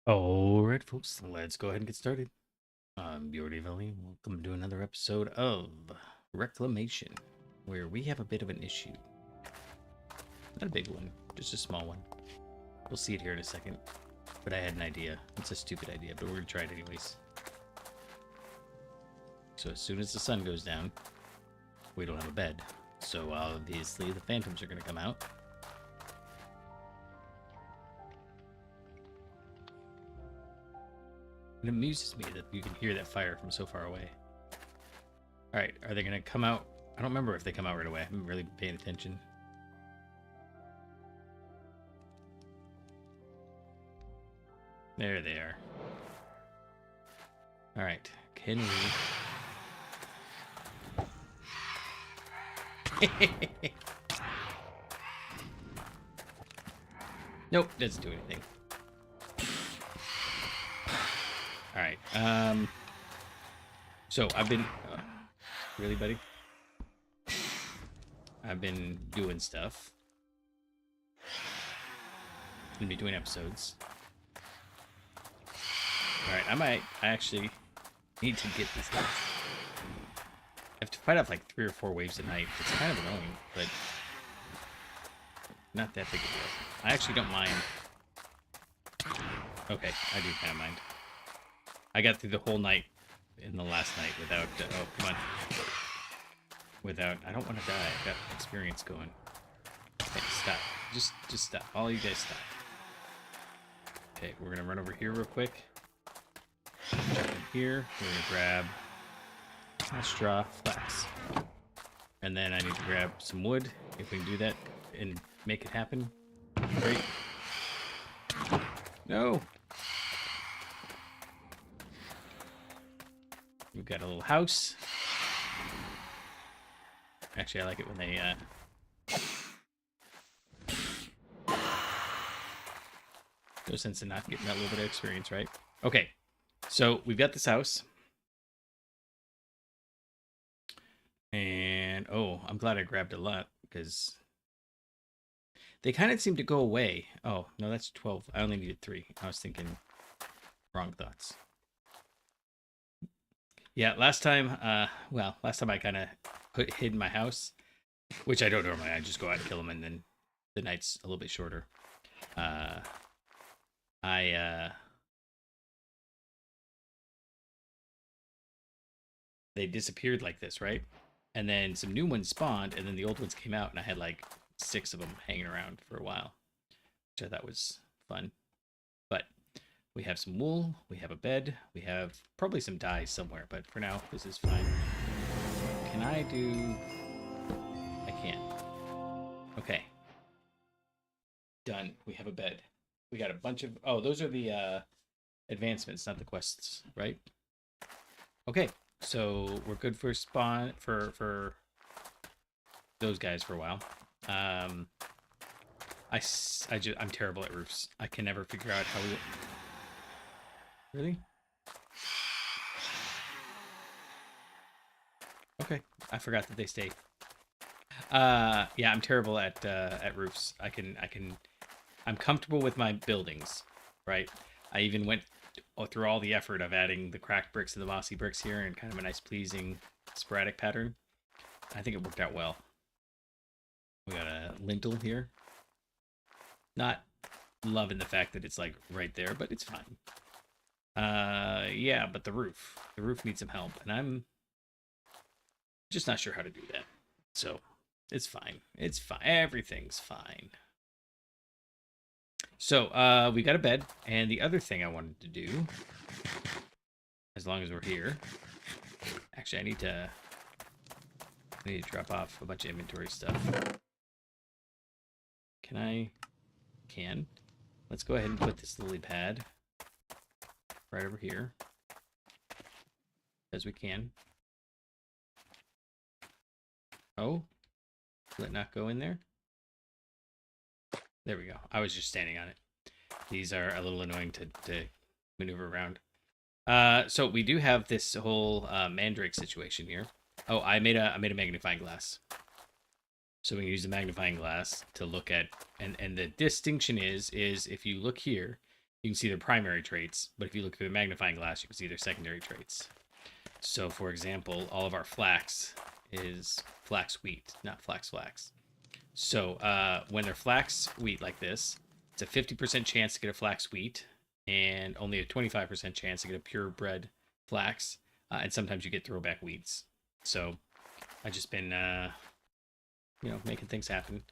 Alright, folks, let's go ahead and get started. I'm Wierd. Welcome to another episode of Reclamation, where we have a bit of an issue. Not a big one, just a small one. We'll see it here in a second. But I had an idea. It's a stupid idea, but we're going to try it anyways. So as soon as the sun goes down, we don't have a bed. So obviously the phantoms are going to come out. It amuses me that you can hear that fire from so far away. Alright, are they going to come out? I don't remember if they come out right away. I haven't really paid attention. There they are. Alright, can we... Nope, doesn't do anything. Alright, so I've been... really, buddy? I've been doing stuff in between episodes. Alright, I actually need to get this done. I have to fight off like 3 or 4 waves a night. It's kind of annoying, but not that big a deal. I actually don't mind. Okay, I do kind of mind. I got through the whole night in the last night without... oh, come on. Without... I don't want to die. I've got experience going. Okay, stop. Just stop. All you guys stop. Okay, we're going to run over here real quick. Jump in here. We're going to grab a straw, flax. And then I need to grab some wood. If we can do that and make it happen. Great. No! We've got a little house. Actually, I like it when they, no sense in not getting that little bit of experience, right? Okay, so we've got this house. And, oh, I'm glad I grabbed a lot, because they kind of seem to go away. Oh, no, that's 12. I only needed 3. I was thinking wrong thoughts. Yeah, last time I kind of hid my house, which I don't normally. I just go out and kill them, and then the night's a little bit shorter. They disappeared like this, right? And then some new ones spawned, and then the old ones came out, and I had like 6 of them hanging around for a while, which I thought was fun. But we have some wool, we have a bed, we have probably some dyes somewhere, but for now, this is fine. Can I do... I can't. Okay. Done. We have a bed. We got a bunch of... oh, those are the advancements, not the quests, right? Okay, so we're good for spawn... for those guys for a while. I'm terrible at roofs. I can never figure out how we... Really? Okay, I forgot that they stay. Yeah, I'm terrible at roofs. I'm comfortable with my buildings, right? I even went through all the effort of adding the cracked bricks and the mossy bricks here and kind of a nice pleasing sporadic pattern. I think it worked out well. We got a lintel here. Not loving the fact that it's like right there, but it's fine. Yeah, but the roof needs some help, and I'm just not sure how to do that. So it's fine. It's fine. Everything's fine. So we got a bed, and the other thing I wanted to do, as long as we're here, actually I need to drop off a bunch of inventory stuff. Can. Let's go ahead and put this lily pad right over here, as we can. Oh, will it not go in there? There we go. I was just standing on it. These are a little annoying to maneuver around. So we do have this whole mandrake situation here. Oh, I made a magnifying glass. So we can use the magnifying glass to look at, and the distinction is if you look here, you can see their primary traits, but if you look through the magnifying glass, you can see their secondary traits. So, for example, all of our flax is flax wheat, not flax. So, when they're flax wheat like this, it's a 50% chance to get a flax wheat, and only a 25% chance to get a purebred flax. And sometimes you get throwback wheats. So, I've just been, making things happen.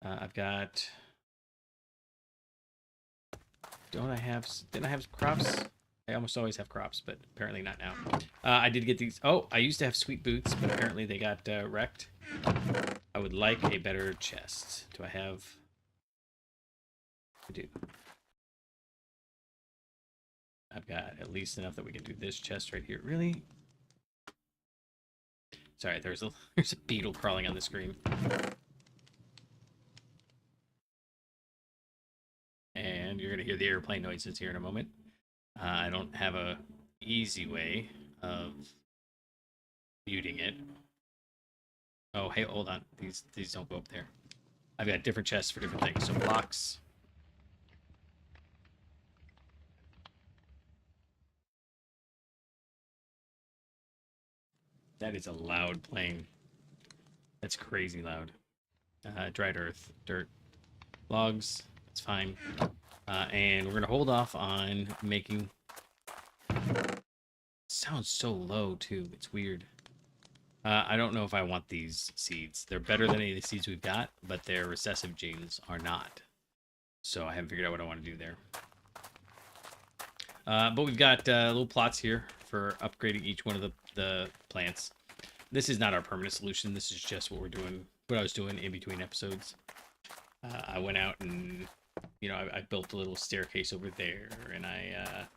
I've got. Didn't I have crops? I almost always have crops, but apparently not now. I did get these. Oh, I used to have sweet boots, but apparently they got wrecked. I would like a better chest. Do I have? I do. I've got at least enough that we can do this chest right here. Really? Sorry, there's a beetle crawling on the screen. And you're gonna hear the airplane noises here in a moment. I don't have a easy way of muting it. Oh, hey, hold on. These don't go up there. I've got different chests for different things. So blocks. That is a loud plane. That's crazy loud. Dried earth, dirt, logs. That's fine. And we're gonna hold off on making. Sounds so low too. It's weird. I don't know if I want these seeds. They're better than any of the seeds we've got, but their recessive genes are not. So I haven't figured out what I want to do there. But we've got little plots here for upgrading each one of the plants. This is not our permanent solution. This is just what we're doing. What I was doing in between episodes. I went out and I built a little staircase over there, and I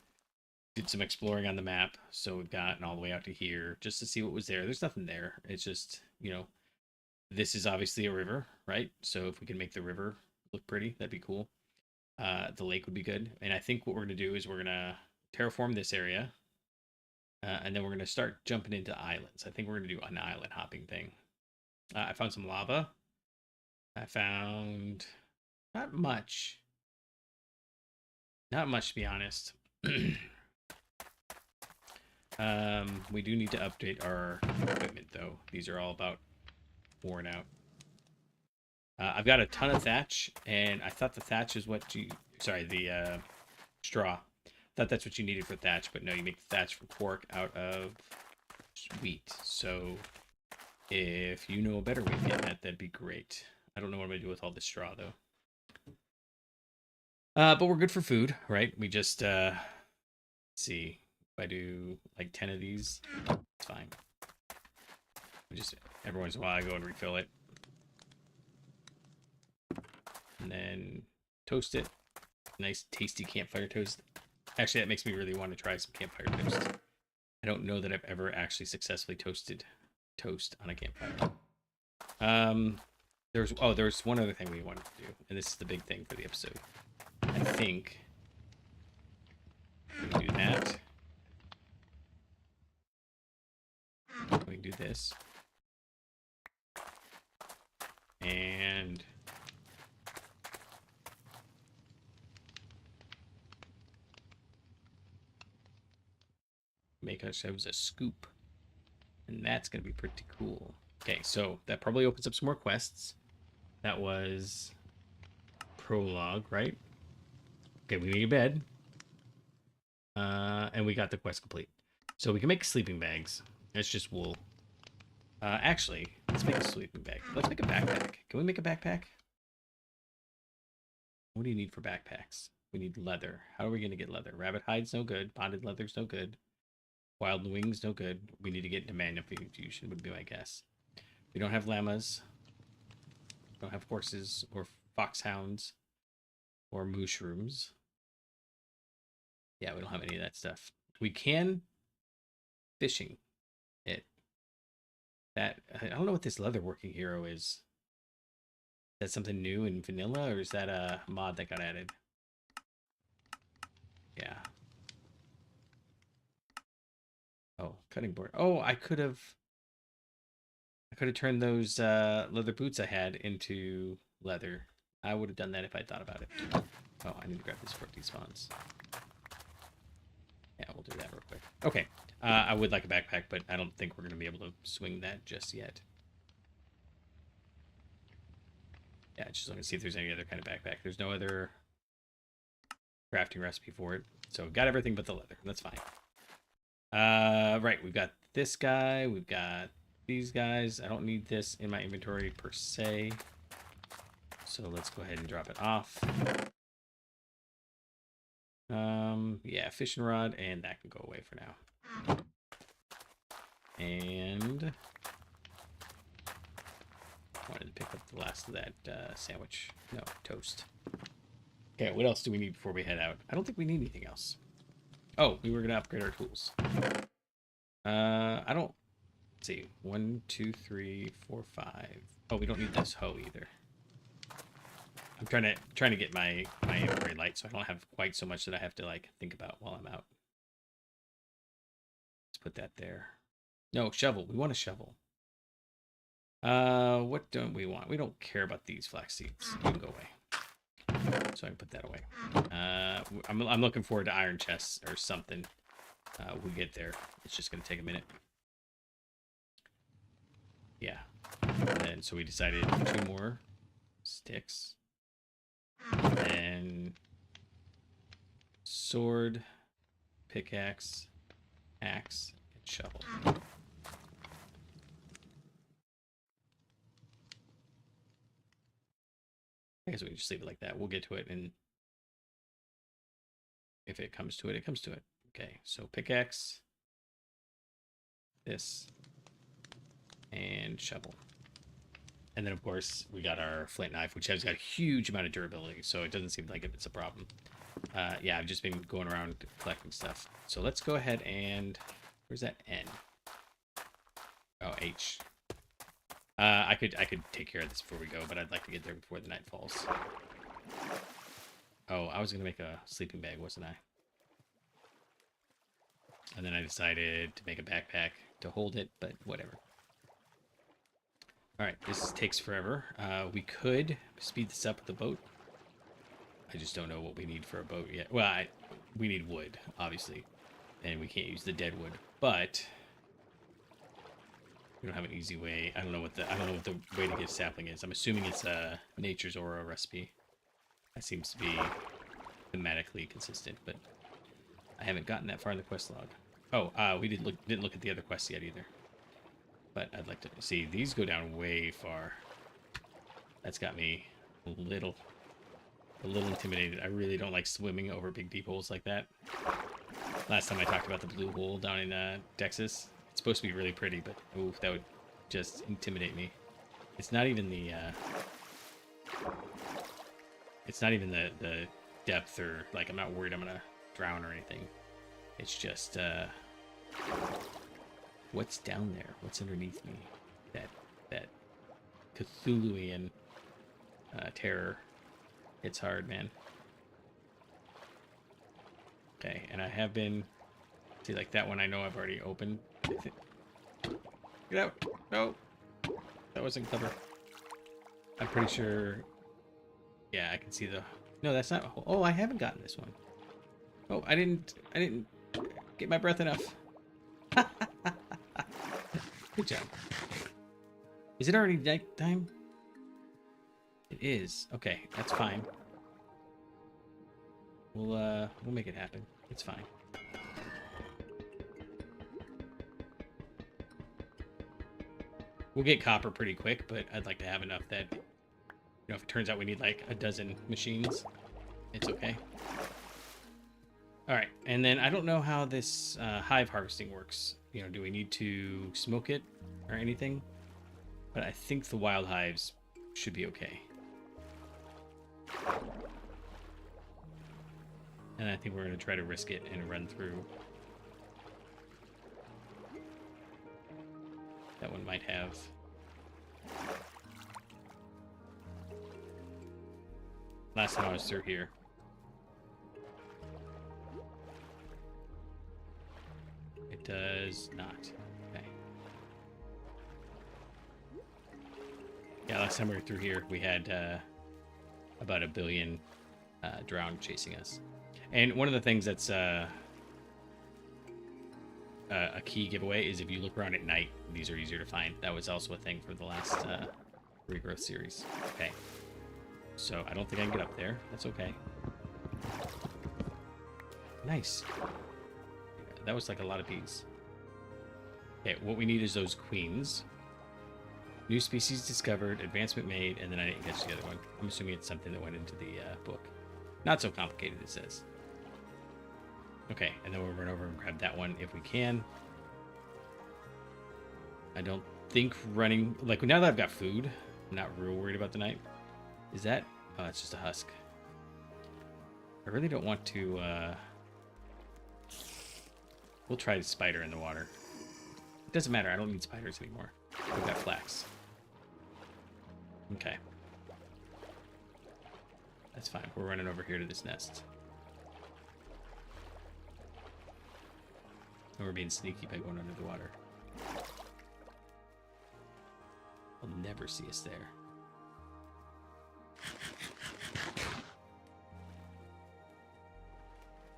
did some exploring on the map. So we've gotten all the way out to here just to see what was there. There's nothing there. It's just, this is obviously a river, right? So if we can make the river look pretty, that'd be cool. The lake would be good. And I think what we're going to do is we're going to terraform this area. And then we're going to start jumping into islands. I think we're going to do an island hopping thing. I found some lava. I found not much. Not much, to be honest. We do need to update our equipment, though. These are all about worn out. I've got a ton of thatch, and I thought the thatch is what you... Sorry, the straw. I thought that's what you needed for thatch, but no, you make the thatch from cork out of wheat. So if you know a better way of getting that, that'd be great. I don't know what I'm going to do with all this straw, though. But we're good for food, right? We just, let's see. If I do like 10 of these, it's fine. We just, every once in a while, I go and refill it. And then toast it. Nice, tasty campfire toast. Actually, that makes me really want to try some campfire toast. I don't know that I've ever actually successfully toasted toast on a campfire. There's one other thing we wanted to do, and this is the big thing for the episode. I think we can do that. We can do this. And make ourselves a scoop. And that's going to be pretty cool. Okay, so that probably opens up some more quests. That was prologue, right? Okay, we made a bed. And we got the quest complete. So we can make sleeping bags. It's just wool. Actually, let's make a sleeping bag. Let's make a backpack. Can we make a backpack? What do you need for backpacks? We need leather. How are we going to get leather? Rabbit hide's no good. Bonded leather's no good. Wild wings, no good. We need to get into manufacturing, would be my guess. We don't have llamas. We don't have horses or foxhounds or mushrooms. Yeah, we don't have any of that stuff. We can fishing it. That I don't know what this leatherworking hero is. Is that something new in vanilla, or is that a mod that got added? Yeah. Oh, cutting board. Oh, I could have turned those leather boots I had into leather. I would have done that if I thought about it. Oh, I need to grab these for despawns. Yeah, we'll do that real quick. Okay. I would like a backpack, but I don't think we're going to be able to swing that just yet. Yeah, just looking to see if there's any other kind of backpack. There's no other crafting recipe for it. So we've got everything but the leather. That's fine. Right, we've got this guy. We've got these guys. I don't need this in my inventory per se. So let's go ahead and drop it off. Yeah, fishing rod, and that can go away for now. And I wanted to pick up the last of that sandwich. No, toast. Okay, what else do we need before we head out? I don't think we need anything else. Oh, we were gonna upgrade our tools. I don't. Let's see. 1, 2, 3, 4, 5. Oh, we don't need this hoe either. I'm trying to get my inventory light so I don't have quite so much that I have to like think about while I'm out. Let's put that there. No, shovel. We want a shovel. What don't we want? We don't care about these flax seeds. You can go away. So I can put that away. I'm looking forward to iron chests or something. We'll get there. It's just gonna take a minute. Yeah. And so we decided 2 more sticks. And sword, pickaxe, axe, and shovel. I guess we can just leave it like that. We'll get to it, and if it comes to it, it comes to it. Okay, so pickaxe, this, and shovel. And then, of course, we got our flint knife, which has got a huge amount of durability, so it doesn't seem like it's a problem. Yeah, I've just been going around collecting stuff. So let's go ahead and... Where's that N? Oh, H. I could take care of this before we go, but I'd like to get there before the night falls. Oh, I was going to make a sleeping bag, wasn't I? And then I decided to make a backpack to hold it, but whatever. All right, this takes forever. We could speed this up with a boat. I just don't know what we need for a boat yet. Well, we need wood, obviously, and we can't use the dead wood. But we don't have an easy way. I don't know what the way to get sapling is. I'm assuming it's Nature's Aura recipe. That seems to be thematically consistent, but I haven't gotten that far in the quest log. Oh, we didn't look at the other quests yet either. But I'd like to see these go down way far. That's got me a little intimidated. I really don't like swimming over big deep holes like that. Last time I talked about the blue hole down in Texas. It's supposed to be really pretty, but ooh, that would just intimidate me. It's not even the depth, or like I'm not worried I'm gonna drown or anything. It's just what's down there? What's underneath me? That Cthulhuian terror. It's hard, man. Okay, and I have been... See, like that one I know I've already opened. Get out! No! That wasn't clever. I'm pretty sure... Yeah, I can see the... No, that's not... Oh, I haven't gotten this one. Oh, I didn't get my breath enough. Good job. Is it already night time? It is. Okay, that's fine. We'll make it happen. It's fine. We'll get copper pretty quick, but I'd like to have enough that, you know, if it turns out we need like a dozen machines, it's okay. All right, and then I don't know how this hive harvesting works. You know, do we need to smoke it or anything? But I think the wild hives should be okay. And I think we're going to try to risk it and run through. That one might have. Last time I was through here. It does not. Okay. Yeah, last time we were through here, we had about 1 billion drowned chasing us. And one of the things that's a key giveaway is if you look around at night, these are easier to find. That was also a thing for the last Regrowth series. Okay. So I don't think I can get up there. That's okay. Nice. That was like a lot of bees. Okay, what we need is those queens. New species discovered, advancement made, and then I didn't catch the other one. I'm assuming it's something that went into the book. Not so complicated, it says. Okay, and then we'll run over and grab that one if we can. I don't think running... Like, now that I've got food, I'm not real worried about the night. Is that... Oh, it's just a husk. I really don't want to... We'll try the spider in the water. It doesn't matter, I don't need spiders anymore. We've got flax. Okay. That's fine. We're running over here to this nest. And we're being sneaky by going under the water. They'll never see us there.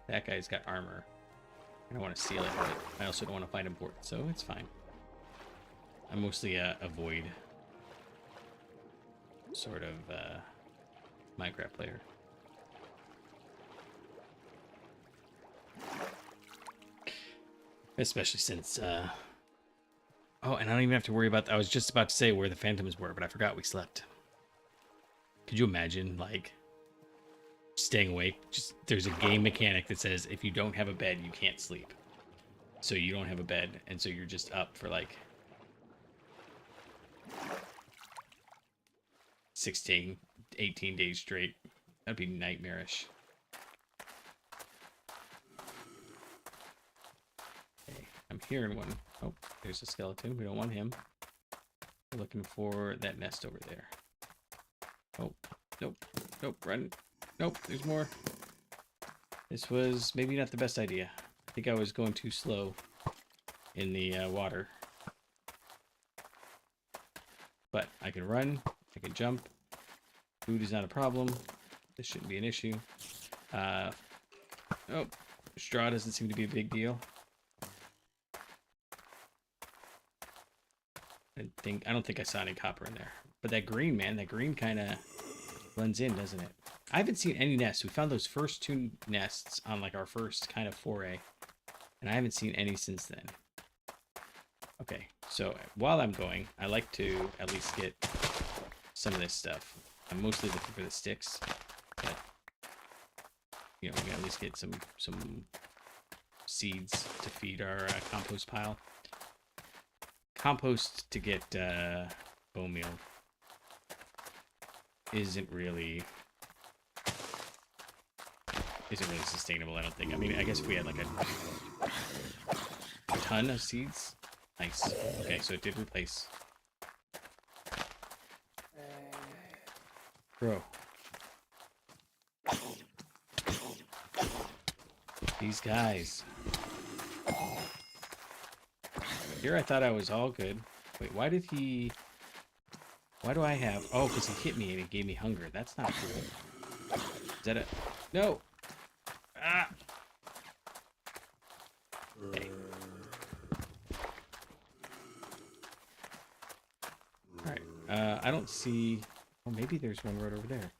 That guy's got armor. I don't want to seal it, but I also don't want to find important, so it's fine. I'm mostly a void sort of Minecraft player. Especially since, oh, and I don't even have to worry about, I was just about to say where the phantoms were, but I forgot we slept. Could you imagine, like, staying awake? Just, there's a game mechanic that says if you don't have a bed, you can't sleep. So you don't have a bed, and so you're just up for, like, 16, 18 days straight. That'd be nightmarish. Okay, I'm hearing one. Oh, there's a skeleton. We don't want him. We're looking for that nest over there. Oh, nope. Nope, run. Nope, there's more. This was maybe not the best idea. I think I was going too slow in the water. But I can run. I can jump. Food is not a problem. This shouldn't be an issue. Oh, straw doesn't seem to be a big deal. I don't think I saw any copper in there. But that green, man, that green kind of blends in, doesn't it? I haven't seen any nests. We found those first 2 nests on like our first kind of foray. And I haven't seen any since then. Okay, so while I'm going, I like to at least get some of this stuff. I'm mostly looking for the sticks, but you know, we can at least get some seeds to feed our compost pile. Compost to get bone meal isn't really sustainable, I don't think. I mean, I guess if we had like a ton of seeds. Nice. Okay, so it did replace. Bro. These guys. Here I thought I was all good. Wait, why did he... Why do I have... Oh, because he hit me and he gave me hunger. That's not cool. Is that a... No! Ah! Okay. Alright. I don't see... Oh, maybe there's one right over there.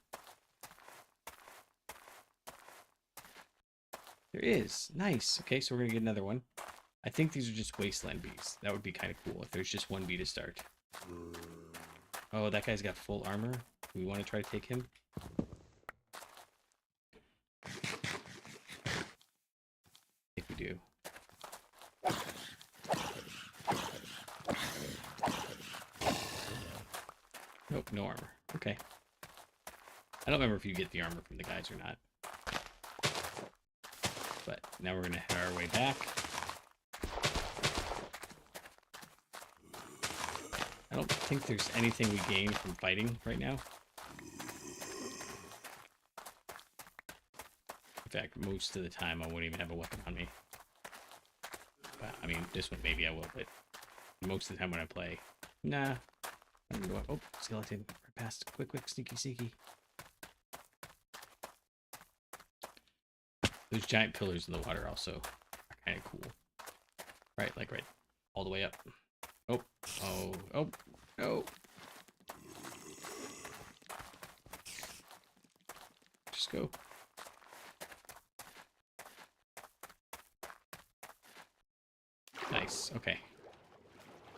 There is. Nice. Okay, so we're going to get another one. I think these are just wasteland bees. That would be kind of cool if there's just one bee to start. Oh, that guy's got full armor. Do we want to try to take him? I think we do. Nope, no armor. Okay. I don't remember if you get the armor from the guys or not. But now we're going to head our way back. I don't think there's anything we gain from fighting right now. In fact, most of the time I won't even have a weapon on me. Well, I mean, this one maybe I will, but most of the time when I play, nah. I don't know what. Oh, skeleton. Right past. Quick, quick, sneaky, sneaky. Those giant pillars in the water also are kind of cool. Right, like right all the way up. Oh, oh, oh, no. Just go. Nice, okay.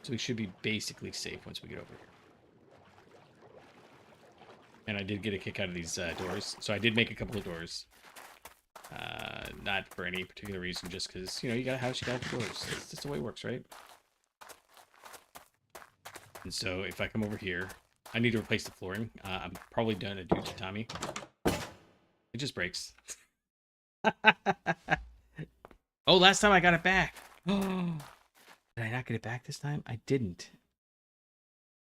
So we should be basically safe once we get over here. And I did get a kick out of these doors. So I did make a couple of doors. Not for any particular reason, just because, you know, you got a house, you got doors. That's just the way it works, right? And so if I come over here, I need to replace the flooring. I'm probably done to do tatami. It just breaks. Oh, last time I got it back. Oh, did I not get it back this time? I didn't.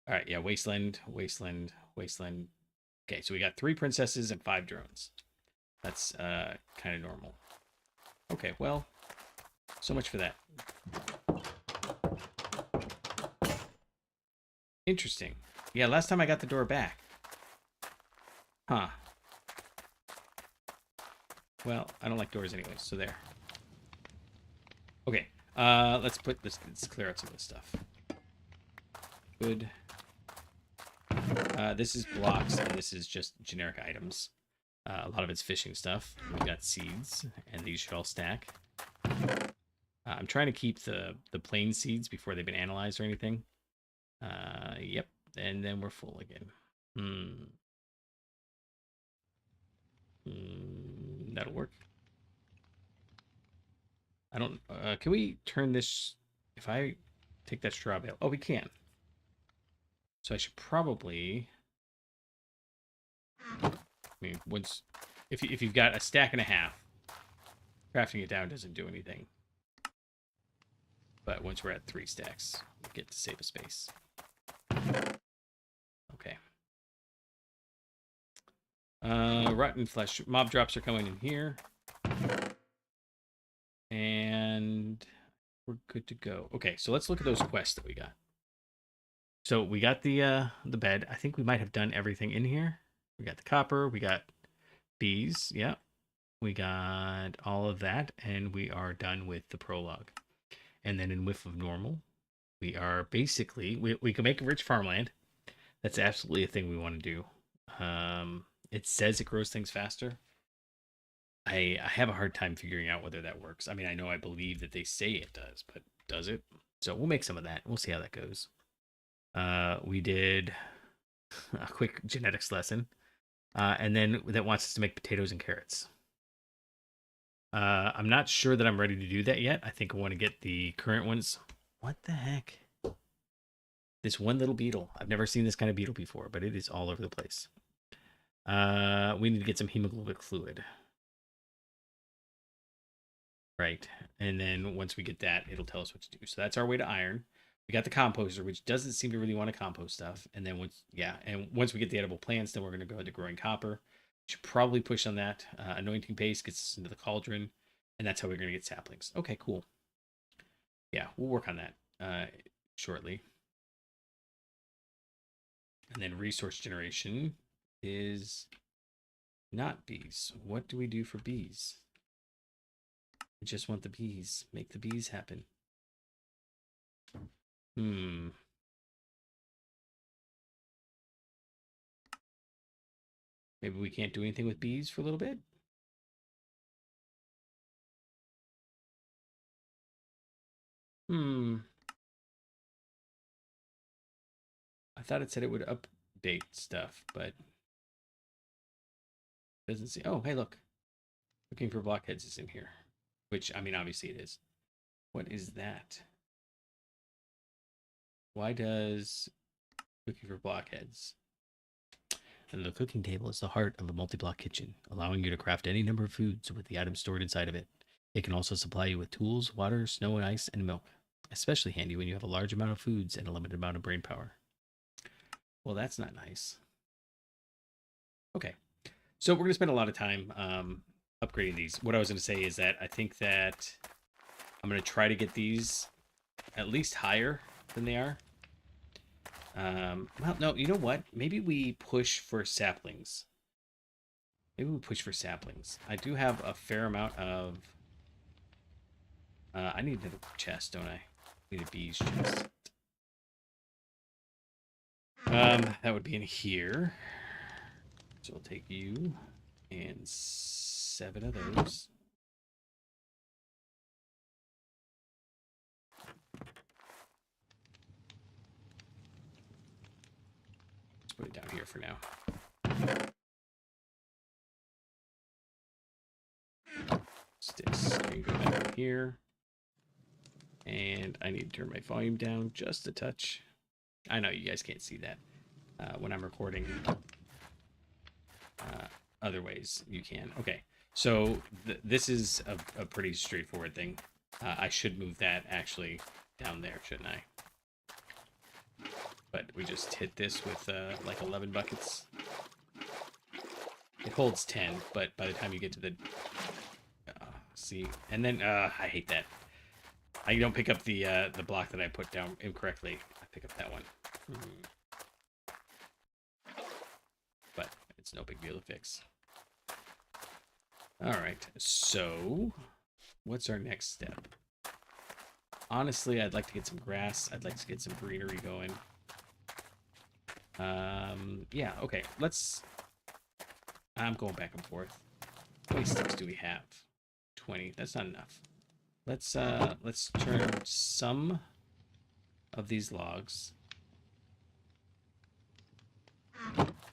All right, yeah, wasteland, wasteland, wasteland. Okay, so we got 3 princesses and 5 drones. That's kind of normal. Okay, well, so much for that. Interesting. Yeah, last time I got the door back. Huh. Well, I don't like doors anyway, so there. Okay, let's clear out some of this stuff. Good. This is blocks, and this is just generic items. A lot of it's fishing stuff. We got seeds, and these should all stack. I'm trying to keep the plain seeds before they've been analyzed or anything. Yep, and then we're full again. That'll work. I don't. Can we turn this? If I take that straw bale, oh, we can. So I should probably. I mean, once if you've got a stack and a half, crafting it down doesn't do anything. But once we're at 3 stacks, we get to save a space. Okay. Rotten flesh. Mob drops are coming in here. And we're good to go. Okay, so let's look at those quests that we got. So we got the bed. I think we might have done everything in here. We got the copper. We got bees. Yeah. We got all of that. And we are done with the prologue. And then in Whiff of Normal, we are basically... We can make a rich farmland. That's absolutely a thing we want to do. It says it grows things faster. I have a hard time figuring out whether that works. I mean, I believe that they say it does, but does it? So we'll make some of that. We'll see how that goes. We did a quick genetics lesson. And then that wants us to make potatoes and carrots. I'm not sure that I'm ready to do that yet. I think I want to get the current ones. What the heck? This one little beetle. I've never seen this kind of beetle before, but it is all over the place. We need to get some hemoglobin fluid. Right. And then once we get that, it'll tell us what to do. So that's our way to iron. We got the composter, which doesn't seem to really want to compost stuff. And then once we get the edible plants, then we're going to go into growing copper. Should probably push on that. Anointing paste gets us into the cauldron. And that's how we're going to get saplings. Okay, cool. Yeah, we'll work on that shortly. And then resource generation is not bees. What do we do for bees? I just want the bees. Make the bees happen. Maybe we can't do anything with bees for a little bit? I thought it said it would update stuff, but it doesn't see. Oh, hey, look. Looking for blockheads is in here. Which, I mean, obviously it is. What is that? Why does looking for blockheads? And the cooking table is the heart of a multi-block kitchen, allowing you to craft any number of foods with the items stored inside of it. It can also supply you with tools, water, snow and ice, and milk. Especially handy when you have a large amount of foods and a limited amount of brain power. Well, that's not nice. Okay. So we're going to spend a lot of time upgrading these. What I was going to say is that I think that I'm going to try to get these at least higher than they are. Well, no, you know what? Maybe we push for saplings. Maybe we push for saplings. I do have a fair amount of... I need a chest, don't I? Need a bees chest. That would be in here. So we'll take you and 7 of those. Let's put it down here for now. Sticks can go back in here. And I need to turn my volume down just a touch. I know you guys can't see that when I'm recording. Other ways you can. Okay, so this is a pretty straightforward thing. I should move that actually down there, shouldn't I? But we just hit this with like 11 buckets. It holds 10, but by the time you get to the... see, and then I hate that. I don't pick up the block that I put down incorrectly. I pick up that one. But it's no big deal to fix. All right, so what's our next step? Honestly, I'd like to get some grass. I'd like to get some greenery going. Yeah, okay, let's... I'm going back and forth. How many sticks do we have? 20. That's not enough. Let's turn some of these logs.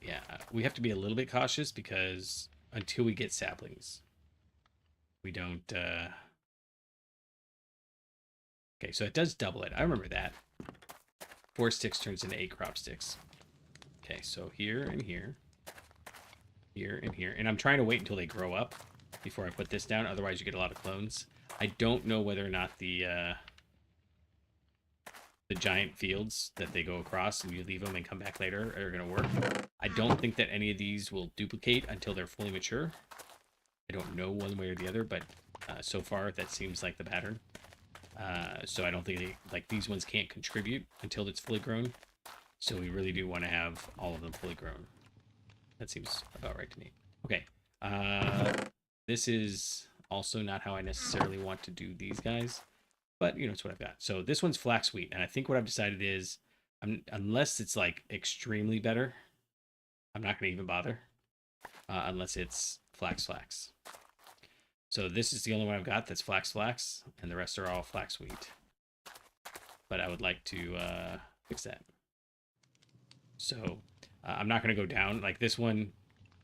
Yeah, we have to be a little bit cautious because until we get saplings, we don't... Okay, so it does double it. I remember that. 4 sticks turns into 8 crop sticks. Okay, so here and here. Here and here. And I'm trying to wait until they grow up before I put this down. Otherwise, you get a lot of clones. I don't know whether or not the giant fields that they go across and you leave them and come back later are going to work. I don't think that any of these will duplicate until they're fully mature. I don't know one way or the other, but so far that seems like the pattern. So I don't think they, like these ones can't contribute until it's fully grown. So we really do want to have all of them fully grown. That seems about right to me. Okay. This is also not how I necessarily want to do these guys. But, you know, it's what I've got. So this one's flax wheat. And I think what I've decided is, unless it's, like, extremely better, I'm not going to even bother. Unless it's flax. So this is the only one I've got that's flax. And the rest are all flax wheat. But I would like to fix that. So I'm not going to go down. Like this one,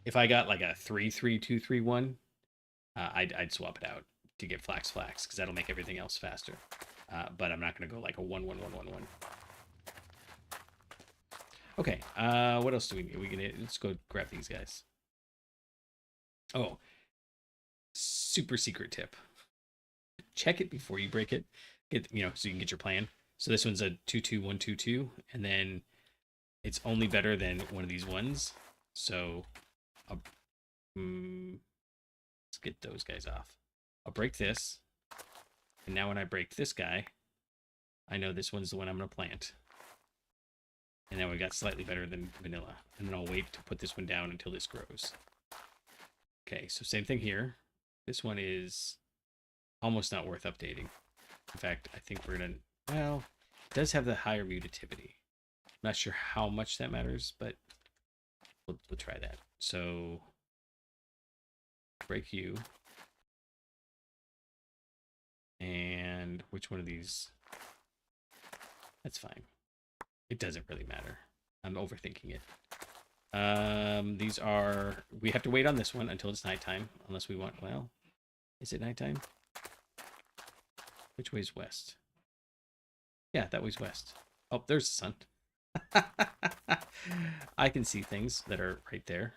if I got like a 3-3-2-3-1, I'd swap it out to get flax because that'll make everything else faster. But I'm not going to go like a 1-1-1-1-1. Okay, what else do we need? Let's go grab these guys. Oh, super secret tip. Check it before you break it. So you can get your plan. So this one's a 2-2-1-2-2, and then it's only better than one of these ones. So let's get those guys off. I'll break this. And now when I break this guy, I know this one's the one I'm going to plant. And then we got slightly better than vanilla. And then I'll wait to put this one down until this grows. Okay, so same thing here. This one is almost not worth updating. In fact, I think we're going to... Well, it does have the higher mutativity. I'm not sure how much that matters, but we'll try that. So, break you. And which one of these? That's fine. It doesn't really matter. I'm overthinking it. These are... We have to wait on this one until it's nighttime, unless we want... Well, is it nighttime? Which way's west? Yeah, that way's west. Oh, there's the sun. I can see things that are right there.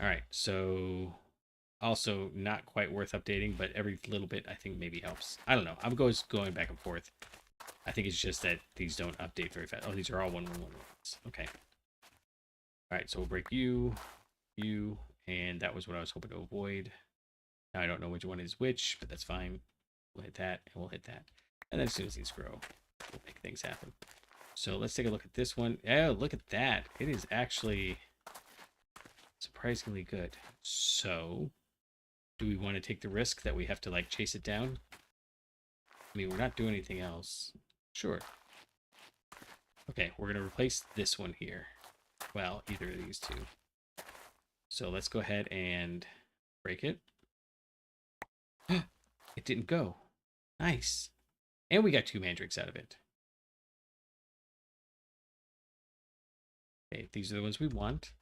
All right, so also not quite worth updating, but every little bit I think maybe helps. I don't know. I'm going back and forth. I think it's just that these don't update very fast. Oh, these are all 1-1-1-1s. Okay. All right, so we'll break you, and that was what I was hoping to avoid. Now I don't know which one is which, but that's fine. We'll hit that, and we'll hit that. And then as soon as these grow, we'll make things happen. So let's take a look at this one. Oh, look at that. It is actually Surprisingly good. So, do we want to take the risk that we have to like chase it down? I mean, we're not doing anything else. Sure. Okay, we're going to replace this one here. Well, either of these two. So let's go ahead and break it. It didn't go. Nice. And we got 2 mandrakes out of it. Okay, these are the ones we want.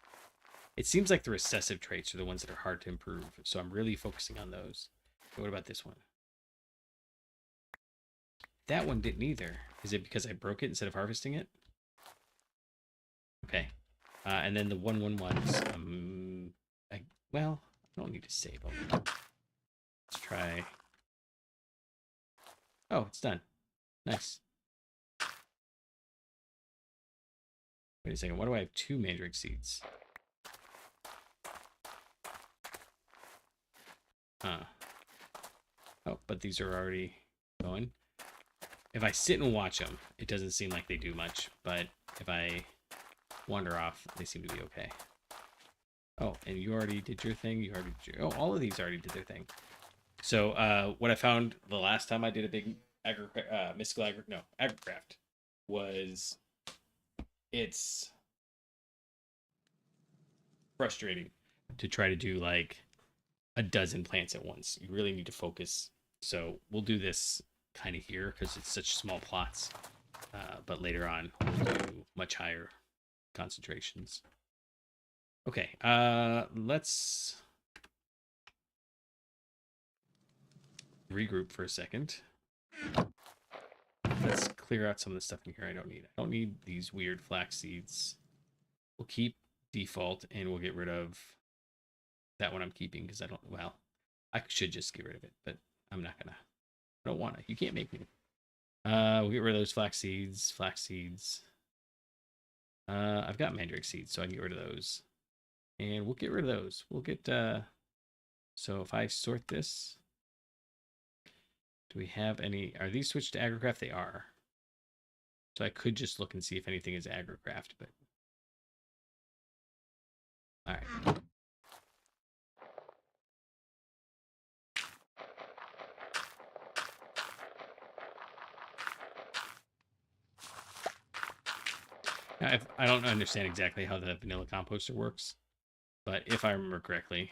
It seems like the recessive traits are the ones that are hard to improve, so I'm really focusing on those. Okay, what about this one? That one didn't either. Is it because I broke it instead of harvesting it? Okay. And then the 111s. Well, I don't need to save them. Let's try. Oh, it's done. Nice. Wait a second. Why do I have 2 mandrake seeds? Oh, but these are already going. If I sit and watch them, it doesn't seem like they do much. But if I wander off, they seem to be okay. Oh, and you already did your thing. You already did your... Oh, all of these already did their thing. So what I found the last time I did a big agricraft was it's frustrating to try to do like a dozen plants at once. You really need to focus. So we'll do this kind of here because it's such small plots. But later on, we'll do much higher concentrations. Okay, let's regroup for a second. Let's clear out some of the stuff in here I don't need. I don't need these weird flax seeds. We'll keep default and we'll get rid of that one I'm keeping because I don't, well, I should just get rid of it, but I'm not gonna. I don't want to. You can't make me. We'll get rid of those flax seeds. I've got mandrake seeds, so I can get rid of those. And we'll get rid of those. We'll get, so if I sort this, do we have any, are these switched to agricraft? They are. So I could just look and see if anything is agricraft, but. All right. Now, I don't understand exactly how the vanilla composter works, but if I remember correctly,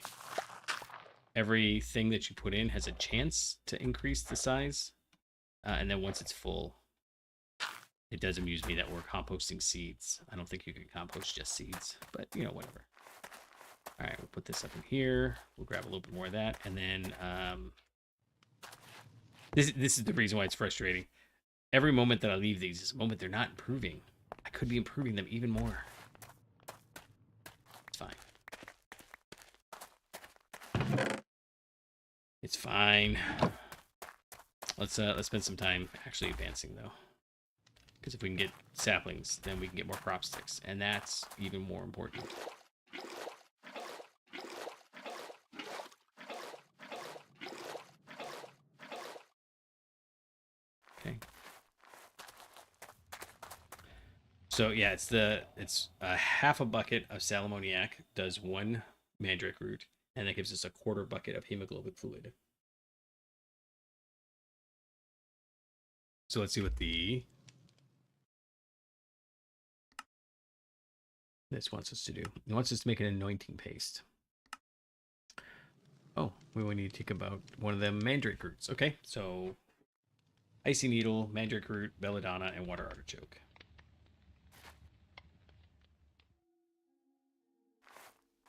everything that you put in has a chance to increase the size, and then once it's full, it does amuse me that we're composting seeds. I don't think you can compost just seeds, but you know, whatever. All right, we'll put this up in here. We'll grab a little bit more of that, and then this is the reason why it's frustrating. Every moment that I leave these is a moment they're not improving. I could be improving them even more. It's fine. It's fine. Let's spend some time actually advancing though. Because if we can get saplings, then we can get more crop sticks, and that's even more important. Okay. So yeah, it's a half a bucket of sal ammoniac does 1 mandrake root, and that gives us a 1/4 bucket of hemoglobin fluid. So let's see what this wants us to do. It wants us to make an anointing paste. Oh, we only need to take about 1 of them mandrake roots. Okay, so icy needle, mandrake root, belladonna, and water artichoke.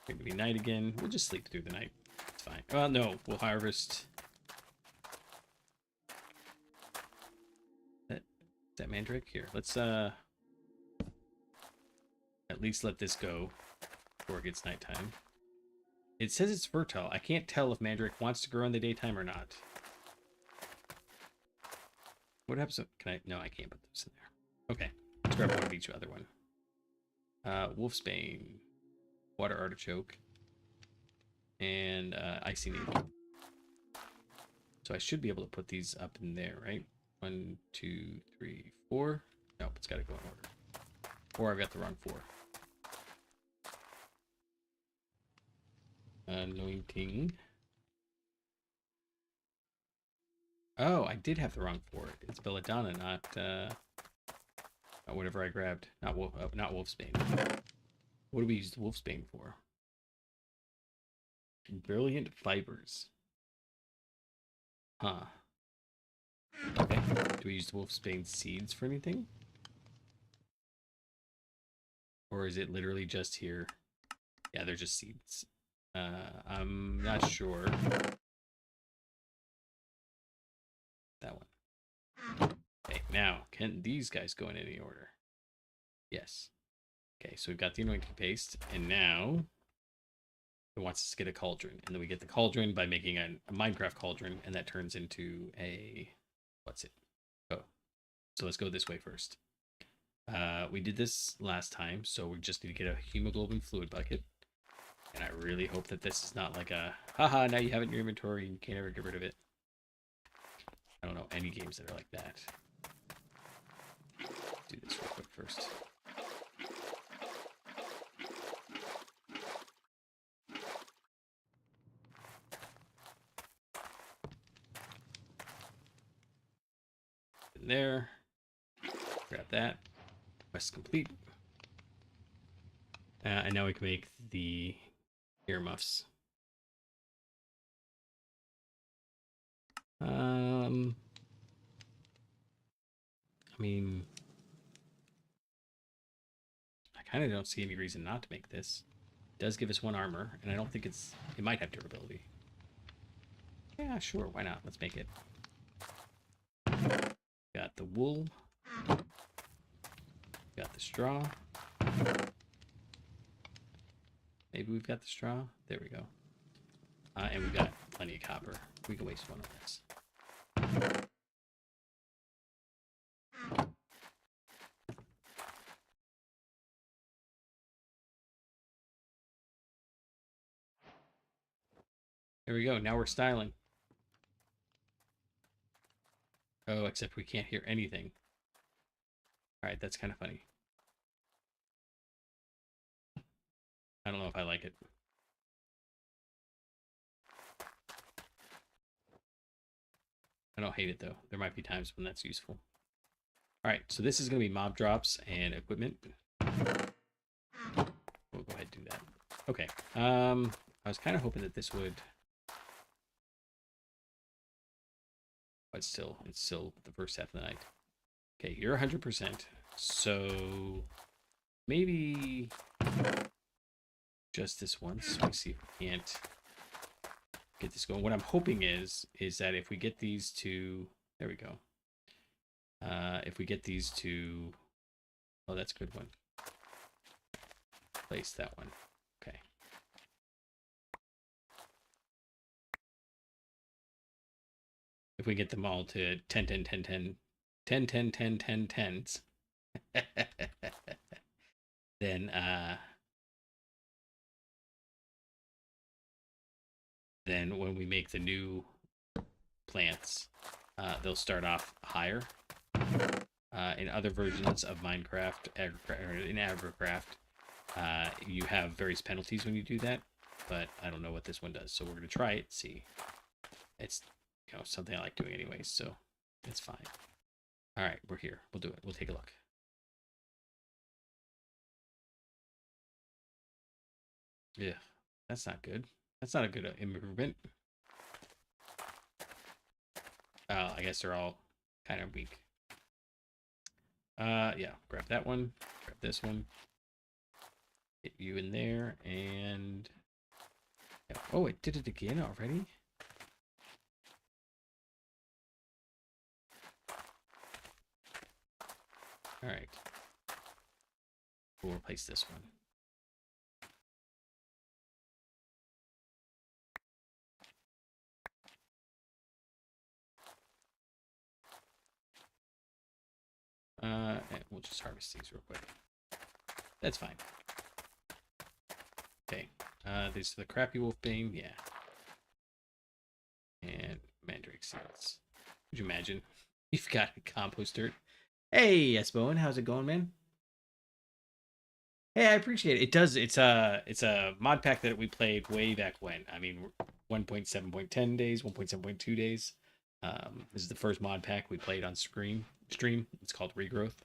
Going to be night again. We'll just sleep through the night. It's fine. Well, no, we'll harvest. That mandrake here. Let's at least let this go before it gets nighttime. It says it's fertile. I can't tell if mandrake wants to grow in the daytime or not. What happens? Can I? No, I can't put this in there. Okay, let's grab 1 of each other one. Wolfsbane, water artichoke, and icy needle. So I should be able to put these up in there, right? 1, 2, 3, 4. Nope, it's got to go in order. Or I've got the wrong 4. Anointing. Oh, I did have the wrong fort. It's Belladonna, not whatever I grabbed. Not Wolfsbane. What do we use the Wolfsbane for? Brilliant fibers. Huh. Okay. Do we use the Wolfsbane seeds for anything? Or is it literally just here? Yeah, they're just seeds. I'm not sure. That one. Okay, now, can these guys go in any order? Yes. Okay, so we've got the anointing paste, and now it wants us to get a cauldron. And then we get the cauldron by making a Minecraft cauldron, and that turns into a... What's it? Oh. So let's go this way first. We did this last time, so we just need to get a hemoglobin fluid bucket. And I really hope that this is not like a, haha, now you have it in your inventory and you can't ever get rid of it. I don't know any games that are like that. Do this real quick first. In there. Grab that. Quest complete. And now we can make the earmuffs. I mean, I kind of don't see any reason not to make this. It does give us 1 armor, and I don't think it might have durability. Yeah, sure, why not? Let's make it. Got the wool. Got the straw. Maybe we've got the straw. There we go. And we've got plenty of copper. We can waste 1 on this. There we go. Now we're styling. Oh, except we can't hear anything. Alright, that's kind of funny. I don't know if I like it. I don't hate it, though. There might be times when that's useful. Alright, so this is going to be mob drops and equipment. We'll go ahead and do that. Okay. I was kind of hoping that this would... But still, it's still the first half of the night. Okay, you're 100%. So maybe just this once. Let me see if we can't get this going. What I'm hoping is that if we get these to... There we go. If we get these to... Oh, that's a good one. Place that one. Okay. If we get them all to 10, 10, 10, 10, 10, 10, 10, 10, 10s, then when we make the new plants, they'll start off higher. In other versions of Minecraft, in Agricraft, you have various penalties when you do that, but I don't know what this one does, so we're going to try it, see. It's, you know, something I like doing anyways, so it's fine. All right, we're here. We'll do it. We'll take a look. Yeah, that's not good. That's not a good improvement. I guess they're all kind of weak. Yeah, grab that one. Grab this one. Hit you in there, and... Yeah. Oh, it did it again already? All right. We'll replace this one. And we'll just harvest these real quick. That's fine. Okay. These are the crappy wolfbane, yeah. And mandrake seeds. Could you imagine? You've got compost dirt. Hey, Esboen, how's it going, man? Hey, I appreciate it. It does. It's a mod pack that we played way back when. I mean, 1.7.10 days, 1.7.2 days. This is the first mod pack we played on stream. It's called Regrowth,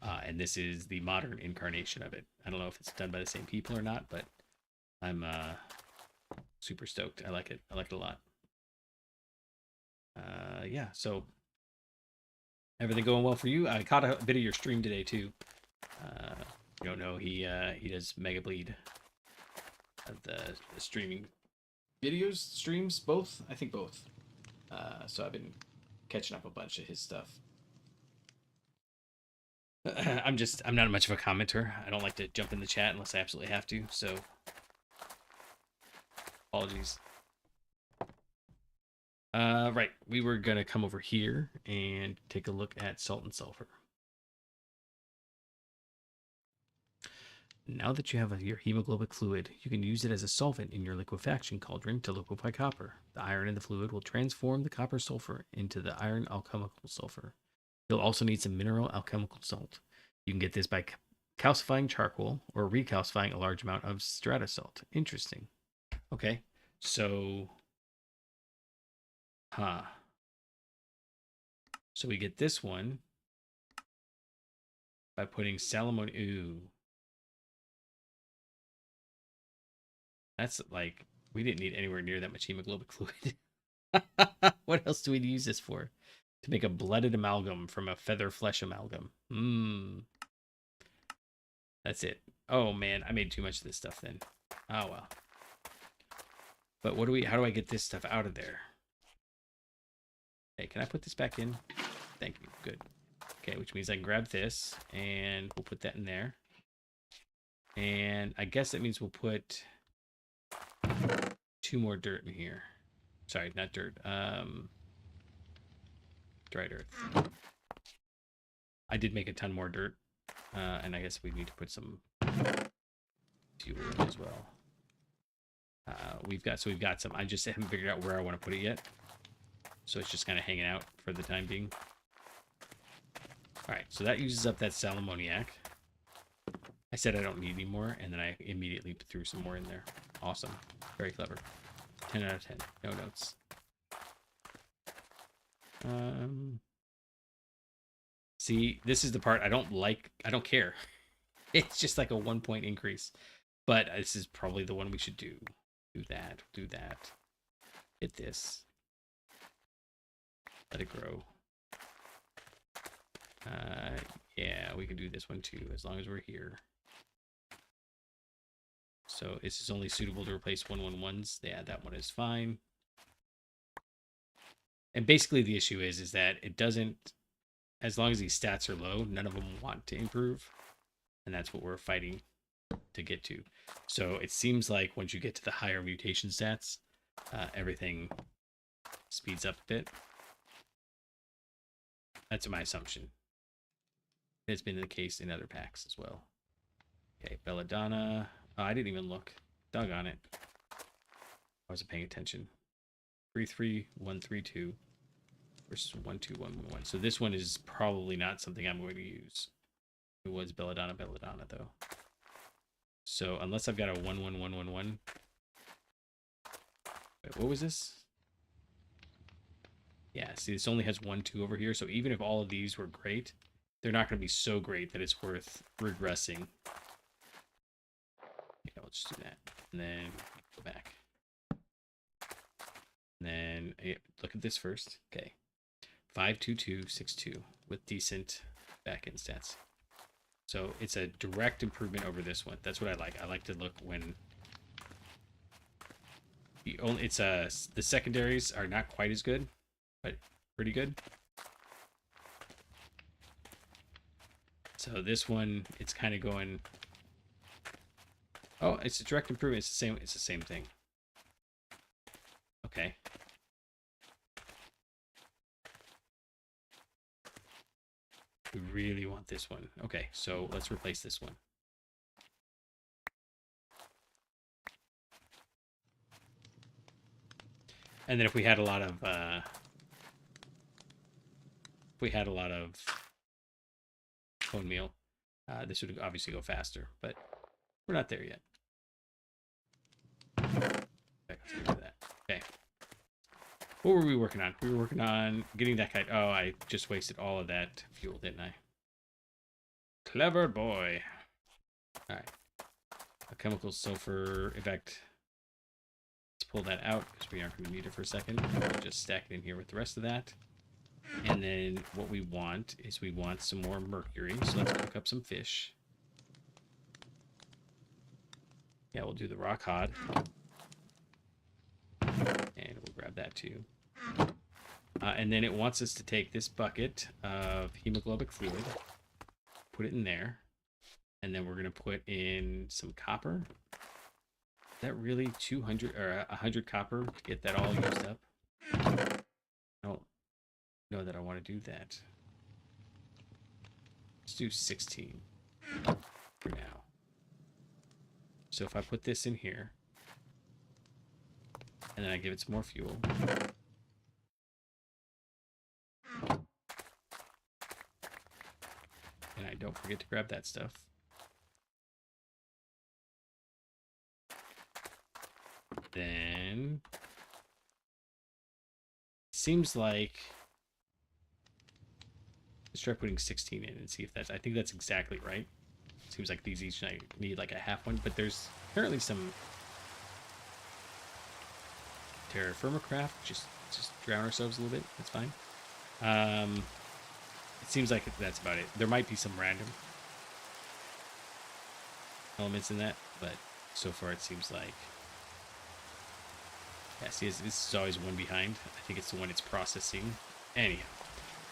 and this is the modern incarnation of it. I don't know if it's done by the same people or not, but I'm super stoked. I like it. I like it a lot. Yeah. So everything going well for you? I caught a bit of your stream today too. You don't know he does Mega Bleed, the streaming videos, streams, both. I think both. So I've been catching up a bunch of his stuff. I'm not much of a commenter. I don't like to jump in the chat unless I absolutely have to. So apologies. Right, we were gonna come over here and take a look at salt and sulfur. Now that you have your hemoglobin fluid, you can use it as a solvent in your liquefaction cauldron to liquefy copper. The iron in the fluid will transform the copper sulfur into the iron alchemical sulfur. You'll also need some mineral alchemical salt. You can get this by calcifying charcoal or recalcifying a large amount of strata salt. Interesting. Okay, so, so we get this one by putting salamone. Ooh. That's like, we didn't need anywhere near that much hemoglobin fluid. What else do we use this for? To make a blooded amalgam from a feather flesh amalgam. That's it. Oh man, I made too much of this stuff then. Oh well. But how do I get this stuff out of there? Hey, can I put this back in? Thank you. Good. Okay, which means I can grab this and we'll put that in there. And I guess that means we'll put 2 more dirt in here. Sorry, not dirt. Dried earth. I did make a ton more dirt. And I guess we need to put some fuel in as well. We've got some. I just haven't figured out where I want to put it yet. So it's just kind of hanging out for the time being. All right, so that uses up that sal ammoniac. I said I don't need any more, and then I immediately threw some more in there. Awesome. Very clever. 10 out of 10. No notes. See, this is the part I don't like. I don't care. It's just like a 1-point increase. But this is probably the one we should do. Do that. Do that. Hit this. Let it grow. Yeah, we can do this one too, as long as we're here. So this is only suitable to replace 111s. Yeah, that one is fine. And basically the issue is that it doesn't, as long as these stats are low, none of them want to improve. And that's what we're fighting to get to. So it seems like once you get to the higher mutation stats, everything speeds up a bit. That's my assumption. It's been the case in other packs as well. Okay, Belladonna. Oh, I didn't even look. Doggone it. I wasn't paying attention. 33132 versus 12111. So this one is probably not something I'm going to use. It was Belladonna though. So unless I've got a 11111. Wait, what was this? Yeah, see, this only has 1, 2 over here. So even if all of these were great, they're not going to be so great that it's worth regressing. Yeah, let's just do that. And then go back. And then look at this first. Okay. 52262 with decent back-end stats. So it's a direct improvement over this one. That's what I like. I like to look when the secondaries are not quite as good, but pretty good. So this one, it's kind of going. Oh, it's a direct improvement. It's the same thing. Okay. We really want this one. Okay, so let's replace this one. And then if we had a lot of bone meal, This would obviously go faster, but we're not there yet. Let's do that. Okay. What were we working on? We were working on getting that kite. Oh, I just wasted all of that fuel, didn't I? Clever boy. All right. A chemical sulfur. In fact, let's pull that out because we aren't going to need it for a second. We'll just stack it in here with the rest of that. And then what we want is we want some more mercury. So let's cook up some fish. Yeah, we'll do the rock hod. And we'll grab that too. And then it wants us to take this bucket of hemoglobin fluid, put it in there, and then we're going to put in some copper. Is that really 200 or 100 copper to get that all used up? I don't know that I want to do that. Let's do 16 for now. So if I put this in here, and then I give it some more fuel. And I don't forget to grab that stuff. Then seems like let's try putting 16 in and see if that's, I think that's exactly right. Seems like these each need like a half one, but there's apparently some terra firma craft. Just drown ourselves a little bit. That's fine. It seems like that's about it. There might be some random elements in that, but so far it seems like, yeah, see, this is always one behind. I think it's the one it's processing. Anyhow.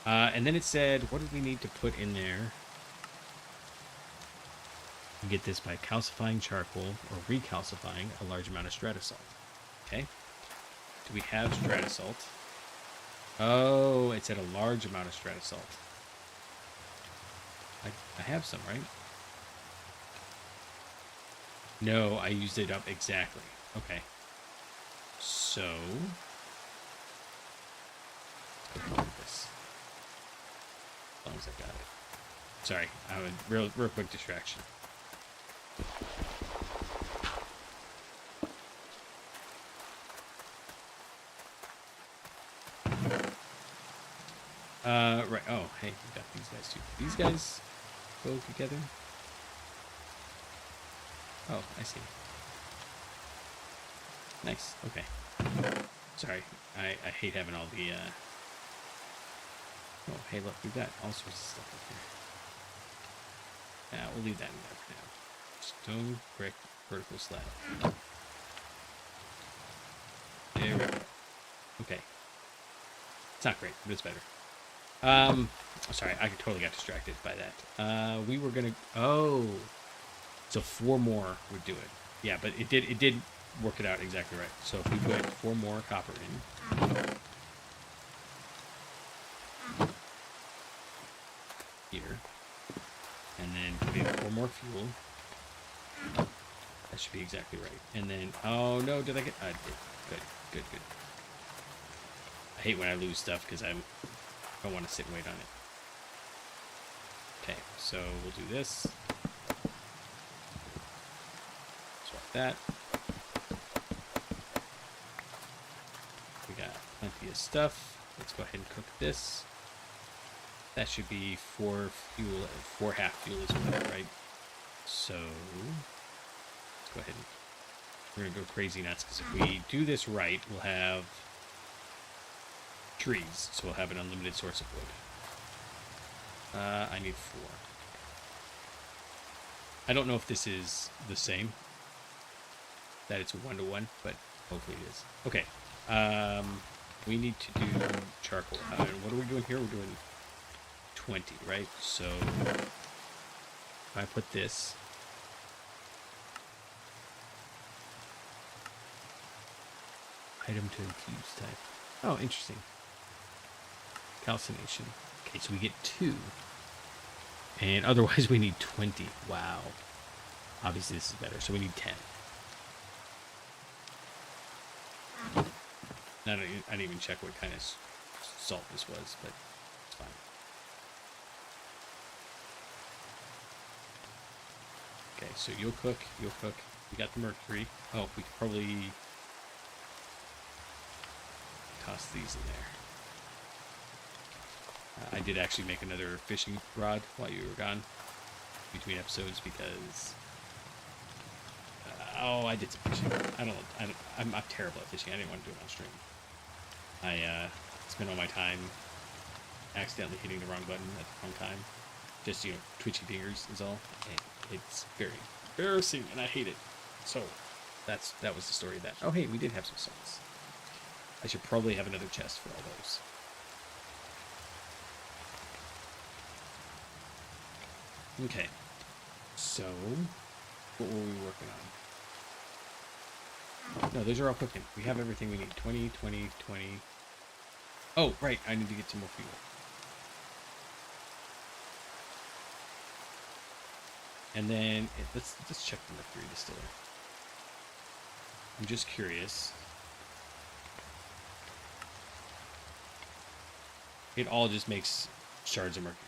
And then it said, what do we need to put in there? You get this by calcifying charcoal or recalcifying a large amount of stratosalt. Okay. Do we have stratosalt? Oh, it said a large amount of stratosalt. I have some, right? No, I used it up exactly. Okay. So, let's go with this. As long as I got it. Sorry, I would real quick distraction. Right. Oh, hey, we got these guys too. These guys go together. Oh, I see. Nice. Okay. Sorry, I hate having all the. Oh, hey, look, we've got all sorts of stuff up here. We'll leave that in there for now. Stone, brick, vertical slab. There we go. Okay. It's not great, but it's better. Sorry, I totally got distracted by that. We were gonna. Oh, so 4 more would do it. Yeah, but it did work it out exactly right. So if we put 4 more copper in here, and then put in 4 more fuel, that should be exactly right. And then, oh no, did I get? I did. Good. I hate when I lose stuff because I don't want to sit and wait on it. Okay, so we'll do this. Swap that. We got plenty of stuff. Let's go ahead and cook this. That should be 4 fuel, 4 half fuel as well, right? So let's go ahead and we're gonna go crazy nuts because if we do this right, we'll have trees, so we'll have an unlimited source of wood. I need 4. I don't know if this is the same, that it's 1-to-1, but hopefully it is. Okay, we need to do charcoal. What are we doing here? We're doing 20, right? So if I put this, item to infuse type. Oh, interesting. Calcination. Okay, so we get 2. And otherwise we need 20. Wow. Obviously this is better. So we need 10. I didn't even check what kind of salt this was, but it's fine. Okay, so you'll cook. You'll cook. We got the mercury. Oh, we could probably toss these in there. I did actually make another fishing rod while you were gone between episodes because oh, I did some fishing. I'm terrible at fishing. I didn't want to do it on stream. I spent all my time accidentally hitting the wrong button at the wrong time. Just, you know, twitchy fingers is all. And it's very embarrassing, and I hate it. So that was the story of that. Oh, hey, we did have some salts. I should probably have another chest for all those. Okay. So, what were we working on? No, those are all cooking. We have everything we need. 20, 20, 20. Oh, right. I need to get some more fuel. And then, let's check the mercury distiller. I'm just curious. It all just makes shards of mercury.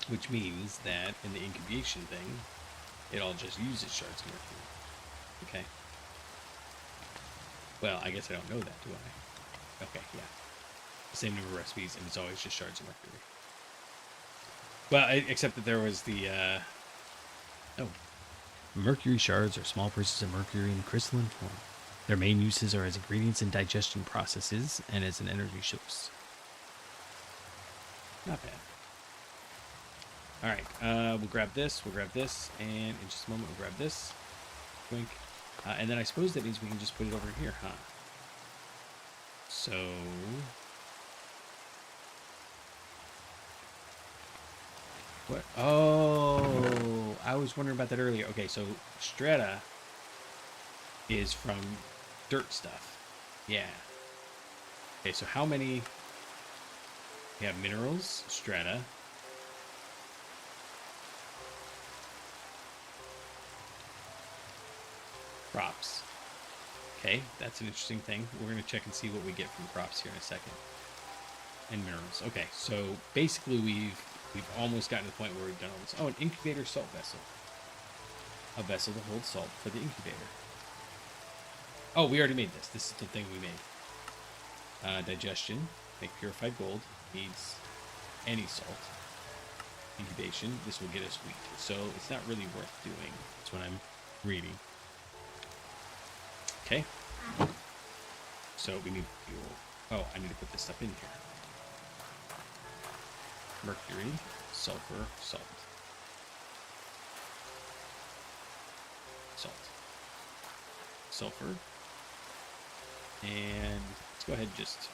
Which means that in the incubation thing, it all just uses shards of mercury. Okay. Well, I guess I don't know that, do I? Okay, yeah. Same number of recipes, and it's always just shards of mercury. Well, except that there was the, oh. Mercury shards are small pieces of mercury in crystalline form. Their main uses are as ingredients in digestion processes and as an energy source. Not bad. Alright, we'll grab this, and in just a moment we'll grab this. Wink. And then I suppose that means we can just put it over here, huh? So... what? Oh, I was wondering about that earlier. Okay, so strata is from dirt stuff. Yeah. Okay, so how many... we have minerals, strata... crops. Okay, that's an interesting thing. We're going to check and see what we get from crops here in a second. And minerals. Okay, so basically we've almost gotten to the point where we've done all this. Oh, an incubator salt vessel. A vessel to hold salt for the incubator. Oh, we already made this. This is the thing we made. Digestion. Make purified gold. Needs any salt. Incubation. This will get us wheat. So it's not really worth doing. That's what I'm reading. Okay. So we need fuel. Oh, I need to put this stuff in here. Mercury, sulfur, salt. Salt. Sulfur. And let's go ahead and just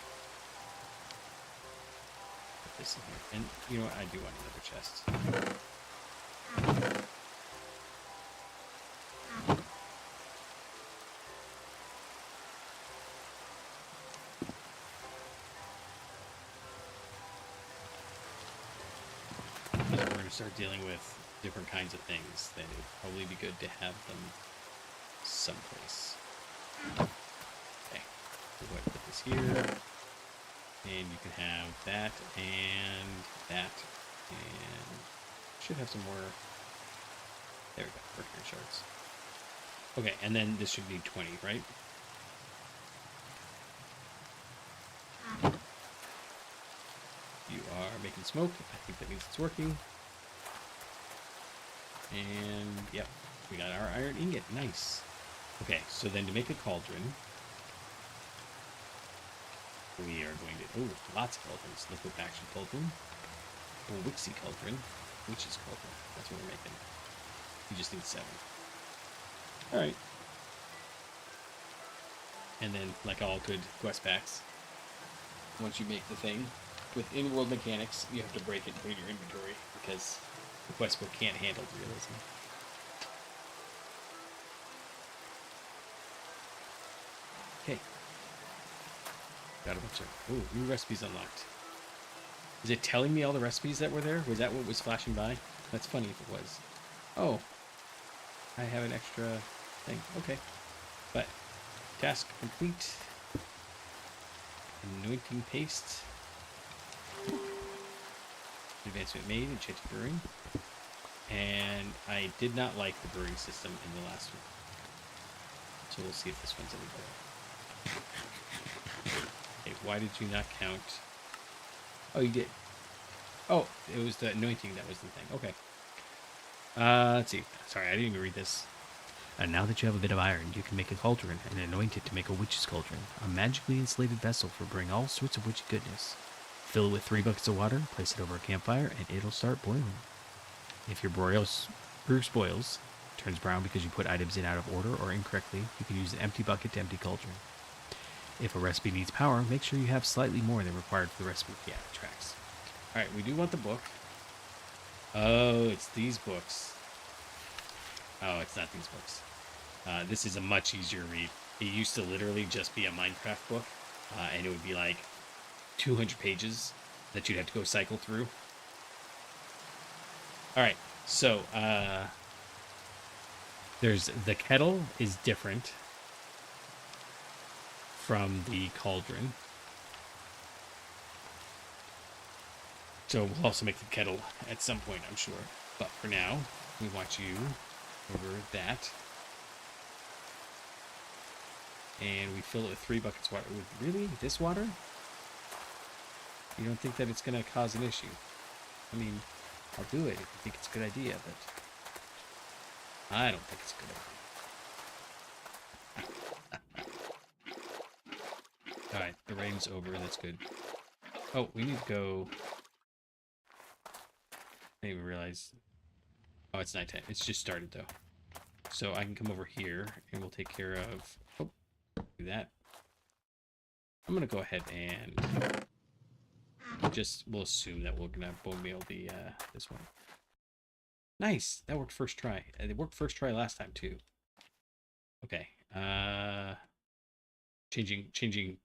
put this in here. And you know what? I do want another chest. Start dealing with different kinds of things, then it'd probably be good to have them someplace. Okay, so go ahead and put this here, and you can have that, and should have some more. There we go, mercury shards. Okay, and then this should need 20, right? You are making smoke. I think that means it's working. And, yep, we got our iron ingot. Nice. Okay, so then to make a cauldron, we are going to... oh, lots of cauldrons. Liquefaction cauldron. Or Wixie cauldron. Witch's cauldron. That's what we're making. We just need 7. Alright. And then, like all good quest packs, once you make the thing, with in-world mechanics, you have to break it and put it in your inventory, because... the quest book can't handle realism. Okay. Got a bunch of... ooh, new recipes unlocked. Is it telling me all the recipes that were there? Was that what was flashing by? That's funny if it was. Oh. I have an extra thing. Okay. But, task complete. Anointing paste. Advancement made, enchanted brewing. And I did not like the brewing system in the last one. So we'll see if this one's any better. Okay, why did you not count? Oh, you did. Oh, it was the anointing that was the thing. Okay. Let's see. Sorry, I didn't even read this. And now that you have a bit of iron, you can make a cauldron and anoint it to make a witch's cauldron, a magically insulated vessel for brewing all sorts of witchy goodness. Fill it with 3 buckets of water, place it over a campfire, and it'll start boiling. If your brew spoils, turns brown because you put items in out of order or incorrectly, you can use an empty bucket to empty cauldron. If a recipe needs power, make sure you have slightly more than required for the recipe. Yeah, it tracks. Alright, we do want the book. Oh, it's these books. Oh, it's not these books. This is a much easier read. It used to literally just be a Minecraft book, and it would be like 200 pages that you'd have to go cycle through. Alright, so, there's the kettle is different from the cauldron. So we'll also make the kettle at some point, I'm sure. But for now, we want you over that. And we fill it with 3 buckets of water. Really? This water? You don't think that it's going to cause an issue? I mean, I'll do it if you think it's a good idea, but I don't think it's a good idea. Alright, the rain's over. That's good. Oh, we need to go... I didn't even realize. Oh, it's nighttime. It's just started, though. So I can come over here, and we'll take care of... Oh, do that. I'm going to go ahead and... we'll assume that we're going to bone meal this one. Nice! That worked first try. It worked first try last time, too. Okay. Changing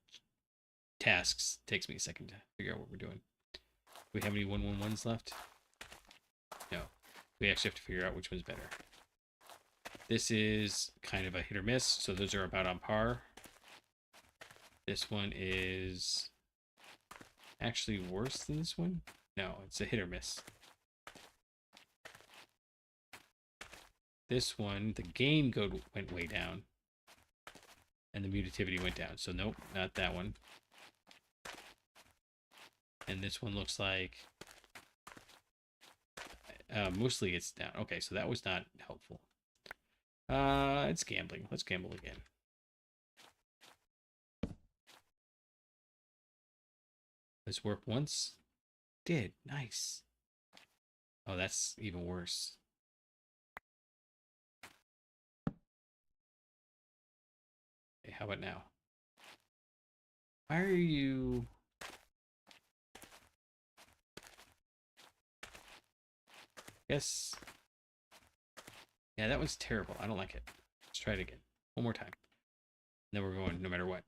tasks takes me a second to figure out what we're doing. Do we have any 111s left? No. We actually have to figure out which one's better. This is kind of a hit or miss, so those are about on par. This one is actually worse than this one. No, it's a hit or miss. This one, the gain went way down. And the mutativity went down. So nope, not that one. And this one looks like... mostly it's down. Okay, so that was not helpful. It's gambling. Let's gamble again. Let's warp once. Did. Nice. Oh, that's even worse. Okay, how about now? Why are you... Yes. Yeah, that was terrible. I don't like it. Let's try it again. One more time. And then we're going no matter what.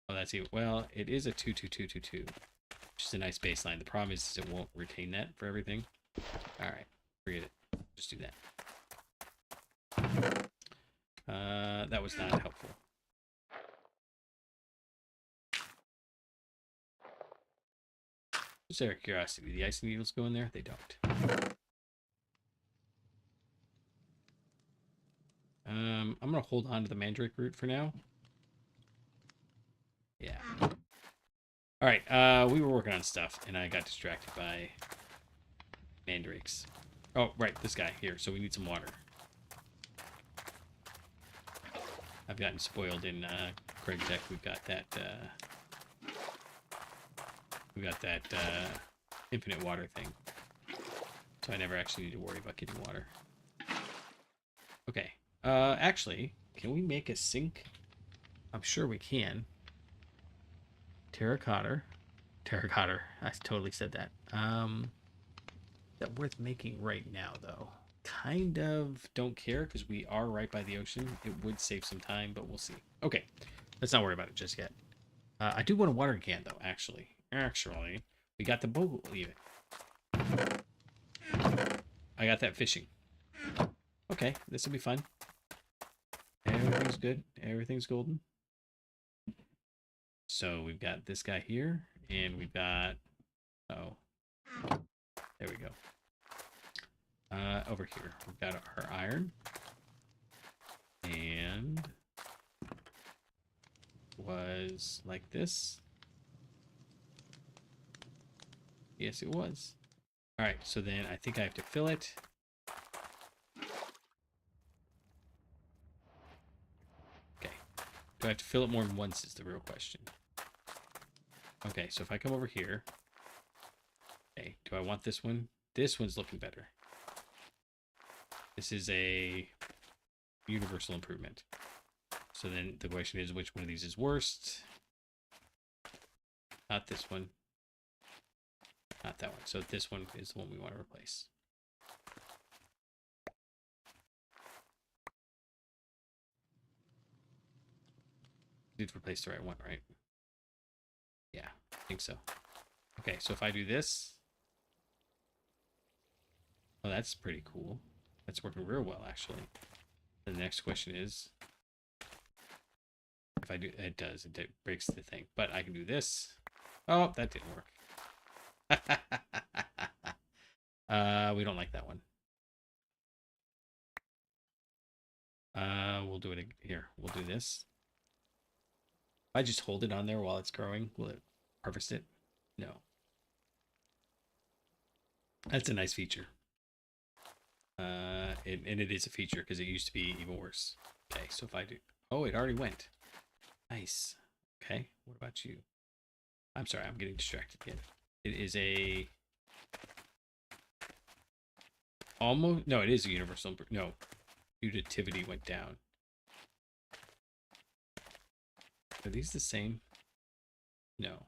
Oh, that's it. Well, it is a 2-2-2-2-2, which is a nice baseline. The problem is it won't retain that for everything. All right, forget it. Just do that. That was not helpful. Just out of curiosity, the ice needles go in there? They don't. I'm gonna hold on to the mandrake root for now. Yeah. All right. We were working on stuff, and I got distracted by mandrakes. Oh, right, this guy here. So we need some water. I've gotten spoiled in Craig Tech. We've got that. Infinite water thing. So I never actually need to worry about getting water. Okay. Actually, can we make a sink? I'm sure we can. Terracotta. I totally said that. That worth making right now, though. Kind of don't care because we are right by the ocean. It would save some time, but we'll see. Okay. Let's not worry about it just yet. I do want a water can, though, actually. We got the boat even. I got that fishing. Okay, this will be fun. Everything's good. Everything's golden. So we've got this guy here, and we've got, oh, there we go. Over here, we've got our iron, and was like this. Yes, it was. All right, so then I think I have to fill it. Okay. Do I have to fill it more than once is the real question. Okay, so if I come over here. Okay, do I want this one? This one's looking better. This is a universal improvement. So then the question is, which one of these is worst? Not this one. Not that one. So this one is the one we want to replace. Did replace the right one, right? Yeah, I think so. Okay, so if I do this. Oh, that's pretty cool. That's working real well, actually. The next question is, if I do, it does. It breaks the thing. But I can do this. Oh, that didn't work. We don't like that one. We'll do it here. We'll do this. If I just hold it on there while it's growing, will it harvest it? No. That's a nice feature. And it is a feature because it used to be even worse. Okay, so if I do, oh, it already went. Nice. Okay, what about you? I'm sorry, I'm getting distracted again. It is a almost, no, it is a universal, no, utility went down. Are these the same? No.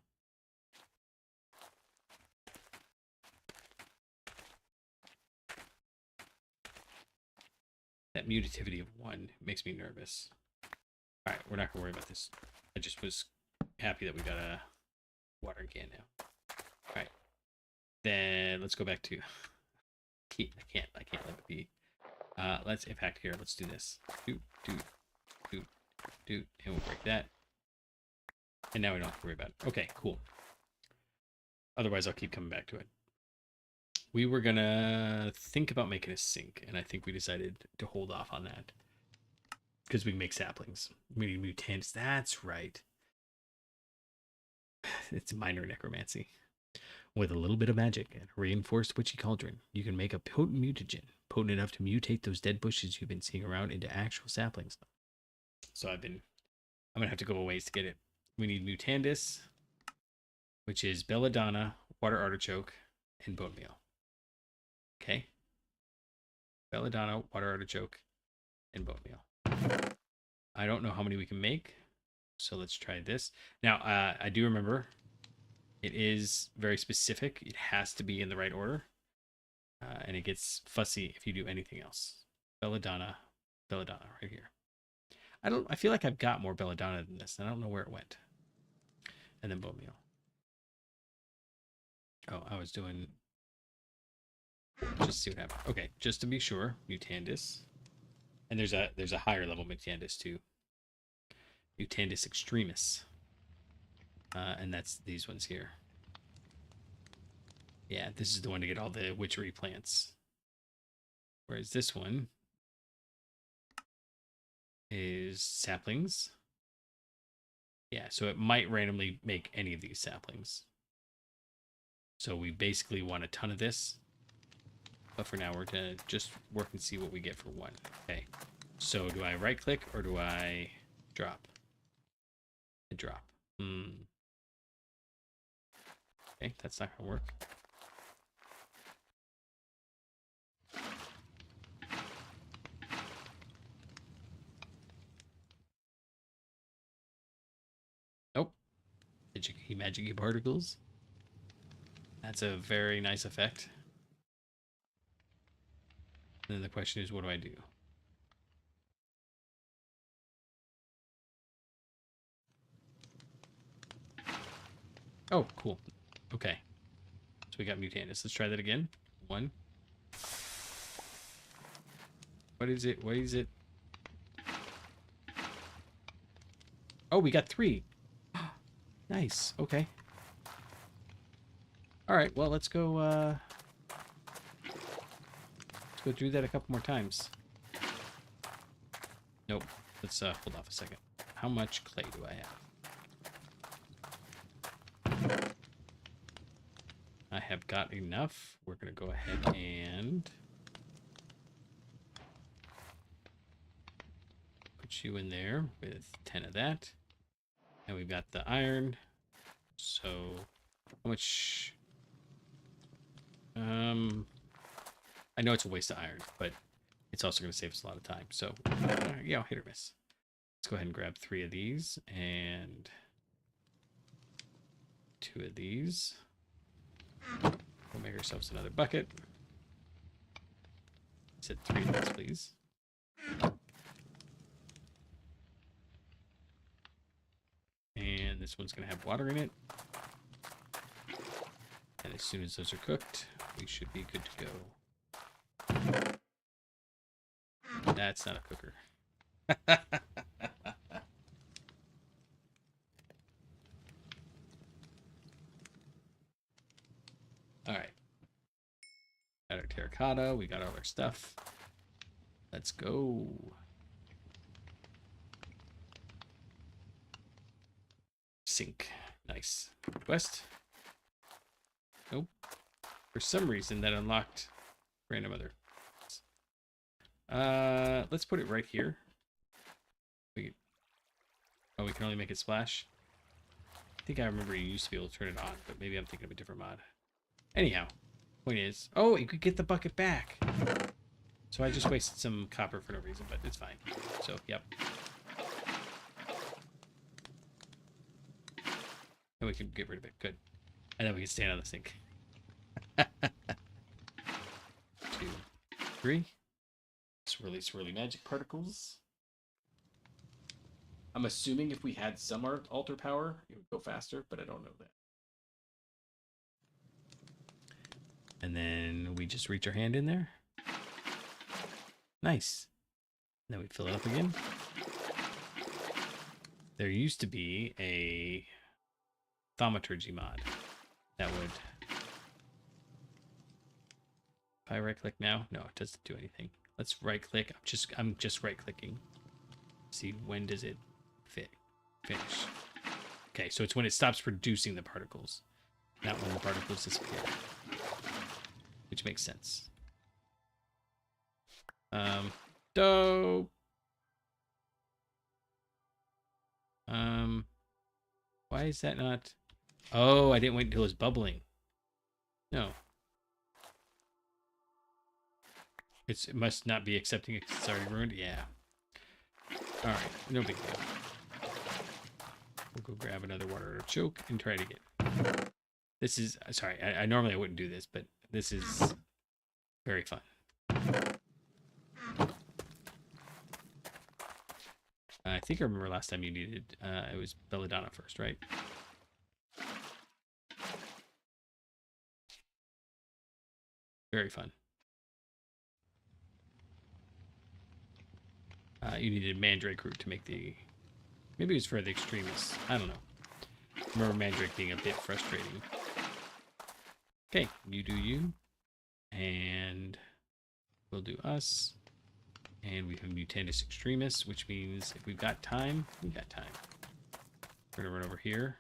That mutativity of 1 makes me nervous. All right, we're not gonna worry about this. I just was happy that we got a watering can now. All right, then let's go back to. I can't let it be. Let's impact here. Let's do this. And we'll break that. And now we don't have to worry about it. Okay, cool. Otherwise, I'll keep coming back to it. We were gonna think about making a sink, and I think we decided to hold off on that because we can make saplings. We need mutants. That's right. It's minor necromancy. With a little bit of magic and a reinforced witchy cauldron, you can make a potent mutagen, potent enough to mutate those dead bushes you've been seeing around into actual saplings. So I'm gonna have to go a ways to get it. We need mutandis, which is belladonna, water artichoke, and bone meal. Okay. Belladonna, water artichoke, and bone meal. I don't know how many we can make, so let's try this. Now, I do remember it is very specific. It has to be in the right order, and it gets fussy if you do anything else. Belladonna right here. I feel like I've got more belladonna than this, and I don't know where it went. And then bone meal. Oh, I was doing. Just see what happens. Okay, just to be sure, mutandis, and there's a higher level mutandis too. Mutandis extremis, and that's these ones here. Yeah, this is the one to get all the witchery plants. Whereas this one is saplings. Yeah, so it might randomly make any of these saplings. So we basically want a ton of this. But for now, we're going to just work and see what we get for 1. Okay. So do I right click or do I drop? I drop. Okay, that's not going to work. Nope. Magic particles. That's a very nice effect. And then the question is, what do I do? Oh, cool. Okay. So we got mutandis. Let's try that again. 1. What is it? What is it? Oh, we got 3. Nice. Okay. All right. Well, let's go do that a couple more times. Nope. Let's hold off a second. How much clay do I have? I have got enough. We're going to go ahead and put you in there with 10 of that. And we've got the iron. So how much? I know it's a waste of iron, but it's also going to save us a lot of time. So yeah, hit or miss. Let's go ahead and grab 3 of these and 2 of these. We'll make ourselves another bucket. Set 3 of these, please. And this one's going to have water in it. And as soon as those are cooked, we should be good to go. That's not a cooker. All right. Got our terracotta. We got all our stuff. Let's go. Sink. Nice. West. Nope. For some reason, that unlocked random other. Let's put it right here. We can only make it splash. I think I remember you used to be able to turn it on, but maybe I'm thinking of a different mod. Anyhow, point is, oh, you could get the bucket back. So I just wasted some copper for no reason, but it's fine. So, yep. And we can get rid of it. Good. And then we can stand on the sink. 2, 3. Swirly magic particles. I'm assuming if we had some altar power, it would go faster, but I don't know that. And then we just reach our hand in there. Nice. And then we fill it up again. There used to be a thaumaturgy mod that would... If I right click now, no, it doesn't do anything. Let's right click. I'm just right clicking. See, when does it finish? Okay, so it's when it stops producing the particles, not when the particles disappear, which makes sense. Dope. Why is that not? Oh, I didn't wait until it was bubbling. No. It must not be accepting it 'cause it's already ruined. Yeah. All right, no big deal. We'll go grab another water choke and try it again. This is, sorry, I normally I wouldn't do this, but this is very fun. I think I remember last time you needed, it was belladonna first, right? Very fun. You needed mandrake root to make the... Maybe it was for the extremists. I don't know. I remember mandrake being a bit frustrating. Okay, you do you. And we'll do us. And we have mutandis extremis, which means if we've got time, we've got time. We're going to run over here.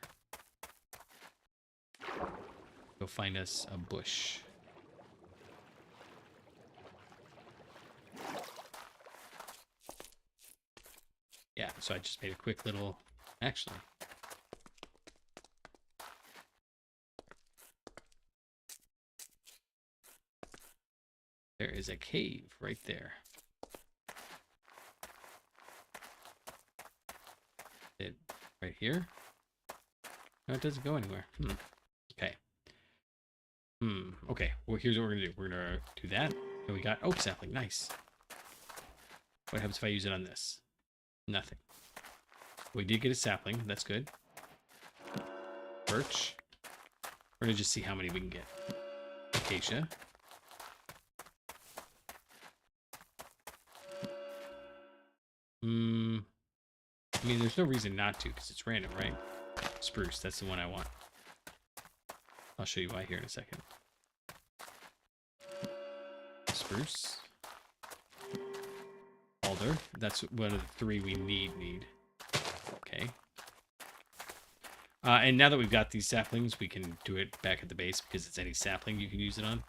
Go find us a bush. Yeah, so I just made a quick little... Actually... There is a cave right there. It right here? No, it doesn't go anywhere. Okay. Okay. Well, here's what we're gonna do. We're gonna do that. And we got oak sapling. Nice. What happens if I use it on this? Nothing. We did get a sapling. That's good. Birch. We're gonna just see how many we can get. Acacia. I mean, there's no reason not to, because it's random, right? Spruce, that's the one I want. I'll show you why here in a second. Spruce. Alder. That's one of the 3 we need. Okay. And now that we've got these saplings, we can do it back at the base because it's any sapling you can use it on.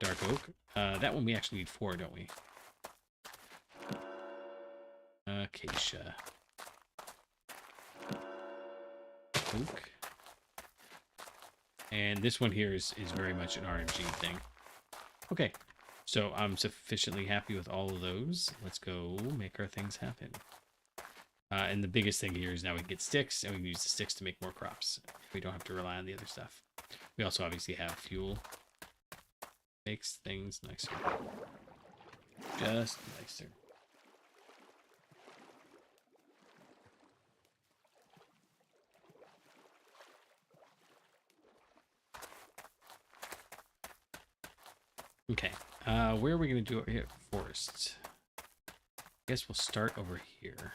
Dark oak. That one we actually need 4, don't we? Acacia. Oak. And this one here is very much an RNG thing. Okay. So I'm sufficiently happy with all of those. Let's go make our things happen. And the biggest thing here is now we can get sticks, and we can use the sticks to make more crops. We don't have to rely on the other stuff. We also obviously have fuel. Makes things nicer. Just nicer. Okay. Where are we going to do it here? Forest. I guess we'll start over here.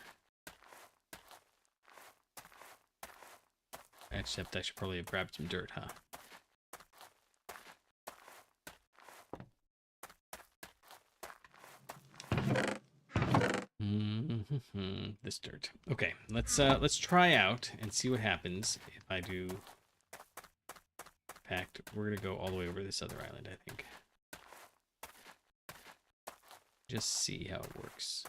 Except I should probably have grabbed some dirt, huh? This dirt. Okay, let's try out and see what happens if I do. In fact, we're gonna go all the way over this other island, I think. Just see how it works.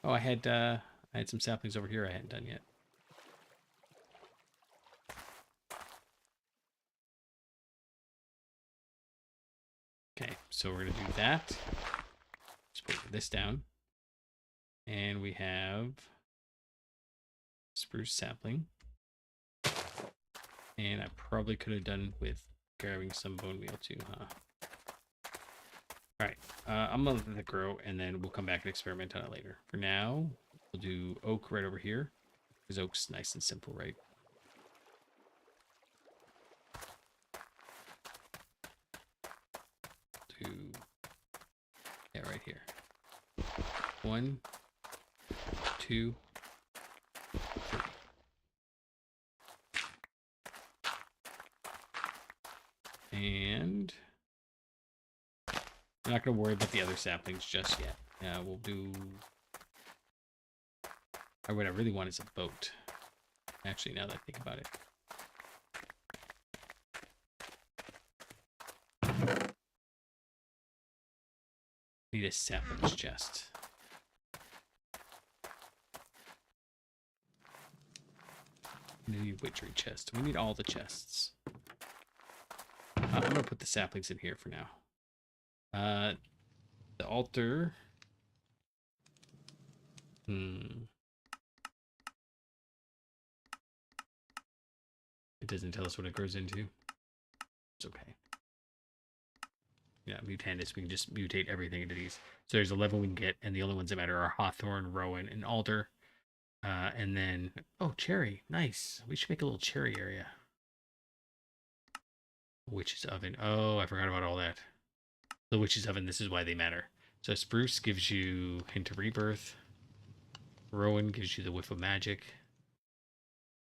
Oh, I had some saplings over here I hadn't done yet. Okay, so we're gonna do that. Just put this down. And we have spruce sapling. And I probably could have done with grabbing some bone meal too, huh? Alright, I'm gonna let that grow and then we'll come back and experiment on it later. For now, we'll do oak right over here. Because oak's nice and simple, right? Yeah, right here. 1, 2, 3. And I'm not going to worry about the other saplings just yet. We'll do... Or what I really want is a boat. Actually, now that I think about it. Need a saplings chest. We need a witchery chest. We need all the chests. I'm going to put the saplings in here for now. The altar. It doesn't tell us what it grows into. It's okay. Yeah, mutandis. We can just mutate everything into these. So there's 11 we can get, and the only ones that matter are hawthorn, rowan, and alder. And then, oh, cherry. Nice. We should make a little cherry area. Witch's oven. Oh, I forgot about all that. The witch's oven, this is why they matter. So spruce gives you hint of rebirth. Rowan gives you the whiff of magic.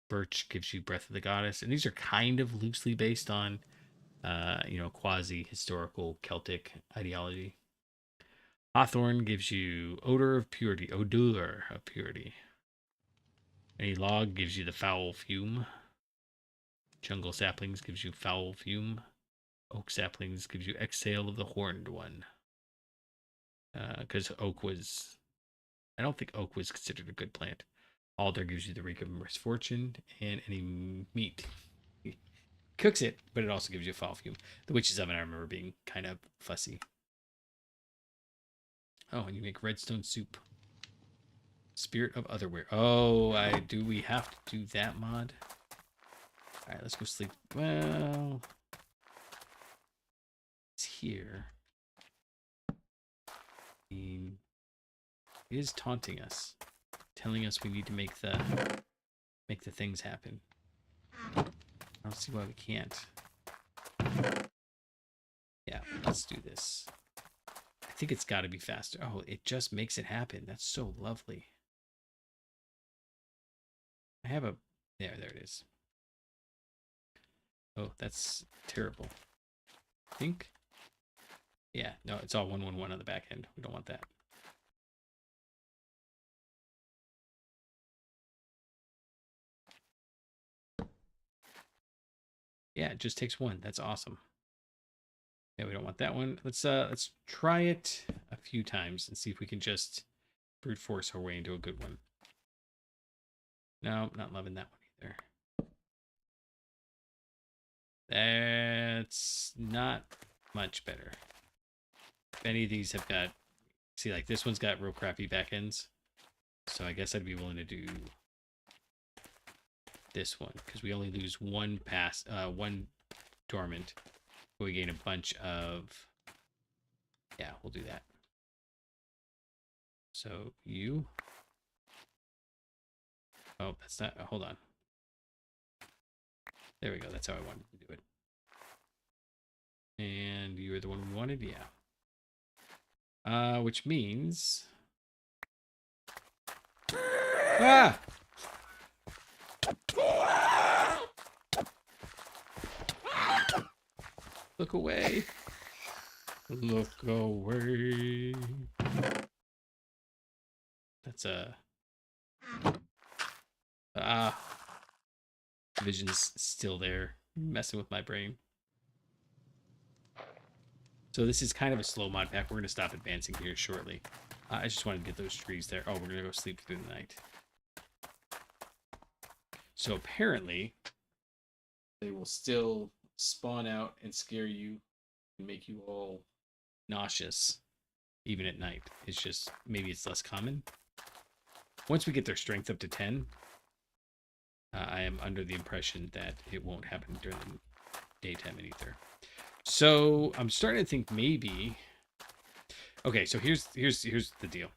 Birch gives you breath of the goddess. And these are kind of loosely based on, quasi-historical Celtic ideology. Hawthorn gives you odor of purity. Odor of purity. A log gives you the foul fume. Jungle saplings gives you foul fume. Oak saplings gives you exhale of the horned one. Because oak was... I don't think oak was considered a good plant. Alder gives you the reek of misfortune. And any meat cooks it, but it also gives you a foul fume. The witch's oven, I remember being kind of fussy. Oh, and you make redstone soup. Spirit of Otherwhere. Oh, do we have to do that mod? Alright, let's go sleep. Well, it's here. I mean, it is taunting us, telling us we need to make the things happen. I don't see why we can't. Yeah, let's do this. I think it's got to be faster. Oh, it just makes it happen. That's so lovely. I have a... There it is. Oh, that's terrible. I think... Yeah, no, it's all 111 on the back end. We don't want that. Yeah, it just takes one. That's awesome. Yeah, we don't want that one. Let's try it a few times and see if we can just brute force our way into a good one. No, not loving that one either. That's not much better. If any of these have got, see, like this one's got real crappy back ends. So I guess I'd be willing to do this one because we only lose one dormant. We gain a bunch of, yeah, we'll do that. So you, oh, that's not, hold on. There we go. That's how I wanted to do it. And you were the one we wanted, yeah. Which means, ah! Look away. Look away. That's a... Vision's still there, messing with my brain. So this is kind of a slow mod pack. We're going to stop advancing here shortly. I just wanted to get those trees there. Oh, we're going to go sleep through the night. So apparently, they will still spawn out and scare you and make you all nauseous, even at night. It's just, maybe it's less common. Once we get their strength up to 10, I am under the impression that it won't happen during the daytime either. So I'm starting to think maybe... Okay, so here's the deal.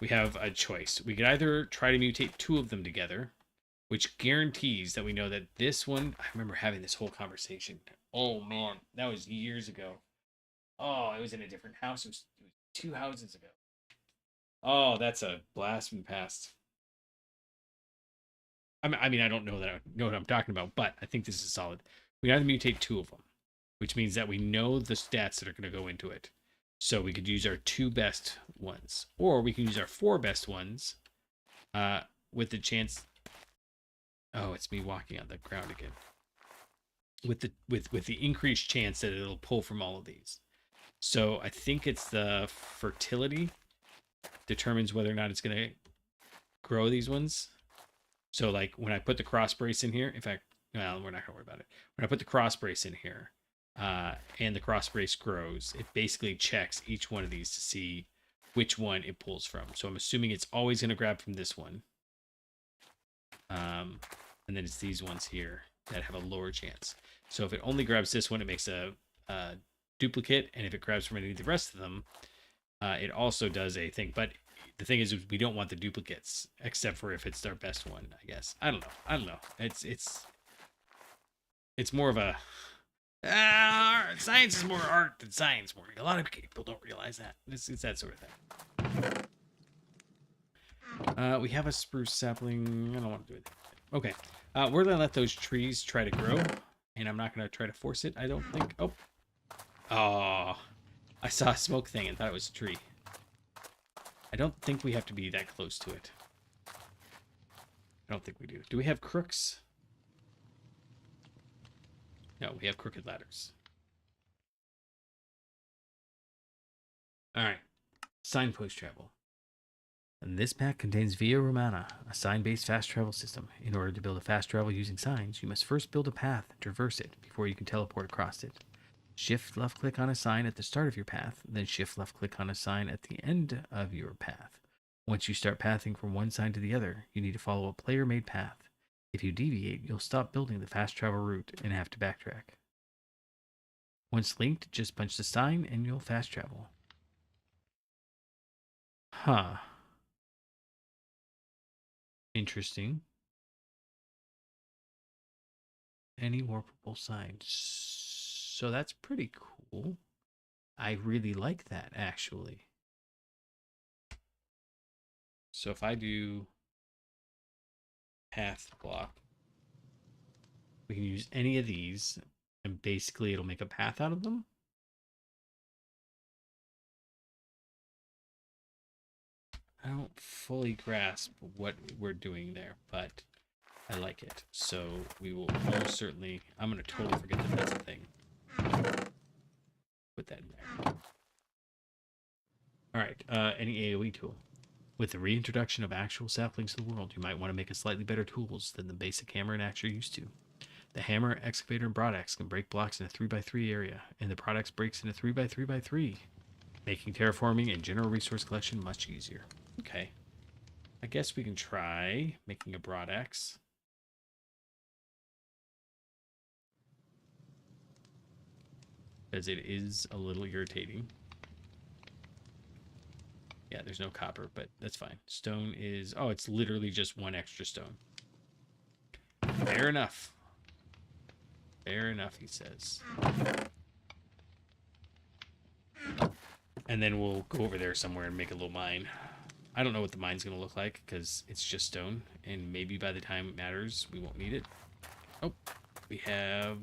We have a choice. We could either try to mutate 2 of them together, which guarantees that we know that this one... I remember having this whole conversation. Oh, man. That was years ago. Oh, it was in a different house. It was 2 houses ago. Oh, that's a blast from the past. I mean, I don't know that I know what I'm talking about, but I think this is solid. We can either mutate 2 of them, which means that we know the stats that are going to go into it. So we could use our 2 best ones, or we can use our 4 best ones, with the chance. Oh, it's me walking on the ground again. With the increased chance that it'll pull from all of these. So I think it's the fertility determines whether or not it's going to grow these ones. So like when I put the cross brace in here, in fact, well, we're not gonna worry about it. When I put the cross brace in here, and the cross brace grows, it basically checks each one of these to see which one it pulls from. So I'm assuming it's always gonna grab from this one. And then it's these ones here that have a lower chance. So if it only grabs this one, it makes a duplicate, and if it grabs from any of the rest of them, it also does a thing. But the thing is, we don't want the duplicates, except for if it's our best one, I guess. I don't know. It's more of a science is more art than science. More, a lot of people don't realize that. It's that sort of thing. We have a spruce sapling. I don't want to do it. Okay, we're gonna let those trees try to grow, and I'm not gonna try to force it. I don't think. Oh, I saw a smoke thing and thought it was a tree. I don't think we have to be that close to it. I don't think we do. Do we have crooks? No, we have crooked ladders. All right. Signpost travel. And this pack contains Via Romana, a sign-based fast travel system. In order to build a fast travel using signs, you must first build a path and traverse it before you can teleport across it. Shift left click on a sign at the start of your path, then shift left click on a sign at the end of your path. Once you start pathing from one sign to the other, you need to follow a player-made path. If you deviate, you'll stop building the fast travel route and have to backtrack. Once linked, just punch the sign and you'll fast travel. Huh. Interesting. Any warpable signs. So that's pretty cool. I really like that, actually. So if I do path block, we can use any of these, and basically it'll make a path out of them. I don't fully grasp what we're doing there, but I like it. So we will most certainly, I'm going to totally forget that that's a thing. Put that in there. All right, any AoE tool. With the reintroduction of actual saplings to the world, you might want to make a slightly better tools than the basic hammer and axe you're used to. The hammer, excavator, and broadaxe can break blocks in a 3x3 area, and the broadaxe breaks in a 3x3x3, making terraforming and general resource collection much easier. Okay. I guess we can try making a broadaxe. Because it is a little irritating. Yeah, there's no copper, but that's fine. Stone is... Oh, it's literally just one extra stone. Fair enough. Fair enough, he says. And then we'll go over there somewhere and make a little mine. I don't know what the mine's going to look like, because it's just stone. And maybe by the time it matters, we won't need it. Oh, we have...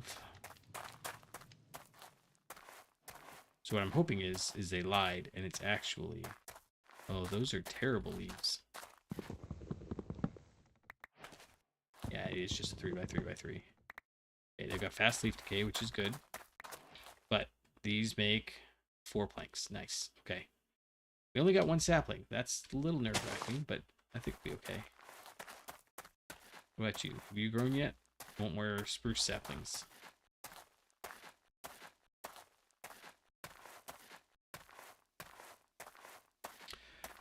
So what I'm hoping is they lied, and it's actually... Oh, those are terrible leaves. Yeah, it is just a 3x3x3. Okay, they've got fast leaf decay, which is good. But these make 4 planks. Nice. Okay. We only got 1 sapling. That's a little nerve-wracking, but I think we'll be okay. What about you? Have you grown yet? Won't wear spruce saplings.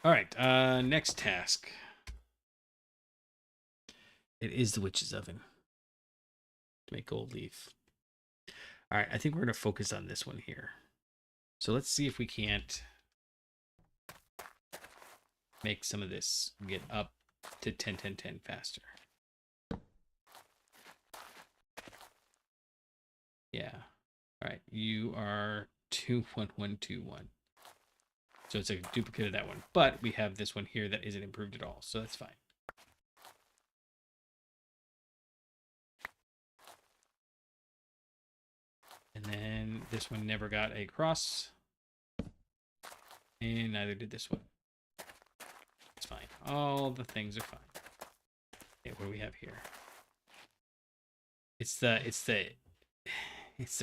All right, next task. It is the witch's oven to make gold leaf. All right, I think we're going to focus on this one here. So let's see if we can't make some of this get up to 10, 10, 10 faster. Yeah. All right, you are 2, 1, 1, 2, 1. So it's a duplicate of that one. But we have this one here that isn't improved at all. So that's fine. And then this one never got a cross. And neither did this one. It's fine. All the things are fine. Okay, what do we have here? It's the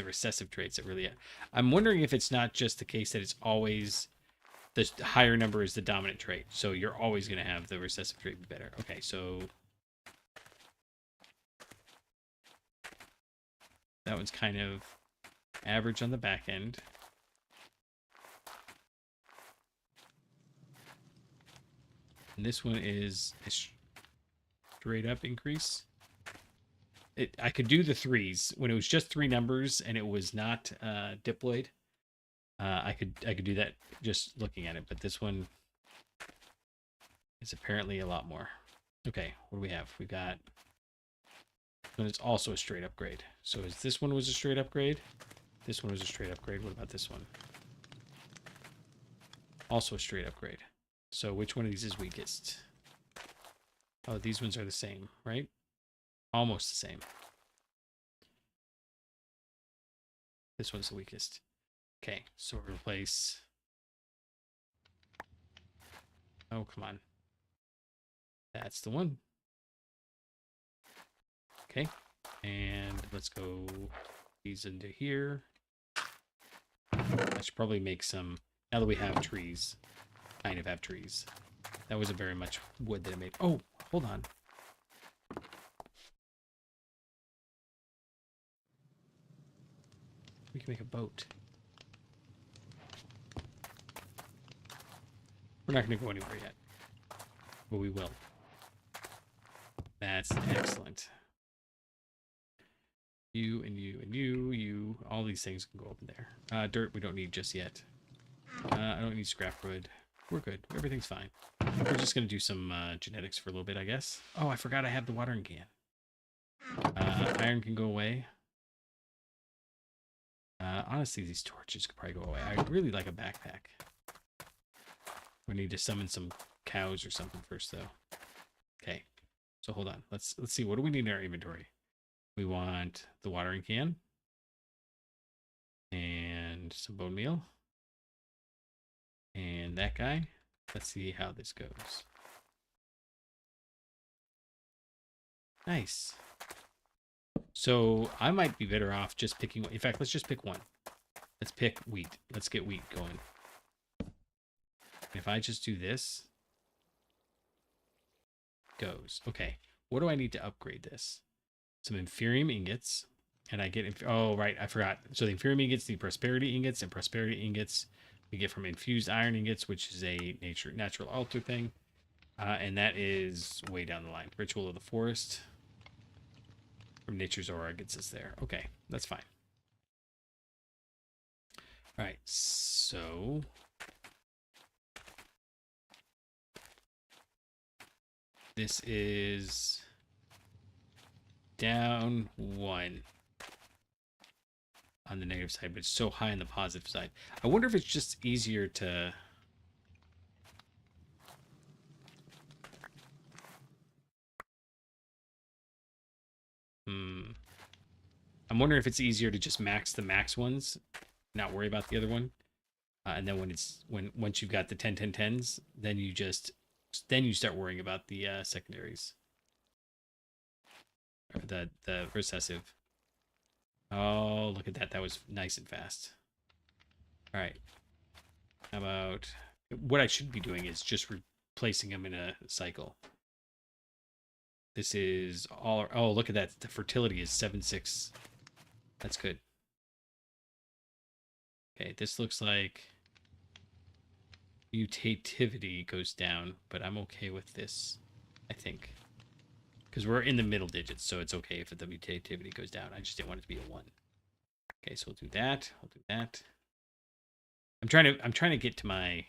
recessive traits that really... I'm wondering if it's not just the case that it's always... The higher number is the dominant trait. So you're always going to have the recessive trait be better. Okay, so... That one's kind of average on the back end. And this one is a straight up increase. I could do the 3s when it was just 3 numbers and it was not diploid. I could do that just looking at it, but this one is apparently a lot more. Okay, what do we have? We've got one. It's also a straight upgrade. So is this one was a straight upgrade? This one was a straight upgrade. What about this one? Also a straight upgrade. So which one of these is weakest? Oh, these ones are the same, right? Almost the same. This one's the weakest. Okay, so we'll replace... Oh, come on. That's the one. Okay, and let's go these into here. I should probably make some... Now that we have trees. Kind of have trees. That wasn't very much wood that I made. Oh, hold on. We can make a boat. We're not going to go anywhere yet. But we will. That's excellent. You and you and you. All these things can go up in there. Dirt we don't need just yet. I don't need scrap wood. We're good. Everything's fine. We're just going to do some genetics for a little bit, I guess. Oh, I forgot I have the watering can. Iron can go away. Honestly, these torches could probably go away. I really like a backpack. We need to summon some cows or something first, though. Okay. So hold on. Let's see. What do we need in our inventory? We want the watering can and some bone meal and that guy. Let's see how this goes. Nice. So I might be better off just picking. In fact, let's just pick one. Let's pick wheat. Let's get wheat going. If I just do this, goes. Okay. What do I need to upgrade this? Some inferium ingots. And I get, oh, right, I forgot. So the inferium ingots, the prosperity ingots, and prosperity ingots we get from infused iron ingots, which is a natural altar thing. And that is way down the line. Ritual of the forest. From nature's aura gets us there. Okay, that's fine. All right, so this is down 1 on the negative side, but it's so high on the positive side. I wonder if it's just easier to... I'm wondering if it's easier to just max the max ones, not worry about the other one. And then once you've got the 10, 10, 10s, then you start worrying about the secondaries. Or the recessive. Oh, look at that. That was nice and fast. All right. How about... What I should be doing is just replacing them in a cycle. This is all... Oh, look at that. The fertility is 7-6. That's good. Okay, this looks like mutativity goes down, but I'm okay with this, I think. Because we're in the middle digits, so it's okay if the mutativity goes down. I just didn't want it to be a 1. Okay, so we'll do that. We'll do that. I'm trying to get to my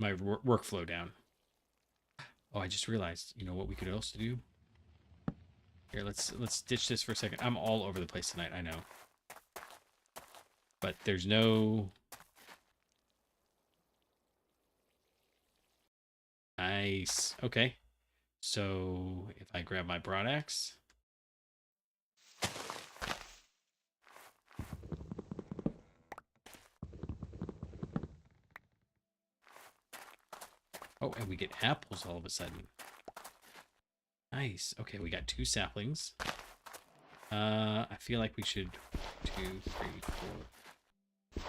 my workflow down. Oh, I just realized, you know what we could also do? Here, let's ditch this for a second. I'm all over the place tonight, I know. But there's no... Nice. Okay. So if I grab my broad axe... Oh, and we get apples all of a sudden. Nice. Okay, we got 2 saplings. I feel like we should 2, 3, 4.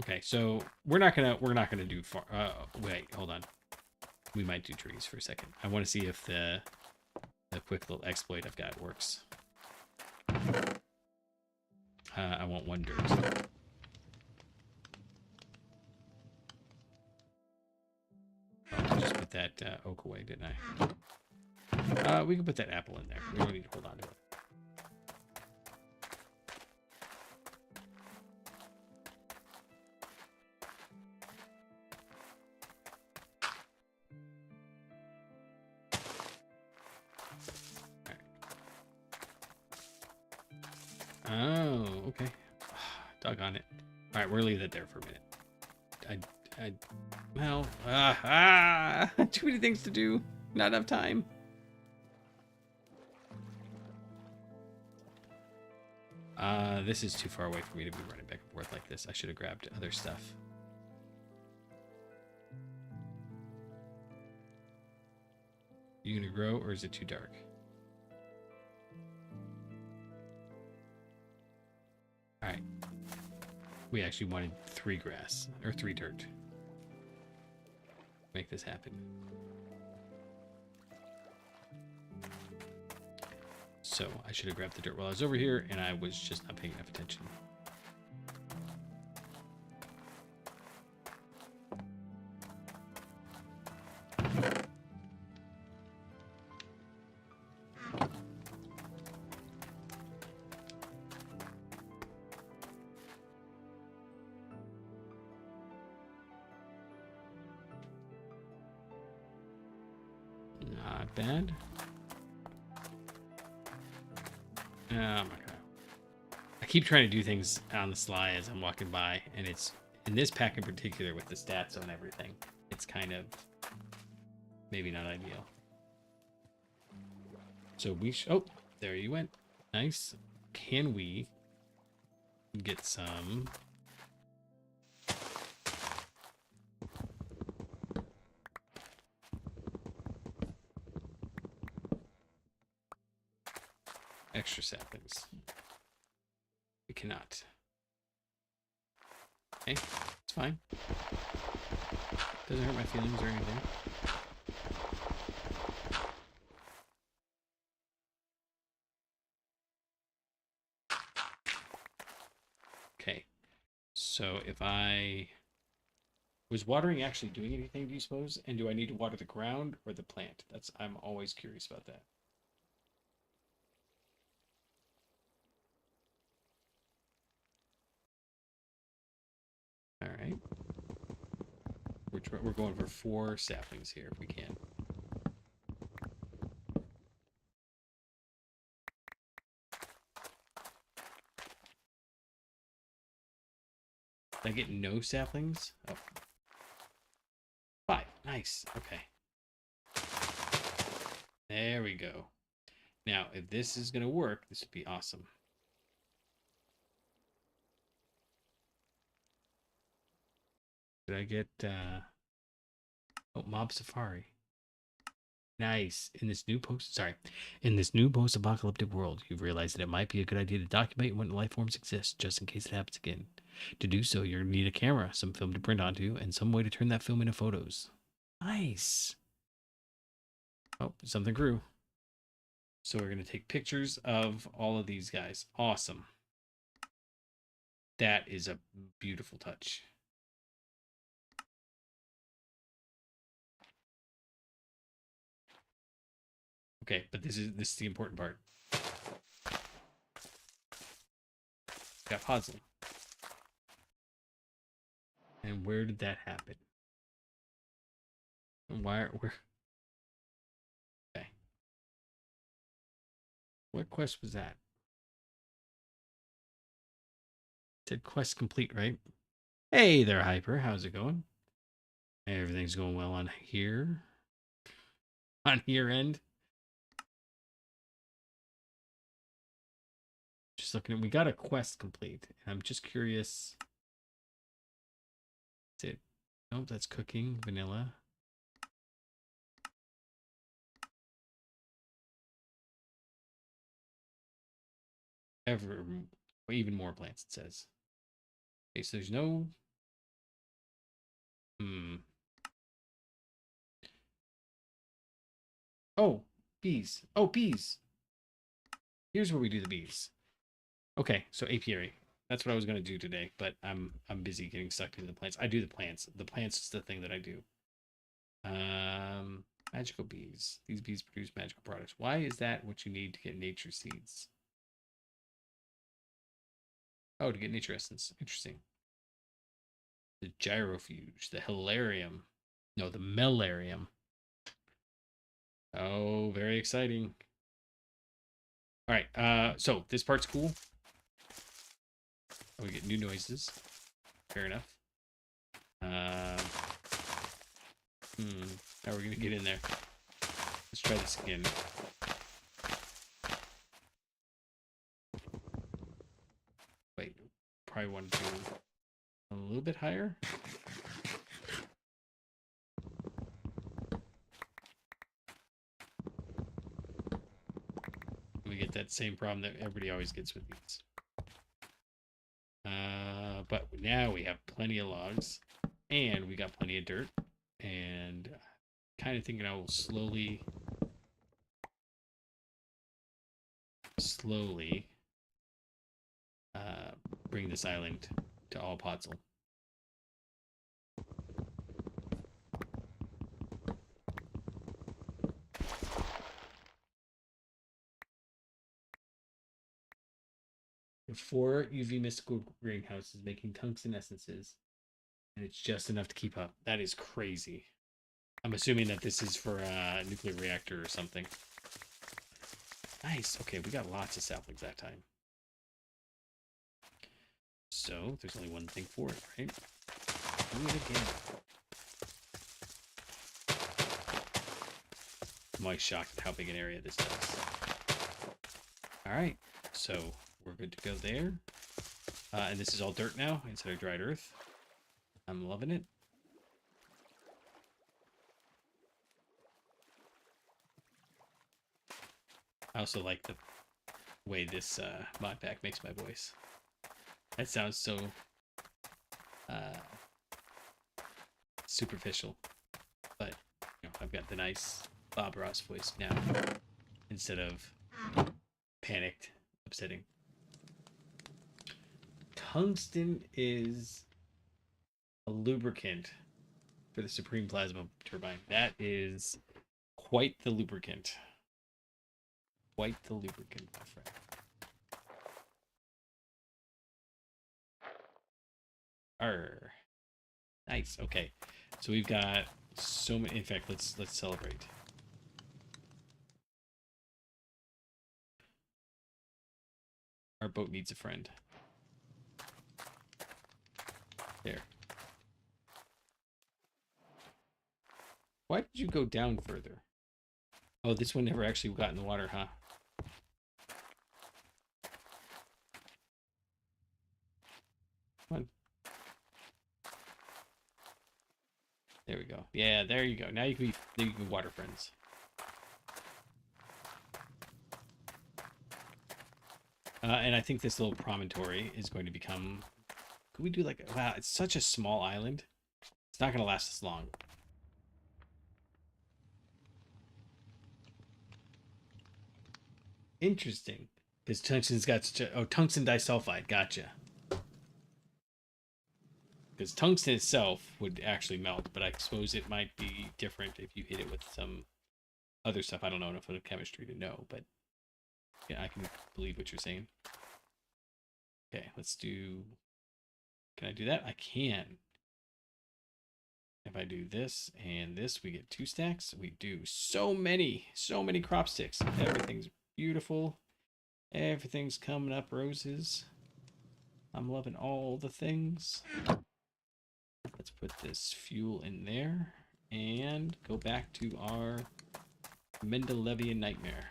Okay, so we're not gonna do far. Wait, hold on. We might do trees for a second. I want to see if the quick little exploit I've got works. I want 1 dirt. I just put that oak away, didn't I? We can put that apple in there. We don't need to hold on to it. Oh, okay. Doggone it. All right, we're gonna leave that there for a minute. Well, too many things to do. Not enough time. This is too far away for me to be running back and forth like this. I should have grabbed other stuff. You gonna grow, or is it too dark? All right. We actually wanted 3 grass, or 3 dirt. Make this happen. So I should have grabbed the dirt while I was over here, and I was just not paying enough attention. Not bad. Oh my god. keep trying to do things on the sly as I'm walking by, and it's in this pack in particular with the stats on everything. It's kind of maybe not ideal. So oh, there you went. Nice. Can we get some? Extra saplings. We cannot. Okay, it's fine. Doesn't hurt my feelings or anything. Okay, so if was watering actually doing anything, do you suppose? And do I need to water the ground or the plant? I'm always curious about that. All right. We're going for 4 saplings here if we can. Did I get no saplings? Oh. 5. Nice. Okay. There we go. Now, if this is going to work, this would be awesome. Did I get, oh, Mob Safari. Nice. In this new post-apocalyptic world, you've realized that it might be a good idea to document when life forms exist, just in case it happens again. To do so, you're going to need a camera, some film to print onto, and some way to turn that film into photos. Nice. Oh, something grew. So we're going to take pictures of all of these guys. Awesome. That is a beautiful touch. Okay, but this is the important part. Got puzzle. And where did that happen? And where? Okay. What quest was that? It said quest complete, right? Hey there, Hyper. How's it going? Everything's going well on here. On here end. Just looking at, we got a quest complete. And I'm just curious. Is it? Nope, that's cooking, vanilla. Even more plants, it says. Okay, so there's no. Oh, bees. Oh, bees. Here's where we do the bees. Okay, so apiary. That's what I was going to do today, but I'm busy getting stuck into the plants. I do the plants. The plants is the thing that I do. Magical bees. These bees produce magical products. Why is that what you need to get nature seeds? Oh, to get nature essence. Interesting. The gyrofuge. The hilarium. No, the mellarium. Oh, very exciting. All right, so this part's cool. Oh, we get new noises. Fair enough. How are we gonna get in there? Let's try this again. Wait, probably want to do a little bit higher. We get that same problem that everybody always gets with these. But now we have plenty of logs, and we got plenty of dirt, and kind of thinking I will slowly bring this island to all Podzol. Four UV mystical greenhouses making tungsten essences, and it's just enough to keep up. That is crazy. I'm assuming that this is for a nuclear reactor or something. Nice. Okay, we got lots of saplings that time. So there's only one thing for it, right? Do it again. I'm always shocked at how big an area this does. All right, so we're good to go there. And this is all dirt now instead of dried earth. I'm loving it. I also like the way this mod pack makes my voice. That sounds so superficial, but you know, I've got the nice Bob Ross voice now instead of panicked, upsetting. Tungsten is a lubricant for the Supreme Plasma Turbine. That is quite the lubricant. Quite the lubricant, my friend. Arr. Nice. Okay. So we've got so many. In fact, let's celebrate. Our boat needs a friend. There. Why did you go down further? Oh, this one never actually got in the water, huh? Come on. There we go. Yeah, there you go. Now you can be water friends. And I think this little promontory is going to become... Could we do like... Wow, it's such a small island. It's not going to last as long. Interesting. Because tungsten's got such a... Oh, tungsten disulfide. Gotcha. Because tungsten itself would actually melt, but I suppose it might be different if you hit it with some other stuff. I don't know enough of the chemistry to know, but yeah, I can believe what you're saying. Okay, let's do... Can I do that? I can. If I do this and this, we get 2 stacks. We do so many crop sticks. Everything's beautiful. Everything's coming up roses. I'm loving all the things. Let's put this fuel in there and go back to our Mendelevian nightmare.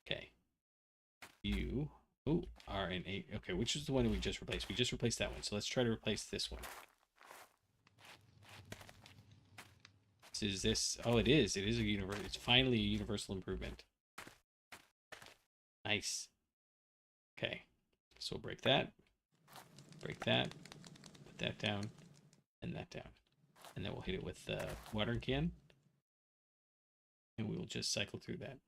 Okay. You are in 8. Okay, which is the one we just replaced? We just replaced that one. So let's try to replace this one. Is this? Oh, it is. It is a universal. It's finally a universal improvement. Nice. Okay. So we'll break that. Break that. Put that down. And that down. And then we'll hit it with the watering can. And we will just cycle through that.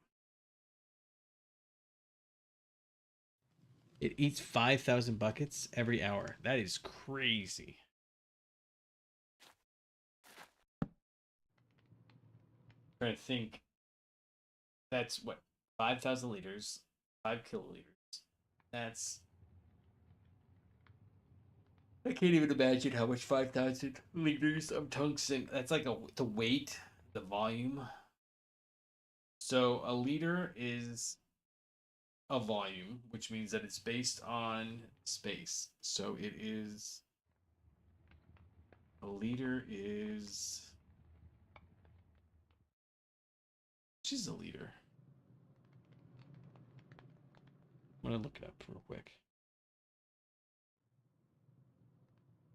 It eats 5,000 buckets every hour. That is crazy. I'm trying to think. That's what? 5,000 liters. 5 kiloliters. That's... I can't even imagine how much 5,000 liters of tungsten. That's like the weight, the volume. So a liter is a volume, which means that it's based on space. So it is... A liter is... Which is a liter? I'm going to look it up real quick.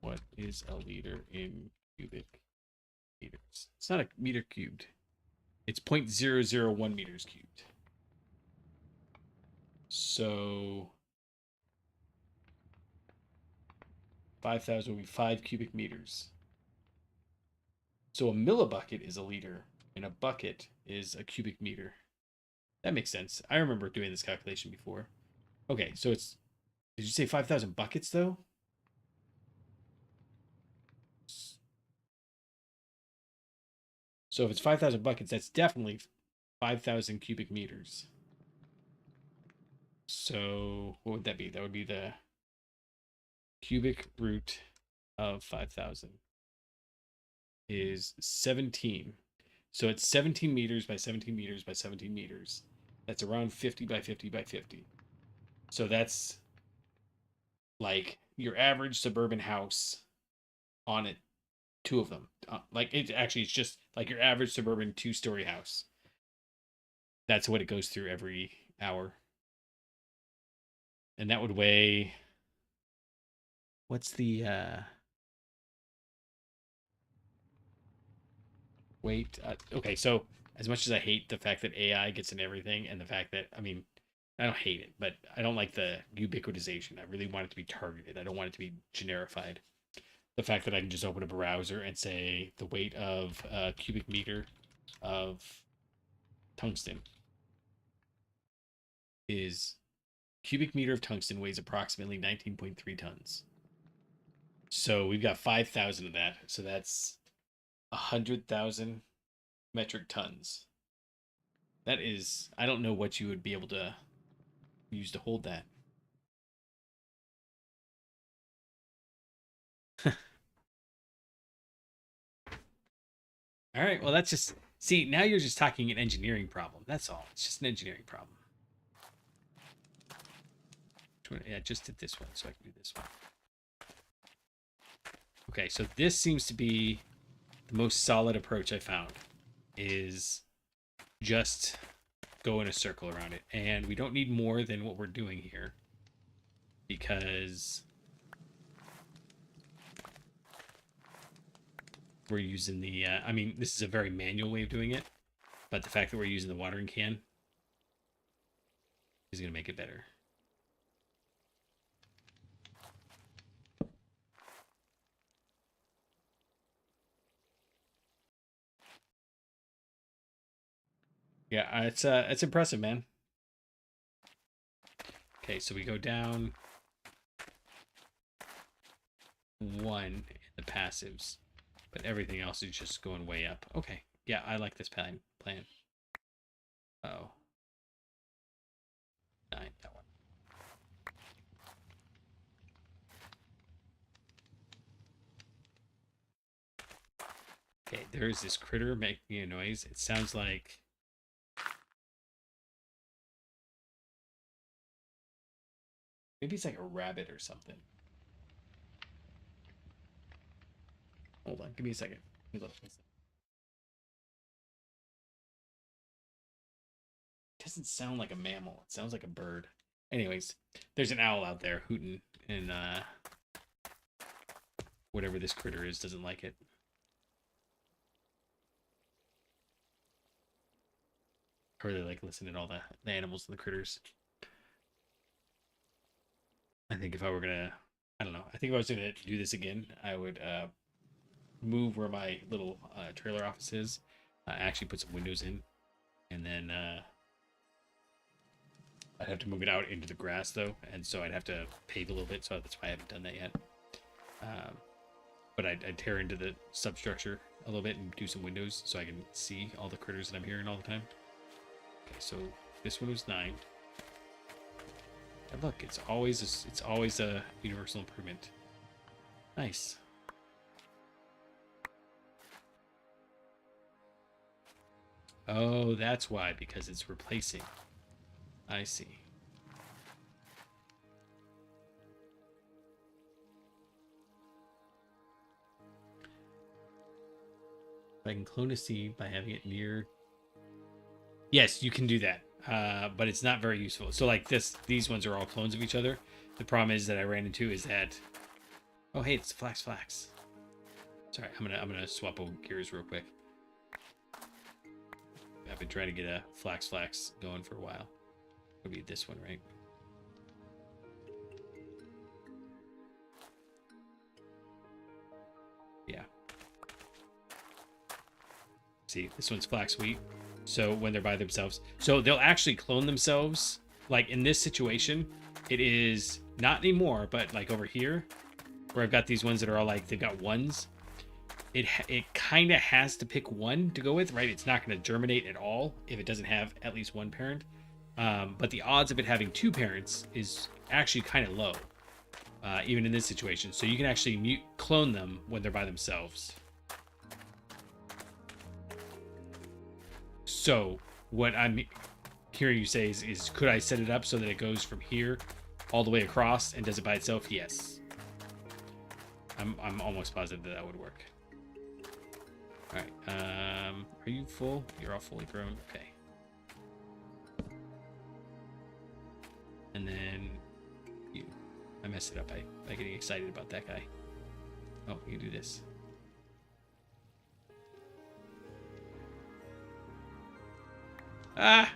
What is a liter in cubic meters? It's not a meter cubed. It's 0.001 meters cubed. So 5,000 would be 5 cubic meters. So a millibucket is a liter, and a bucket is a cubic meter. That makes sense. I remember doing this calculation before. Okay, so it's... Did you say 5,000 buckets, though? So if it's 5,000 buckets, that's definitely 5,000 cubic meters. So what would that be? That would be the cubic root of 5,000 is 17. So it's 17 meters by 17 meters by 17 meters. That's around 50 by 50 by 50. So that's like your average suburban house on it, two of them. Like it's just like your average suburban 2-story house. That's what it goes through every hour. And that would weigh, what's the weight? Okay, so as much as I hate the fact that AI gets in everything, and the fact that, I mean, I don't hate it, but I don't like the ubiquitization. I really want it to be targeted. I don't want it to be generified. The fact that I can just open a browser and say the weight of a cubic meter of tungsten is, cubic meter of tungsten weighs approximately 19.3 tons. So we've got 5,000 of that. So that's 100,000 metric tons. That is, I don't know what you would be able to use to hold that. All right, well, that's just, see, now you're just talking an engineering problem. That's all. It's just an engineering problem. Yeah, just did this one, so I can do this one. Okay, so this seems to be the most solid approach I found, is just go in a circle around it. And we don't need more than what we're doing here, because we're using the, I mean, this is a very manual way of doing it, but the fact that we're using the watering can is going to make it better. Yeah, it's impressive, man. Okay, so we go down 1 in the passives, but everything else is just going way up. Okay, yeah, I like this plan. Oh, 9, that one. Okay, there's this critter making a noise. It sounds like, maybe it's like a rabbit or something. Hold on, give me a second. Let me look. It doesn't sound like a mammal. It sounds like a bird. Anyways, there's an owl out there hooting, and whatever this critter is doesn't like it. I really like listening to all the animals and the critters. I think if I were gonna, I don't know. I think if I was gonna do this again, I would move where my little trailer office is. Actually put some windows in, and then I'd have to move it out into the grass though, and so I'd have to pave a little bit. So that's why I haven't done that yet. But I'd tear into the substructure a little bit and do some windows so I can see all the critters that I'm hearing all the time. Okay, so this one was 9. And look, it's always a universal improvement. Nice. Oh, that's why, because it's replacing. I see. I can clone a seed by having it near. Yes, you can do that, but it's not very useful. So like these ones are all clones of each other. The problem is that I ran into is that, oh hey, it's flax. Sorry, I'm gonna swap over gears real quick. I've been trying to get a flax going for a while. It'll be this one, right? Yeah. See, this one's flax wheat. So when they're by themselves, so they'll actually clone themselves. Like in this situation, it is not anymore, but like over here, where I've got these ones that are all like, they've got ones. It kind of has to pick one to go with, right? It's not going to germinate at all if it doesn't have at least one parent. But the odds of it having 2 parents is actually kind of low, even in this situation. So you can actually clone them when they're by themselves. So what I'm hearing you say is could I set it up so that it goes from here all the way across and does it by itself? Yes. I'm almost positive that would work. All right. Are you full? You're all fully grown. Okay. And then you. I messed it up by getting excited about that guy. Oh, you do this. Ah!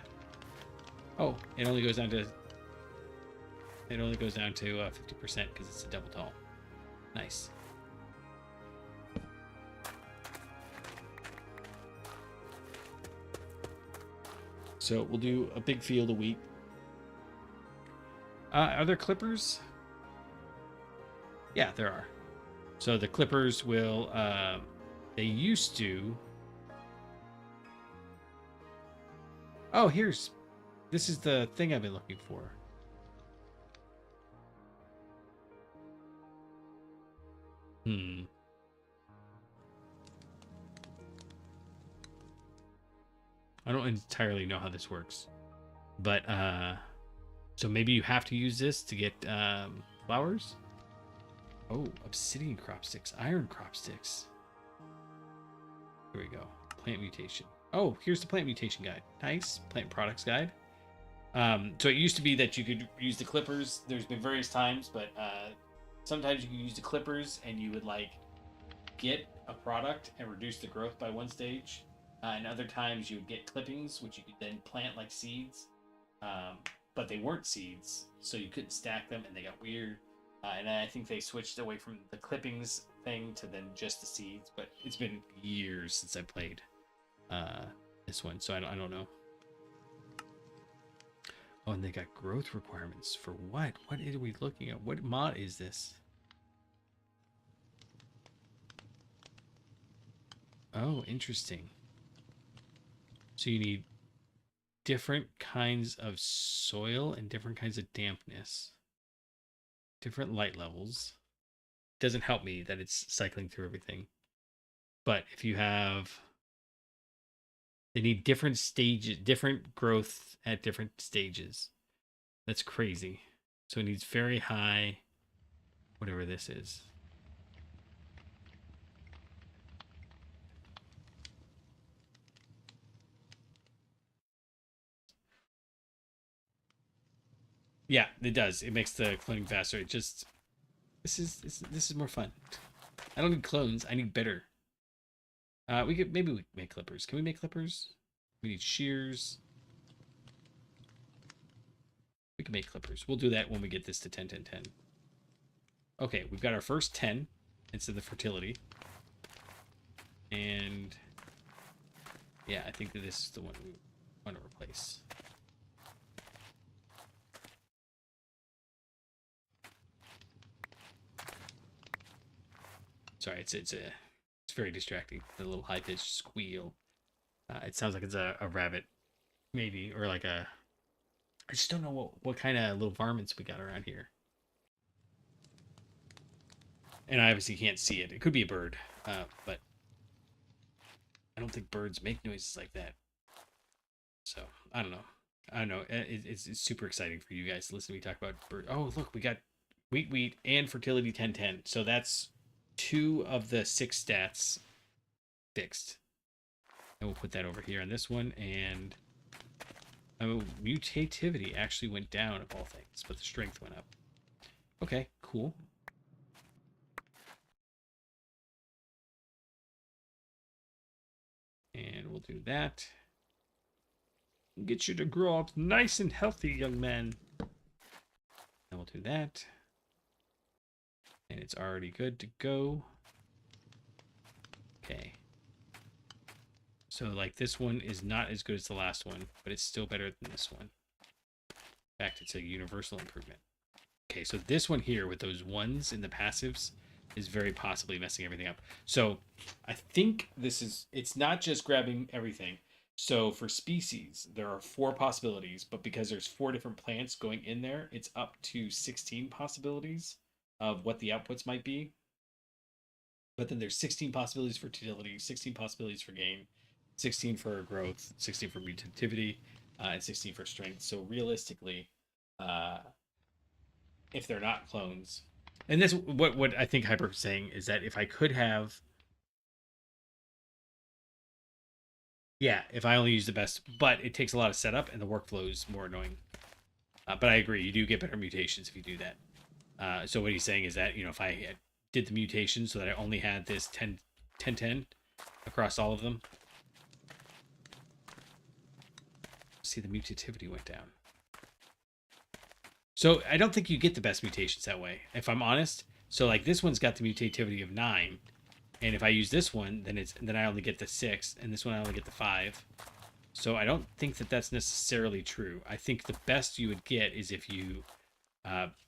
Oh, it only goes down to 50% because it's a double tall. Nice. So we'll do a big field of wheat. Are there clippers? Yeah, there are. So the clippers will, they used to. Oh, this is the thing I've been looking for. I don't entirely know how this works. But, so maybe you have to use this to get, flowers? Oh, obsidian crop sticks, iron crop sticks. Here we go. Plant mutation. Oh, here's the plant mutation guide. Nice. Plant products guide. So it used to be that you could use the clippers. There's been various times, but sometimes you could use the clippers and you would like get a product and reduce the growth by one stage. And other times you would get clippings, which you could then plant like seeds. But they weren't seeds, so you couldn't stack them and they got weird. And I think they switched away from the clippings thing to then just the seeds. But it's been years since I played this one, so I don't know. Oh, and they got growth requirements for what? What are we looking at? What mod is this? Oh, interesting. So you need different kinds of soil and different kinds of dampness. Different light levels. Doesn't help me that it's cycling through everything. But if you have... They need different stages, different growth at different stages. That's crazy. So it needs very high, whatever this is. Yeah, it does. It makes the cloning faster. It just, this is more fun. I don't need clones. I need better. Maybe we can make clippers. Can we make clippers? We need shears. We can make clippers. We'll do that when we get this to 10, 10, 10. Okay, we've got our first 10 instead of the fertility. And yeah, I think that this is the one we want to replace. Sorry, it's very distracting. The little high pitched squeal. It sounds like it's a rabbit, maybe, or like a. I just don't know what kind of little varmints we got around here. And I obviously can't see it. It could be a bird, but I don't think birds make noises like that. So I don't know. I don't know. It's super exciting for you guys to listen to me talk about bird. Oh, look, we got wheat, and fertility 10-10. So that's 2 of the 6 stats fixed. And we'll put that over here on this one. And mutativity actually went down of all things, but the strength went up. Okay, cool. And we'll do that. Get you to grow up nice and healthy, young man. And we'll do that. And it's already good to go. Okay. So, like, this one is not as good as the last one, but it's still better than this one. In fact, it's a universal improvement. Okay, so this one here with those 1s in the passives is very possibly messing everything up. So, I think it's not just grabbing everything. So, for species, there are 4 possibilities, but because there's 4 different plants going in there, it's up to 16 possibilities of what the outputs might be. But then there's 16 possibilities for fertility, 16 possibilities for gain, 16 for growth, 16 for mutativity, and 16 for strength. So realistically, if they're not clones, And this, what I think Hyper was saying is that if I could have, yeah, if I only use the best, but it takes a lot of setup and the workflow is more annoying. But I agree, you do get better mutations if you do that. So what he's saying is that, if I did the mutation so that I only had this 10-10 across all of them. See, the mutativity went down. So I don't think you get the best mutations that way, if I'm honest. So like this one's got the mutativity of 9. And if I use this one, then I only get the 6, and this one I only get the 5. So I don't think that that's necessarily true. I think the best you would get is if you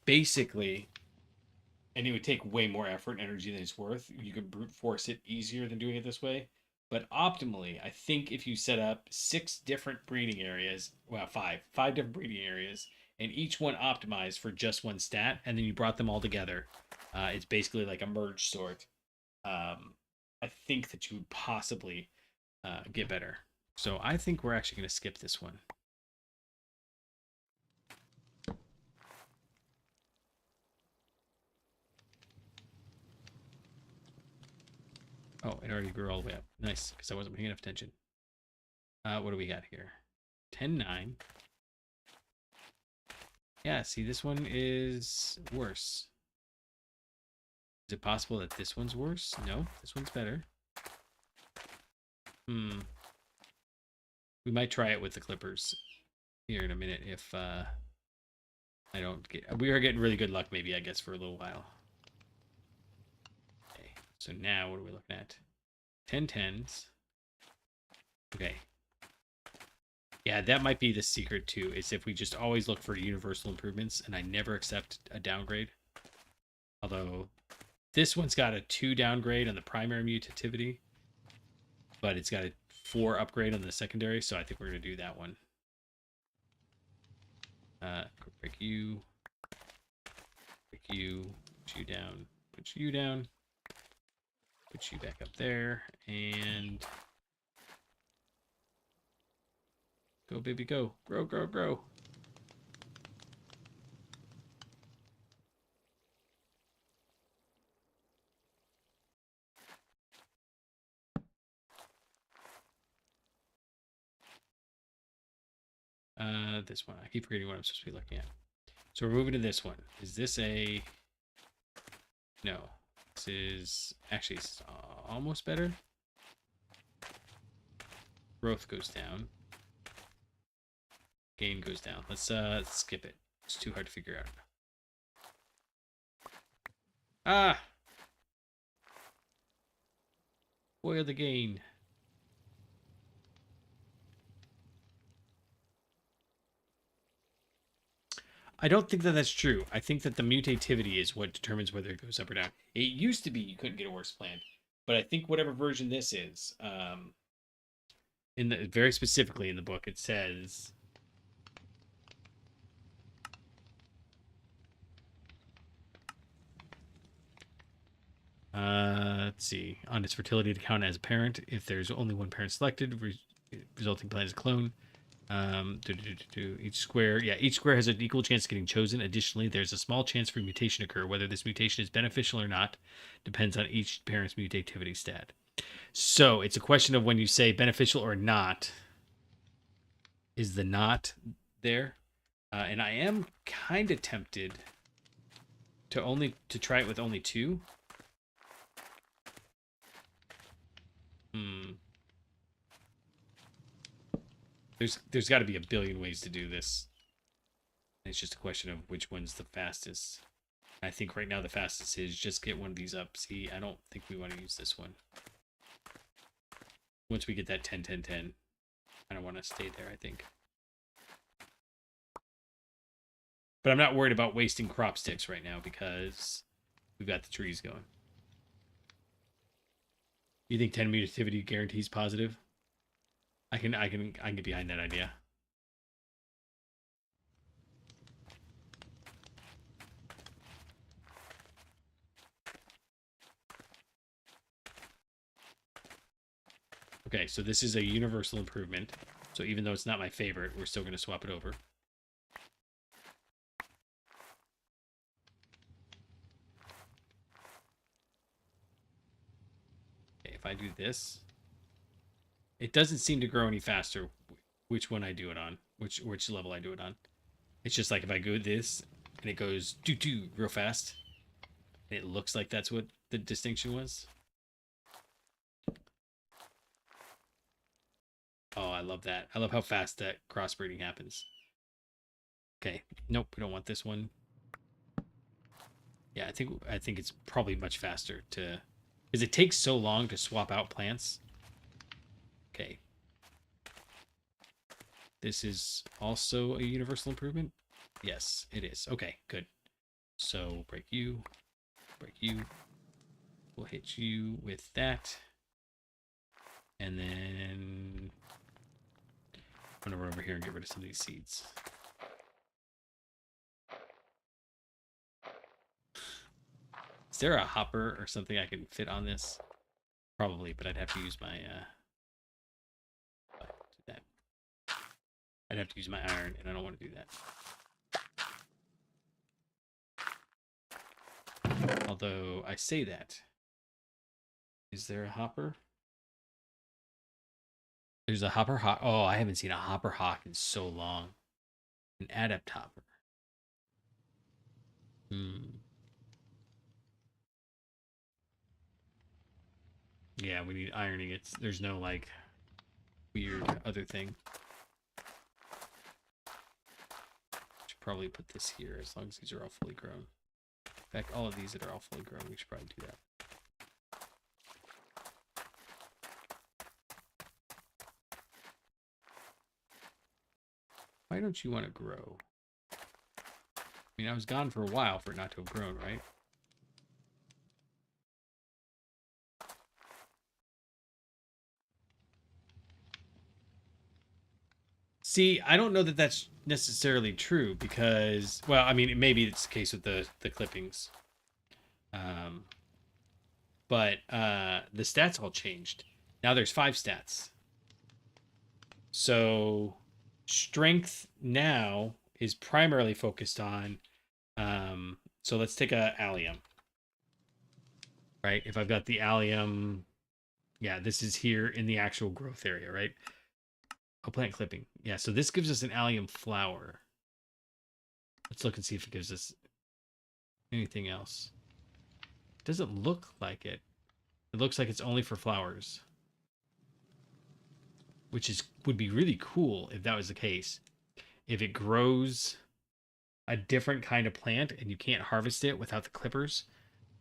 basically, and it would take way more effort and energy than it's worth. You could brute force it easier than doing it this way. But optimally, I think if you set up 6 different breeding areas, well, 5 different breeding areas, and each one optimized for just one stat, and then you brought them all together, it's basically like a merge sort. I think that you would possibly get better. So I think we're actually going to skip this one. Oh, it already grew all the way up. Nice, because I wasn't paying enough attention. What do we got here? 10-9. Yeah, see, this one is worse. Is it possible that this one's worse? No, this one's better. We might try it with the clippers here in a minute if I don't get... We are getting really good luck maybe, I guess, for a little while. Okay, so now what are we looking at? 10-10s. Okay. Yeah, that might be the secret too, is if we just always look for universal improvements and I never accept a downgrade. Although this one's got a 2 downgrade on the primary mutativity, but it's got a 4 upgrade on the secondary, so I think we're going to do that one. Break you. Break you. Put you down. Put you down. Put you back up there. And go, baby, go. Grow, grow, grow. This one. I keep forgetting what I'm supposed to be looking at. So we're moving to this one. Is this a... No. This is... Actually, it's almost better. Growth goes down. Gain goes down. Let's skip it. It's too hard to figure out. Ah! Boy of the gain. I don't think that that's true. I think that the mutativity is what determines whether it goes up or down. It used to be you couldn't get a worse plant, but I think whatever version this is, in the very specifically in the book, it says let's see, on its fertility to count as a parent if there's only one parent selected, resulting plant is a clone. Each square has an equal chance of getting chosen. Additionally, there's a small chance for mutation to occur. Whether this mutation is beneficial or not depends on each parent's mutativity stat. So it's a question of when you say beneficial or not, is the not there? And I am kind of tempted to try it with only 2. There's got to be a billion ways to do this. It's just a question of which one's the fastest. I think right now the fastest is just get one of these up. See, I don't think we want to use this one. Once we get that 10-10-10, I don't want to stay there, I think. But I'm not worried about wasting crop sticks right now because we've got the trees going. You think 10 mutativity guarantees positive? I can get behind that idea. Okay, so this is a universal improvement. So even though it's not my favorite, we're still going to swap it over. if I do this, it doesn't seem to grow any faster. Which one I do it on, which level I do it on. It's just like if I go this and it goes doo real fast, and it looks like that's what the distinction was. Oh, I love that. I love how fast that crossbreeding happens. Okay, nope, we don't want this one. Yeah, I think it's probably much faster to, because it takes so long to swap out plants. Okay. This is also a universal improvement? Yes, it is. Okay, good. So break you. We'll hit you with that. And then I'm gonna run over here and get rid of some of these seeds. Is there a hopper or something I can fit on this? Probably, but I'd have to use my that. I'd have to use my iron, and I don't want to do that. Although I say that. Is there a hopper? There's a hopper hawk. Oh, I haven't seen a hopper hawk in so long. An adept hopper. Yeah, we need ironing. There's no like weird other thing. Should probably put this here as long as these are all fully grown. In fact, all of these that are all fully grown, we should probably do that. Why don't you want to grow? I mean, I was gone for a while for it not to have grown, right? See, I don't know that that's necessarily true because, well, I mean, maybe it's the case with the clippings. But the stats all changed. Now there's 5 stats. So strength now is primarily focused on, so let's take a allium. Right? If I've got the allium, yeah, this is here in the actual growth area, right? Oh, plant clipping. Yeah, so this gives us an allium flower. Let's look and see if it gives us anything else. It doesn't look like it. It looks like it's only for flowers. Which would be really cool if that was the case. If it grows a different kind of plant and you can't harvest it without the clippers,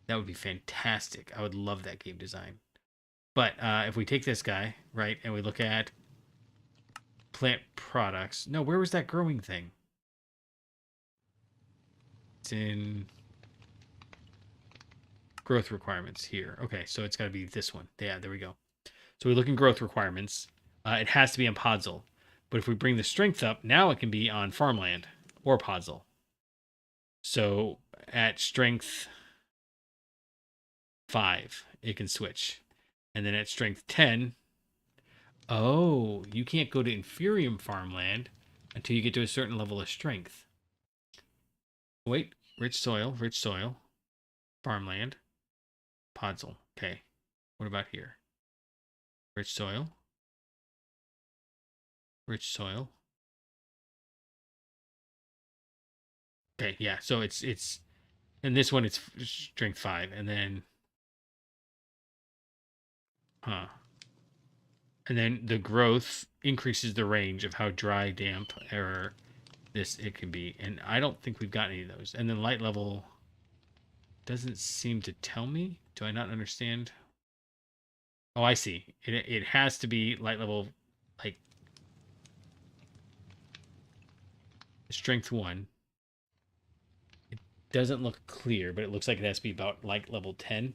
that would be fantastic. I would love that game design. But if we take this guy, right, and we look at plant products. No, where was that growing thing? It's in growth requirements here. Okay, so it's got to be this one. Yeah, there we go. So we look in growth requirements. It has to be on Podzol. But if we bring the strength up, now it can be on farmland or Podzol. So at strength 5, it can switch. And then at strength 10, oh, you can't go to Inferium farmland until you get to a certain level of strength. Wait, rich soil, farmland, Podzol. Okay, what about here? Rich soil. Okay, yeah, so it's and this one it's strength 5, and then and then the growth increases the range of how dry, damp, or it can be. And I don't think we've got any of those. And then light level doesn't seem to tell me. Do I not understand? Oh, I see. It has to be light level, like strength 1. It doesn't look clear, but it looks like it has to be about light level 10.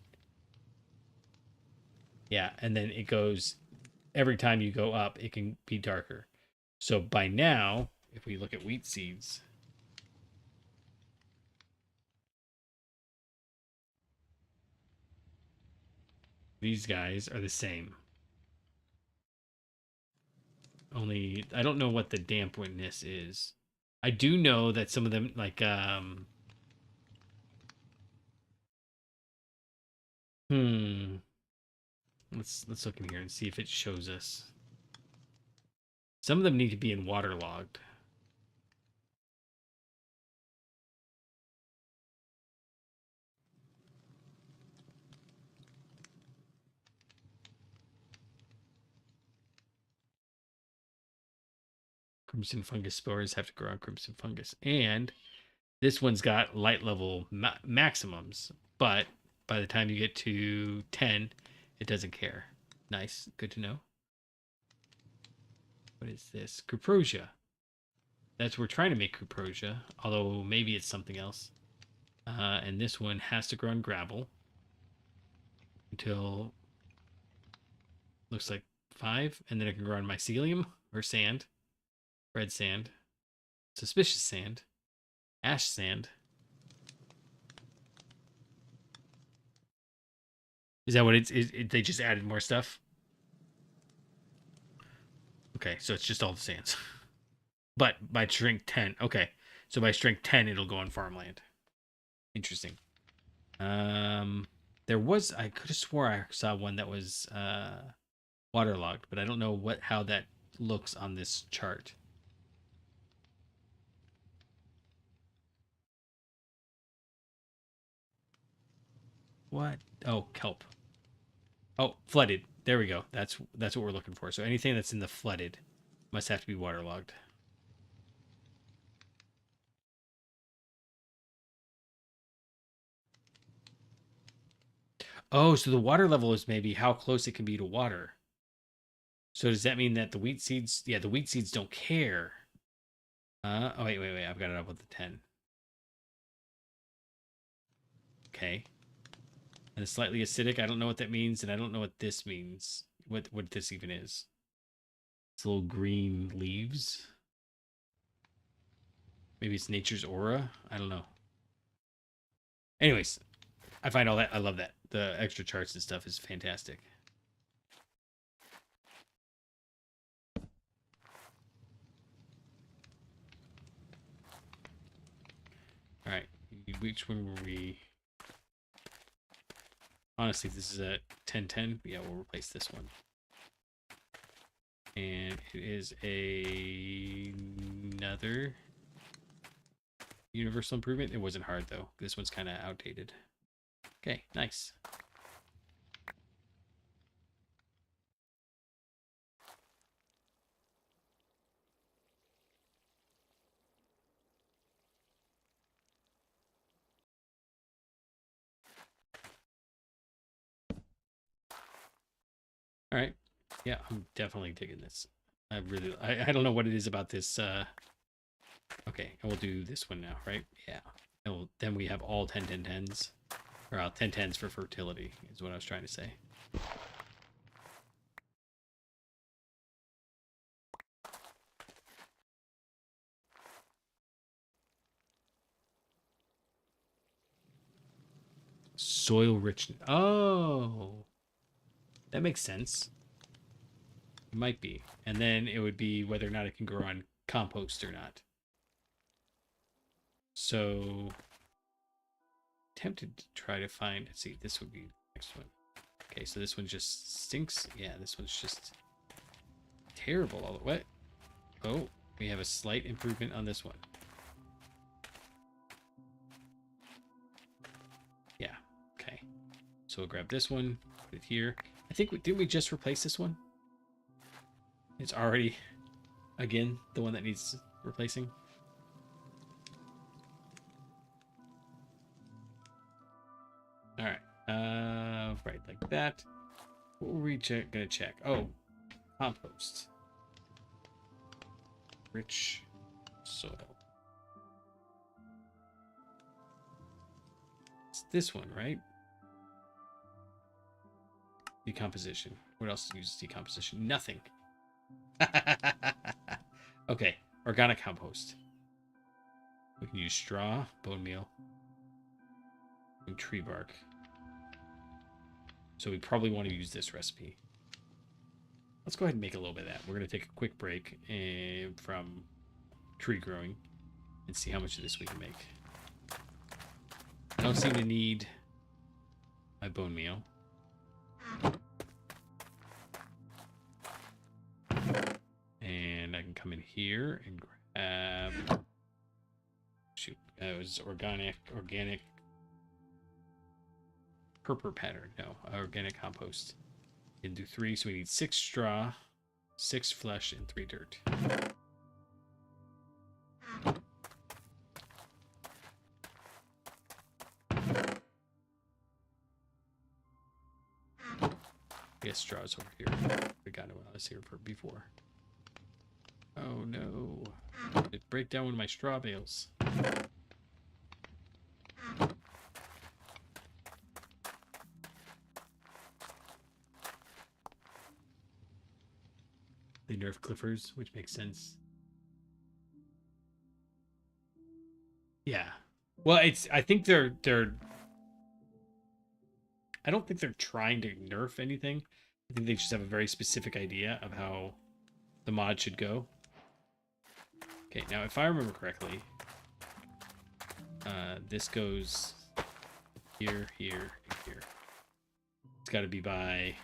Yeah, and then it goes, every time you go up, it can be darker. So by now, if we look at wheat seeds, these guys are the same. Only, I don't know what the dampness is. I do know that some of them, like, let's let's look in here and see if it shows us. Some of them need to be in waterlogged. Crimson fungus spores have to grow on crimson fungus. And this one's got light level maximums, but by the time you get to 10, it doesn't care. Nice. Good to know. What is this? Cuprosia. We're trying to make Cuprosia, although maybe it's something else. And this one has to grow on gravel until looks like 5, and then it can grow on mycelium or sand, red sand, suspicious sand, ash sand. Is that what they just added more stuff? Okay, so it's just all the sands. But by strength 10, okay. So by strength 10, it'll go on farmland. Interesting. There was, I could have swore I saw one that was waterlogged, but I don't know how that looks on this chart. What? Oh, kelp. Oh, flooded. There we go. That's what we're looking for. So anything that's in the flooded must have to be waterlogged. Oh, so the water level is maybe how close it can be to water. So does that mean that the wheat seeds... Yeah, the wheat seeds don't care. Oh, wait. I've got it up with the 10. Okay. And it's slightly acidic. I don't know what that means, and I don't know what this means. What this even is. It's little green leaves. Maybe it's nature's aura. I don't know. Anyways, I find all that... I love that. The extra charts and stuff is fantastic. All right, which one were we? Honestly, this is a 10-10. Yeah, we'll replace this one. And it is another universal improvement. It wasn't hard, though. This one's kind of outdated. Okay, nice. All right. Yeah, I'm definitely digging this. I don't know what it is about this. Okay, and we'll do this one now, right? Yeah. And then we have all 10-10-10s. Or 10-10s for fertility, is what I was trying to say. Soil richness. Oh, that makes sense. It might be. And then it would be whether or not it can grow on compost or not. So, tempted to try to find... Let's see, this would be the next one. Okay, so this one just stinks. Yeah, this one's just terrible all the way. Oh, we have a slight improvement on this one. Yeah, okay. So we'll grab this one, put it here. I think, didn't we just replace this one? It's already, again, the one that needs replacing. All right, right, like that. What were we gonna check? Oh, compost. Rich soil. It's this one, right? Decomposition. What else uses decomposition? Nothing. Okay, organic compost. We can use straw, bone meal, and tree bark. So we probably want to use this recipe. Let's go ahead and make a little bit of that. We're going to take a quick break from tree growing and see how much of this we can make. I don't seem to need my bone meal. come in here and grab. Shoot, it was organic purple pattern. No, organic compost. You can do 3, so we need 6 straw, 6 flesh, and 3 dirt. I guess straw's over here. I got it when I was here before. Oh no. It break down one of my straw bales. They nerf clippers, which makes sense. Yeah. Well, I think they're I don't think they're trying to nerf anything. I think they just have a very specific idea of how the mod should go. Okay, now if I remember correctly, this goes here, here, and here. It's got to be by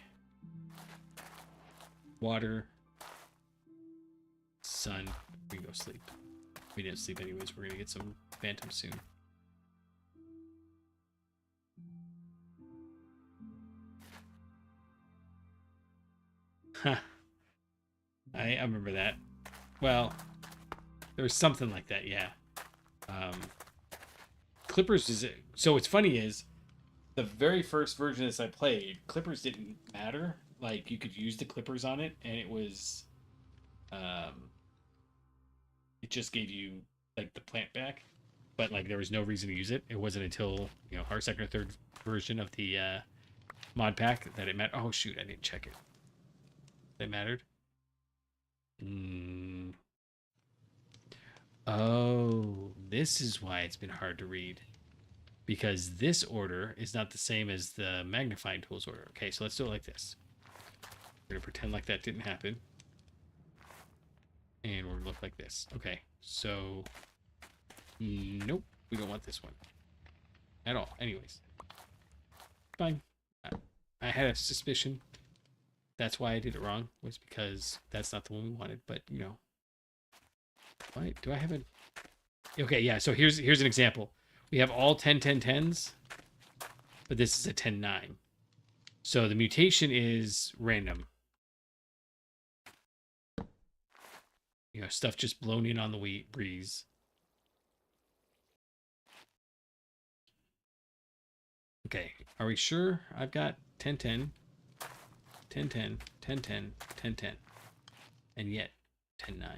water, sun. We can go sleep. We didn't sleep anyways. We're gonna get some phantom soon. Huh. I remember that. Well, there was something like that, yeah. Clippers is so what's funny is the very first version of this I played, clippers didn't matter. Like you could use the clippers on it, and it was, it just gave you like the plant back, but like there was no reason to use it. It wasn't until our second or third version of the mod pack that it mattered. Oh shoot, I didn't check it. That mattered. Oh, this is why it's been hard to read. Because this order is not the same as the magnifying tools order. Okay, so let's do it like this. We're going to pretend like that didn't happen. And we're going to look like this. Okay, so... Nope, we don't want this one. At all. Anyways. Fine. I had a suspicion. That's why I did it wrong. Was because that's not the one we wanted. But, Why, do I have a... Okay, yeah, so here's an example. We have all 10, 10, 10s, but this is a 10, 9. So the mutation is random. Stuff just blown in on the breeze. Okay, are we sure? I've got 10, 10, 10, 10, 10, 10, 10, 10, and yet 10, 9.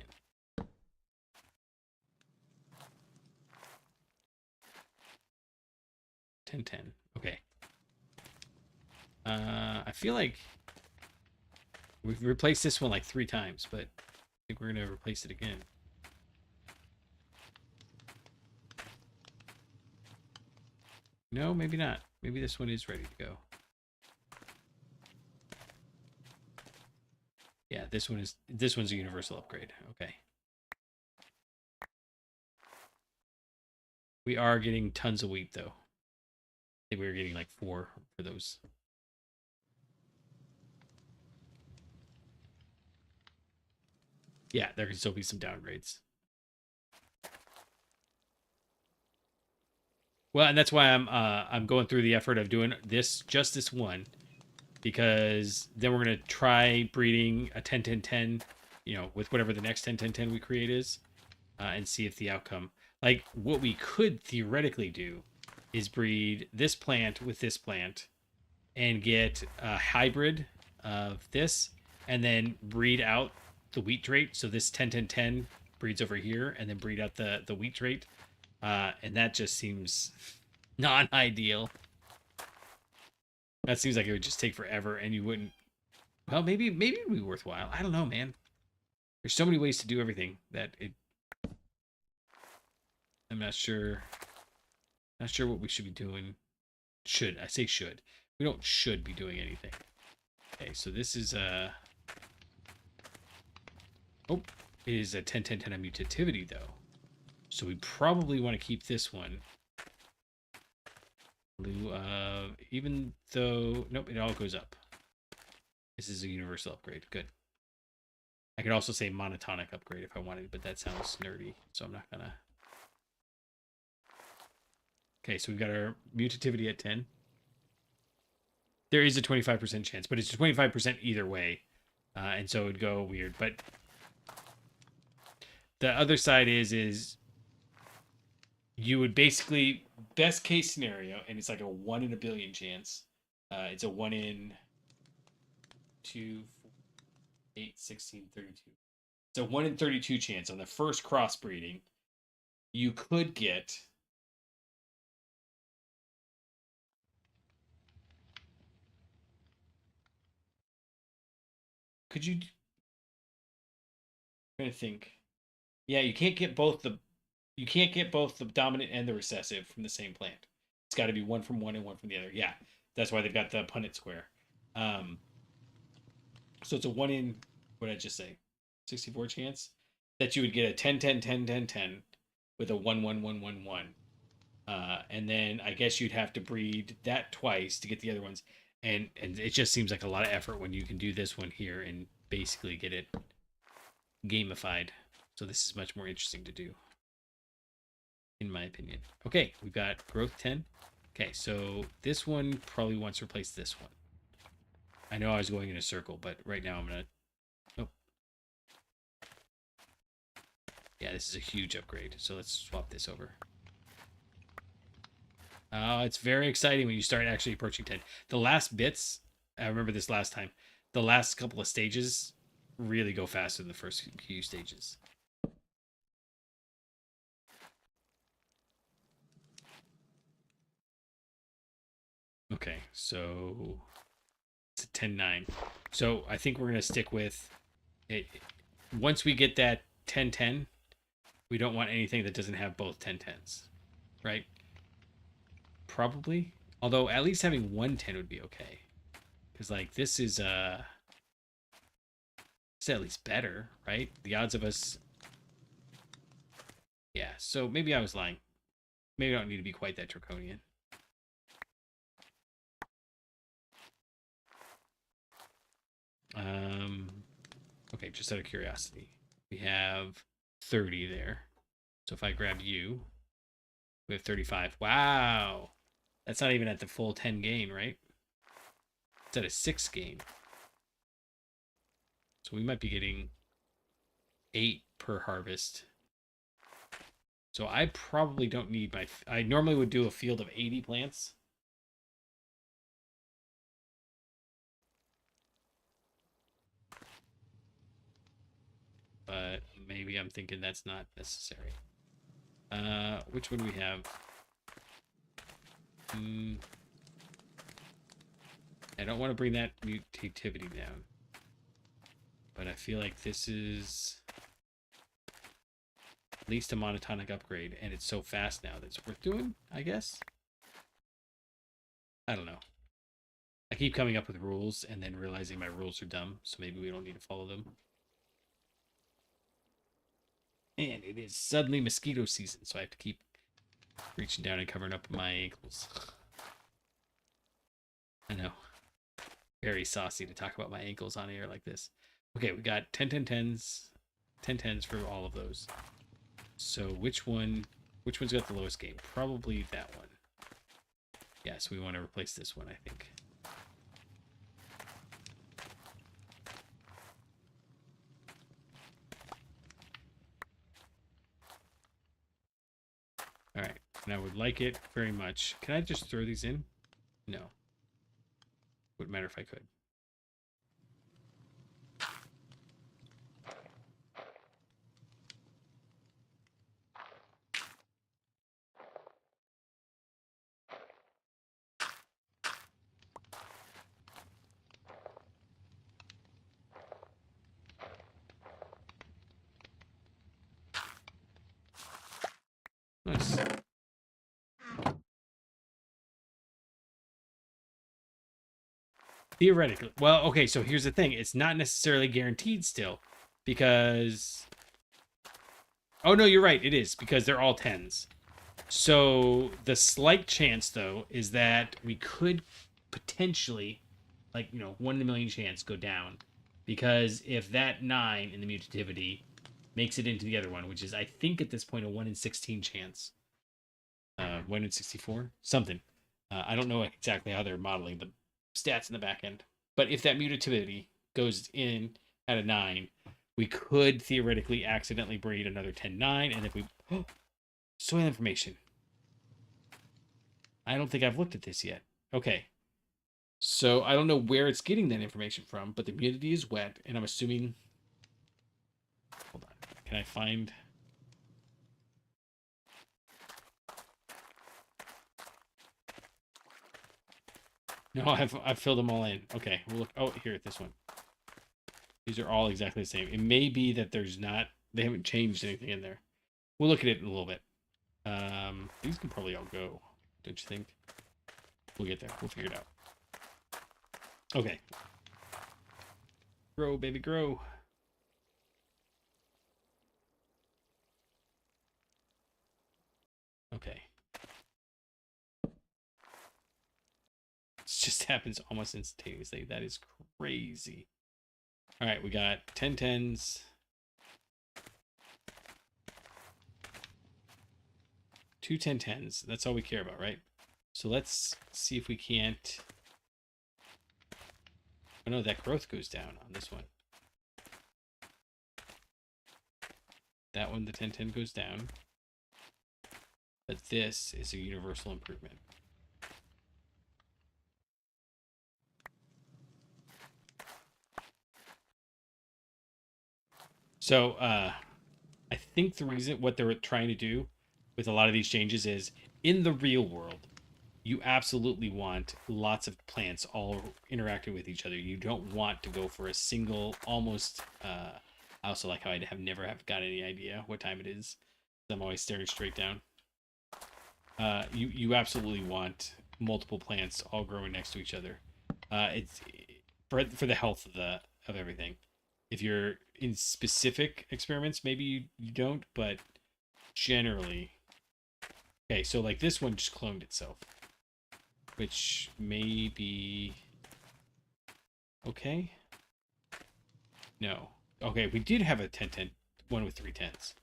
Okay. I feel like we've replaced this one like 3 times, but I think we're gonna replace it again. No, maybe not. Maybe this one is ready to go. Yeah, this one's a universal upgrade. Okay. We are getting tons of wheat though. I think we were getting like 4 for those. Yeah, there can still be some downgrades. Well, and that's why I'm going through the effort of doing just this one, because then we're gonna try breeding a 10, 10, 10, with whatever the next 10, 10, 10 we create is, and see if the outcome. Like what we could theoretically do is breed this plant with this plant and get a hybrid of this and then breed out the wheat trait. So this 10, 10, 10 breeds over here and then breed out the wheat trait. And that just seems non-ideal. That seems like it would just take forever and you wouldn't... Well, maybe it would be worthwhile. I don't know, man. There's so many ways to do everything that I'm not sure... Not sure what we should be doing. Should. I say should. We don't should be doing anything. Okay, so this is a... Oh, it is a 10, 10, 10 on mutativity, though. So we probably want to keep this one. Even though... Nope, it all goes up. This is a universal upgrade. Good. I could also say monotonic upgrade if I wanted, but that sounds nerdy, so I'm not gonna. Okay, so we've got our mutativity at 10. There is a 25% chance, but it's 25% either way. And so it would go weird. But the other side is you would basically, best case scenario, and it's like a 1 in a billion chance. It's a 1 in 2, 4, 8, 16, 32. It's a 1 in 32 chance on the first crossbreeding. You could get Could you? I'm trying to think. Yeah, you can't get both the dominant and the recessive from the same plant. It's got to be one from one and one from the other. Yeah, that's why they've got the Punnett square. So it's a 1 in, what did I just say? 64 chance that you would get a 10 10 10 10 10 with a 1 1 1 1 1. And then I guess you'd have to breed that twice to get the other ones. And it just seems like a lot of effort when you can do this one here and basically get it gamified. So this is much more interesting to do, in my opinion. Okay, we've got growth 10. Okay, so this one probably wants to replace this one. I know I was going in a circle, but right now I'm going to... Oh. Yeah, this is a huge upgrade. So let's swap this over. It's very exciting when you start actually approaching 10. The last bits, I remember this last time, the last couple of stages really go faster than the first few stages. Okay, so it's a 10-9. So I think we're going to stick with it. Once we get that 10-10, we don't want anything that doesn't have both 10-10s, right? Probably. Although at least having 1-10 would be okay. Because, like, this is it's at least better, right? The odds of us... Yeah, so maybe I was lying. Maybe I don't need to be quite that draconian. Okay, just out of curiosity. We have 30 there. So if I grab you, we have 35. Wow! That's not even at the full 10 gain, right? It's at a 6 gain. So we might be getting 8 per harvest. So I probably don't need my... I normally would do a field of 80 plants. But maybe I'm thinking that's not necessary. Which one do we have? I don't want to bring that mutativity down. But I feel like this is at least a monotonic upgrade, and it's so fast now that it's worth doing, I guess. I don't know. I keep coming up with rules and then realizing my rules are dumb, so maybe we don't need to follow them. And it is suddenly mosquito season, so I have to keep reaching down and covering up my ankles. I know. Very saucy to talk about my ankles on air like this. Okay, we got 10 10 10s. 10 10s for all of those. So which one's got the lowest gain? Probably that one. Yeah, so we want to replace this one, I think. All right, and I would like it very much. Can I just throw these in? No. Wouldn't matter if I could. Nice. Theoretically. Well, okay, so here's the thing. It's not necessarily guaranteed still. Because... Oh, no, you're right. It is. Because they're all 10s. So the slight chance, though, is that we could potentially, like, 1 in a million chance, go down. Because if that 9 in the mutativity makes it into the other one, which is, I think at this point, a 1 in 16 chance. 1 in 64? Something. I don't know exactly how they're modeling the stats in the back end. But if that mutativity goes in at a 9, we could theoretically accidentally breed another 10-9. And if we... Oh, soil information. I don't think I've looked at this yet. Okay. So I don't know where it's getting that information from, but the humidity is wet, and I'm assuming... Hold on. Can I find... No, I've filled them all in. Okay, we'll look. Oh, here, this one. These are all exactly the same. It may be that there's not... They haven't changed anything in there. We'll look at it in a little bit. These can probably all go, don't you think? We'll get there. We'll figure it out. Okay. Grow, baby, grow. Okay. This just happens almost instantaneously. That is crazy. All right, we got 10 10s. 2 10 10s. That's all we care about, right? So let's see if we can't... Oh no, that growth goes down on this one. That one, the 10 10 goes down. But this is a universal improvement. So, I think the reason, what they're trying to do with a lot of these changes is, in the real world, you absolutely want lots of plants all interacting with each other. You don't want to go for a single, almost, I also like how I never have got any idea what time it is. I'm always staring straight down. You absolutely want multiple plants all growing next to each other. It's for the health of everything. If you're in specific experiments, maybe you don't, but generally. Okay, so like this one just cloned itself, which may be okay. No. Okay, we did have a 10-10, one with 3 10s.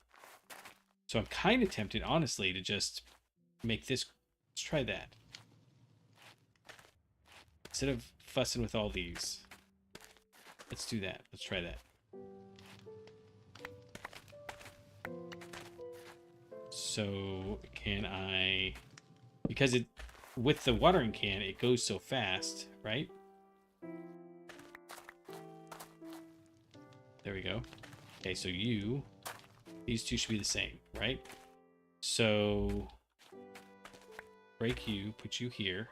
So I'm kind of tempted, honestly, to just make this. Let's try that. Instead of fussing with all these, let's do that. Let's try that. So can I, because it, with the watering can, it goes so fast, right? There we go. Okay, so these two should be the same, right? So break you, put you here.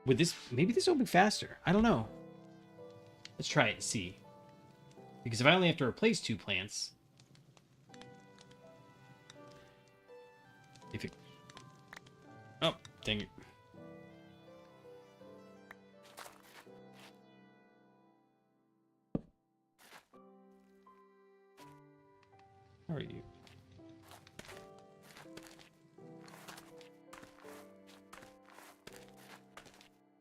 Would this, maybe this will be faster. I don't know. Let's try it and see. Because if I only have to replace 2 plants, if it... Oh, dang it. How are you?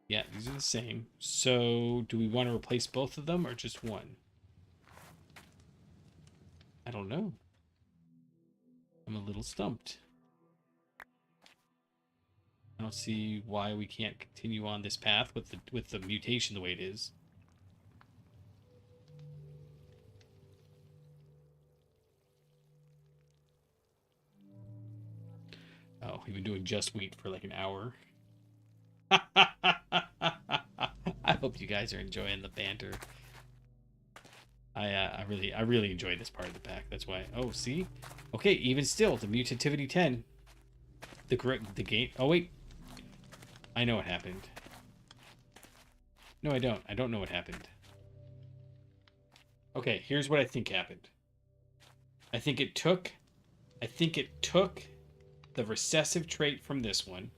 Yeah, these are the same. So, do we want to replace both of them or just one? I don't know. I'm a little stumped. I don't see why we can't continue on this path with the mutation the way it is. Oh, we've been doing just wheat for like an hour. I hope you guys are enjoying the banter. I really enjoy this part of the pack. That's why. Oh, see? Okay, even still, the mutativity 10. The game. Oh wait, I know what happened. No, I don't. I don't know what happened. Okay, here's what I think happened. I think it took the recessive trait from this one.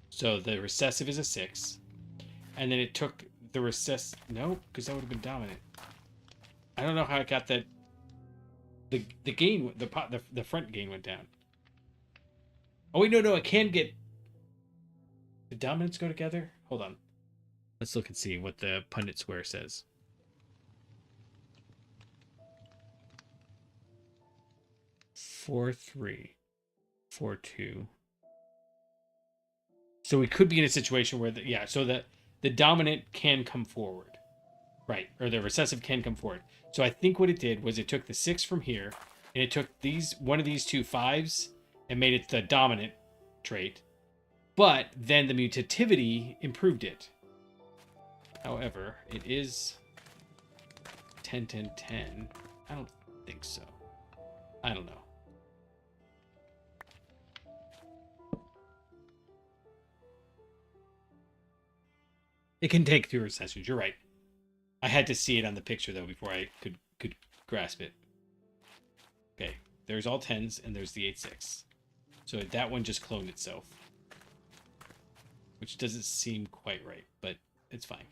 So the recessive is a 6. And then it took the recessive... No, because that would have been dominant. I don't know how it got that... The gain... The front gain went down. Oh, wait, no, it can get... Did dominants go together? Hold on. Let's look and see what the Pundit Square says. 4-3, 4-2. So we could be in a situation where so the dominant can come forward. Right, or the recessive can come forward. So I think what it did was it took the 6 from here, and it took one of these two 5s and made it the dominant trait. But then the mutativity improved it. However, it is 10-10-10. I don't think so. I don't know. It can take 3 recessions. You're right. I had to see it on the picture though before I could grasp it. Okay, there's all 10s and there's the 8-6. So that one just cloned itself, which doesn't seem quite right, but it's fine.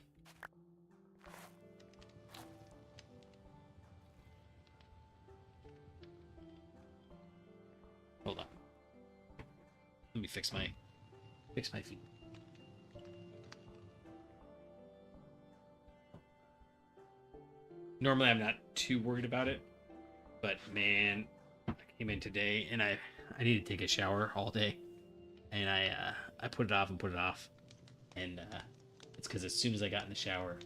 Hold on. Let me fix my feet. Normally I'm not too worried about it, but man, I came in today and I need to take a shower all day, and I put it off and put it off, and it's because as soon as I got in the shower,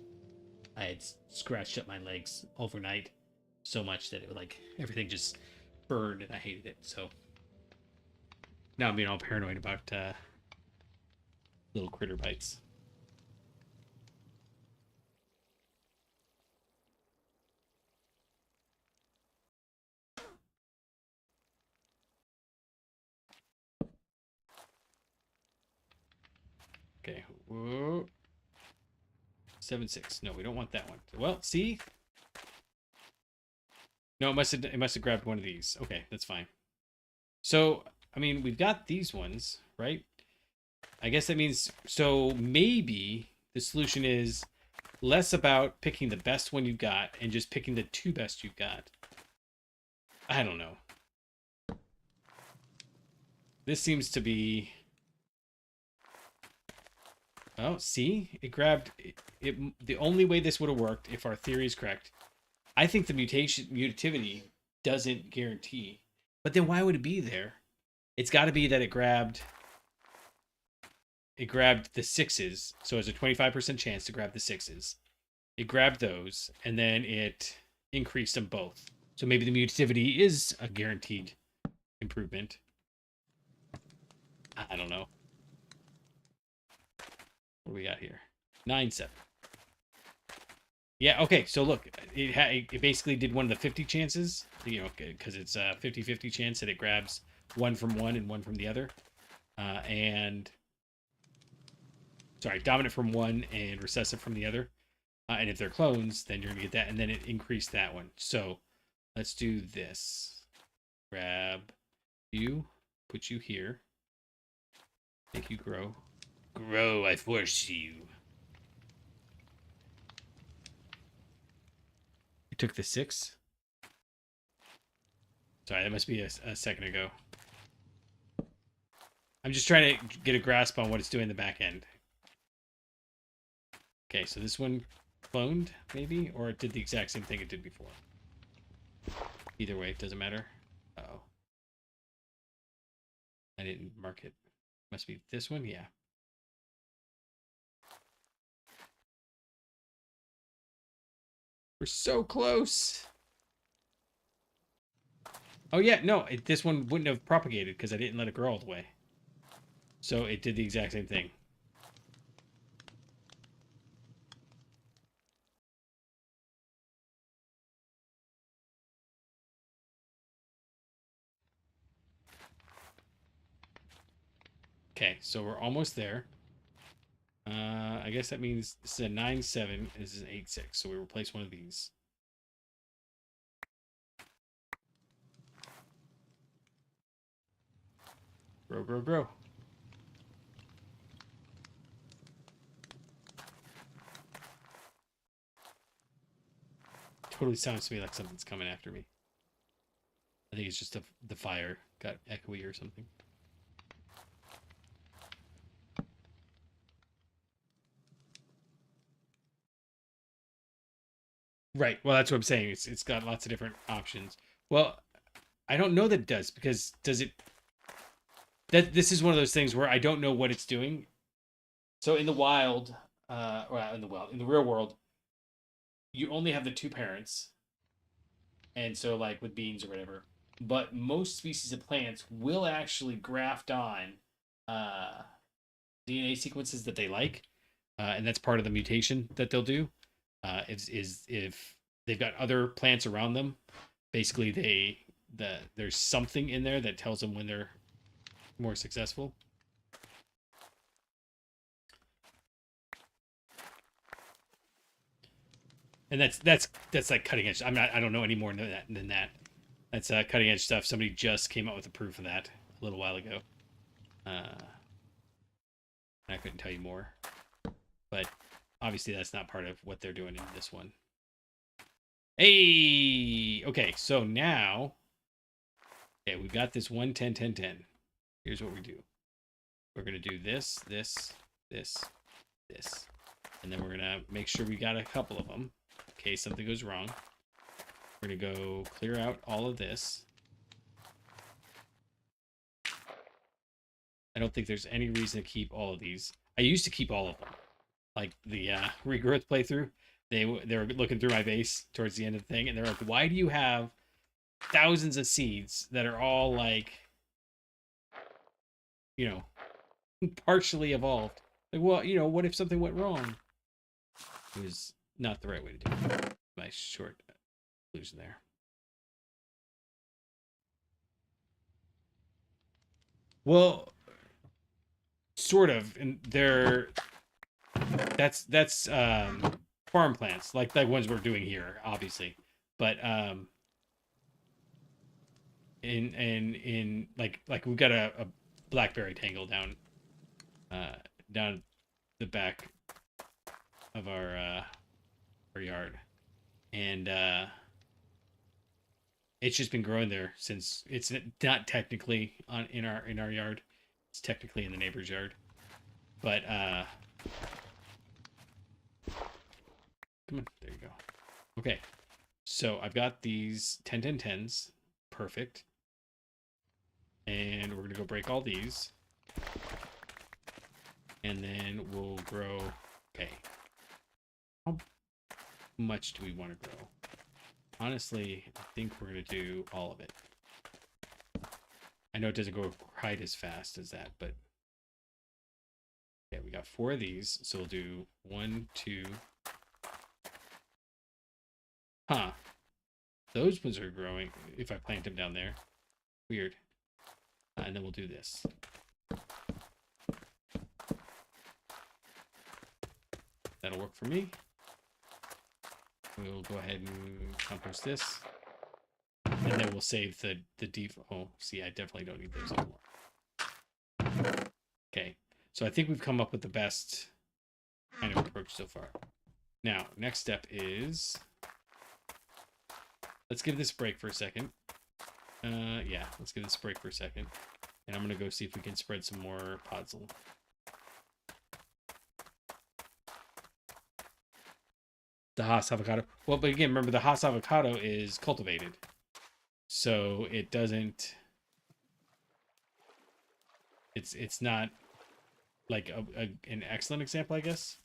I had scratched up my legs overnight so much that it like everything just burned and I hated it. So now I'm being all paranoid about little critter bites. Okay. Whoa. 7-6. No, we don't want that one. Well, see? No, it must have grabbed one of these. Okay, that's fine. So, I mean, we've got these ones, right? I guess that means, so maybe the solution is less about picking the best one you've got and just picking the 2 best you've got. I don't know. This seems to be... Oh, see? It grabbed... The only way this would have worked, if our theory is correct, I think the mutativity doesn't guarantee. But then why would it be there? It's got to be that it grabbed the 6s, so it's a 25% chance to grab the 6s. It grabbed those, and then it increased them both. So maybe the mutativity is a guaranteed improvement. I don't know. What do we got here? 9-7. Yeah, okay, so look, it basically did one of the 50 chances, you know, because it's a 50-50 chance that it grabs one from one and one from the other. Sorry, dominant from one and recessive from the other. And if they're clones, then you're going to get that, and then it increased that one. So let's do this. Grab you, put you here. Make you grow. Grow, I force you. You took the 6. Sorry, that must be a second ago. I'm just trying to get a grasp on what it's doing in the back end. Okay, so this one cloned, maybe? Or it did the exact same thing it did before. Either way, it doesn't matter. Uh-oh. I didn't mark it. Must be this one? Yeah. We're so close. Oh, yeah, no, this one wouldn't have propagated because I didn't let it grow all the way. So it did the exact same thing. Okay, so we're almost there. I guess that means this is a 9-7. This is an 8-6. So we replace one of these. Grow, grow, grow. Totally sounds to me like something's coming after me. I think it's just the fire got echoey or something. Right. Well, that's what I'm saying. It's got lots of different options. Well, I don't know that it does, because does it... This is one of those things where I don't know what it's doing. So in the wild, in the real world, you only have the two parents. And so like with beans or whatever. But most species of plants will actually graft on DNA sequences that they like. And that's part of the mutation that they'll do. If they've got other plants around them, basically there's something in there that tells them when they're more successful. And that's like cutting edge. I don't know any more than that. That's cutting edge stuff. Somebody just came out with a proof of that a little while ago. I couldn't tell you more, but obviously that's not part of what they're doing in this one. Hey, okay, so now, okay, we've got this 1 10 10 10. Here's what we do. We're gonna do this, this, this, this, and then we're gonna make sure we got a couple of them in case something goes wrong. We're gonna go clear out all of this. I don't think there's any reason to keep all of these. I used to keep all of them. Like the regrowth playthrough, they were looking through my base towards the end of the thing, and they're like, why do you have thousands of seeds that are all like, you know, partially evolved? Like, well, you know, what if something went wrong? It was not the right way to do it. My short conclusion there. Well, sort of, and that's farm plants, like the ones we're doing here, obviously, but in like we've got a blackberry tangle down the back of our yard, and it's just been growing there since. It's not technically in our yard. It's technically in the neighbor's yard, but come on, there you go. Okay, so I've got these 10 10 10s, perfect, and we're gonna go break all these, and then we'll grow. Okay, how much do we want to grow? Honestly, I think we're going to do all of it. I know it doesn't go quite as fast as that, but yeah, we got 4 of these, so we'll do 1, 2. Huh. Those ones are growing if I plant them down there. Weird. And then we'll do this. That'll work for me. We'll go ahead and compost this. And then we'll save the default. Oh, see, I definitely don't need those anymore. Okay, so I think we've come up with the best kind of approach so far. Now, next step is... let's give this a break for a second. Yeah, let's give this a break for a second. And I'm going to go see if we can spread some more podzol. The Haas avocado. Well, but again, remember the Haas avocado is cultivated. So it doesn't... It's not like an excellent example, I guess.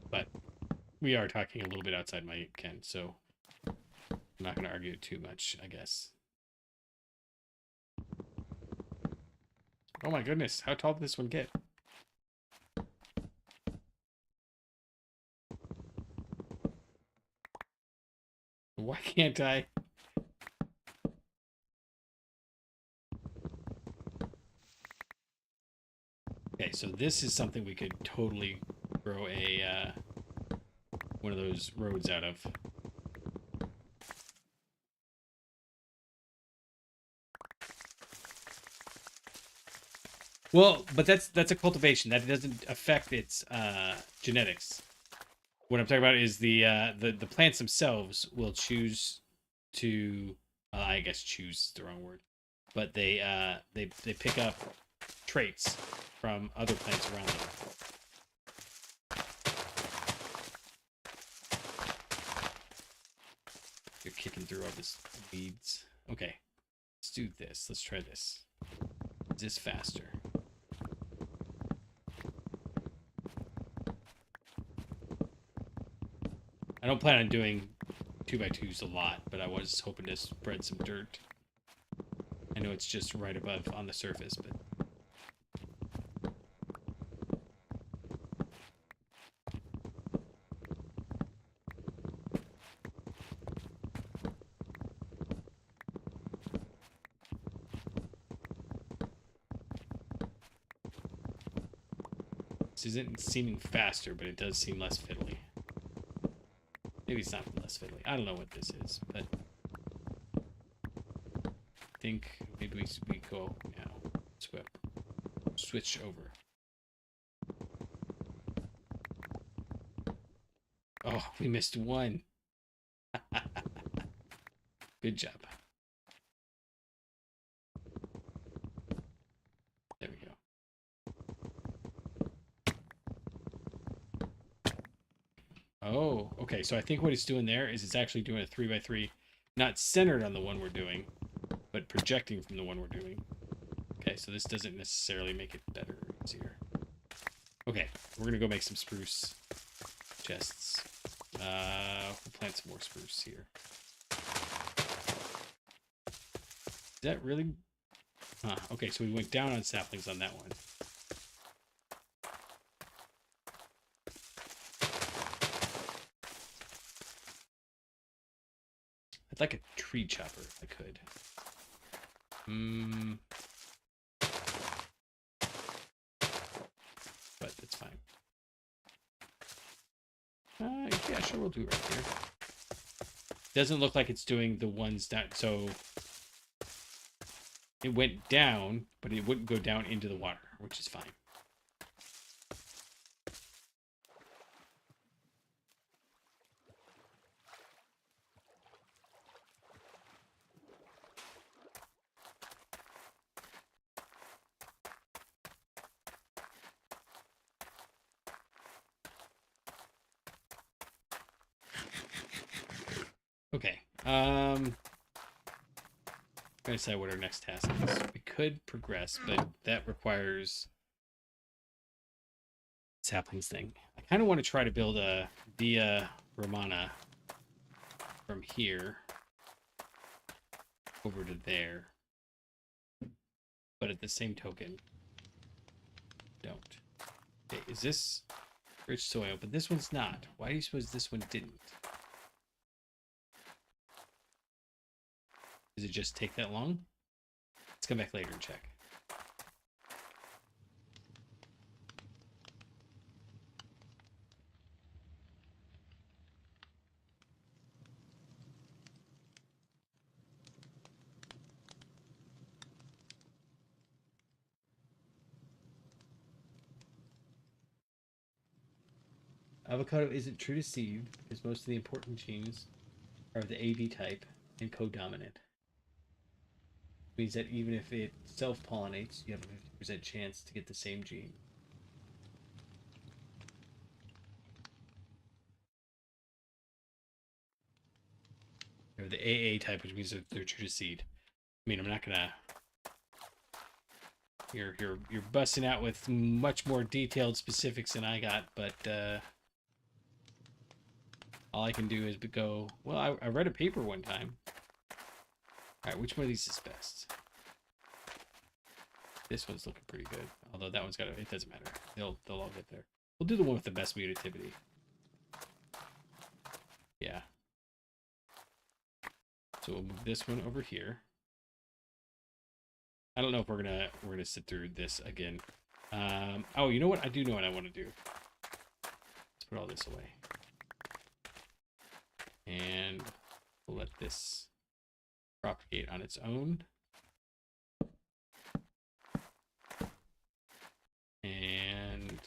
But we are talking a little bit outside my ken, so I'm not going to argue too much, I guess. Oh my goodness, how tall did this one get? Why can't I? Okay, so this is something we could totally grow a one of those roads out of. Well, but that's a cultivation. That doesn't affect its genetics. What I'm talking about is the plants themselves will choose to I guess choose is the wrong word, but they pick up traits from other plants around them. You're kicking through all this weeds. Okay, let's do this. Let's try this. Is this faster? I don't plan on doing 2x2s a lot, but I was hoping to spread some dirt. I know it's just right above on the surface, but... This isn't seeming faster, but it does seem less fiddly. Maybe it's not less fiddly. I don't know what this is, but... I think maybe we go now. Switch over. Oh, we missed one. Good job. There we go. Oh, okay. So I think what it's doing there is it's actually doing a 3x3, not centered on the one we're doing, but projecting from the one we're doing. Okay, so this doesn't necessarily make it better or easier. Okay, we're gonna go make some spruce chests. We'll plant some more spruce here. Is that really? Okay, so we went down on saplings on that one. I'd like a tree chopper if I could. But it's fine. Yeah, sure, we'll do it right here. Doesn't look like it's doing the ones that, so it went down, but it wouldn't go down into the water, which is fine. Okay. Trying to decide what our next task is. We could progress, but that requires saplings thing. I kind of want to try to build a Via Romana from here over to there. But at the same token, don't. Okay, is this rich soil? But this one's not. Why do you suppose this one didn't? Does it just take that long? Let's come back later and check. Avocado isn't true to seed because most of the important genes are of the AV type and codominant. Means that even if it self-pollinates, you have a 50% chance to get the same gene. Or the AA type, which means that they're true to seed. I mean, I'm not gonna. You're busting out with much more detailed specifics than I got, but all I can do is go. Well, I read a paper one time. All right, which one of these is best? This one's looking pretty good. Although that one's got it doesn't matter. They'll all get there. We'll do the one with the best mutativity. Yeah. So we'll move this one over here. I don't know if we're gonna sit through this again. Oh, you know what? I do know what I want to do. Let's put all this away. And we'll let this propagate on its own. And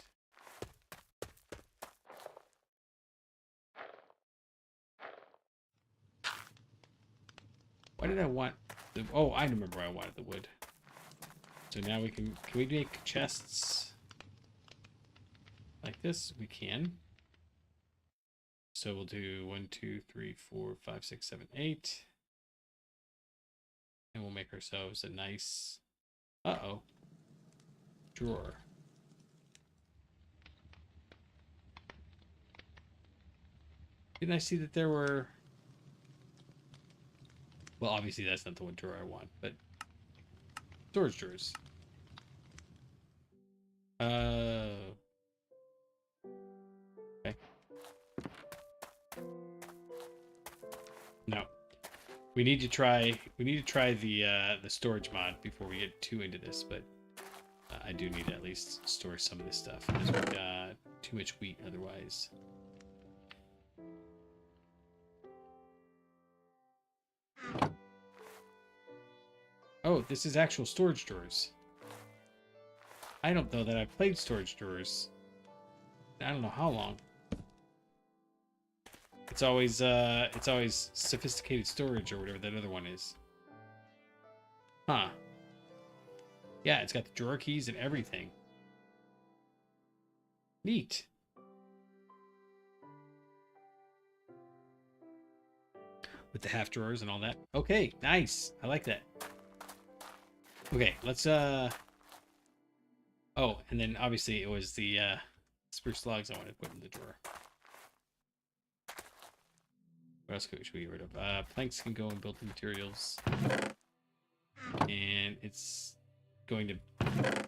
Why did I want the... Oh, I remember why I wanted the wood. So now we can we make chests like this? We can. So we'll do 1, 2, 3, 4, 5, 6, 7, 8. And we'll make ourselves a nice, drawer. Didn't I see that there were... Well, obviously that's not the one drawer I want, but storage drawers. Okay. No. We need to try the storage mod before we get too into this, but I do need to at least store some of this stuff because we've got too much wheat otherwise. Oh, this is actual storage drawers. I don't know that I've played storage drawers. I don't know how long. It's always sophisticated storage or whatever that other one is. Huh. Yeah, it's got the drawer keys and everything. Neat. With the half drawers and all that. Okay, nice. I like that. Okay, let's oh, and then obviously it was the spruce logs I wanted to put in the drawer. What else should we get rid of? Planks can go in building materials. And it's going to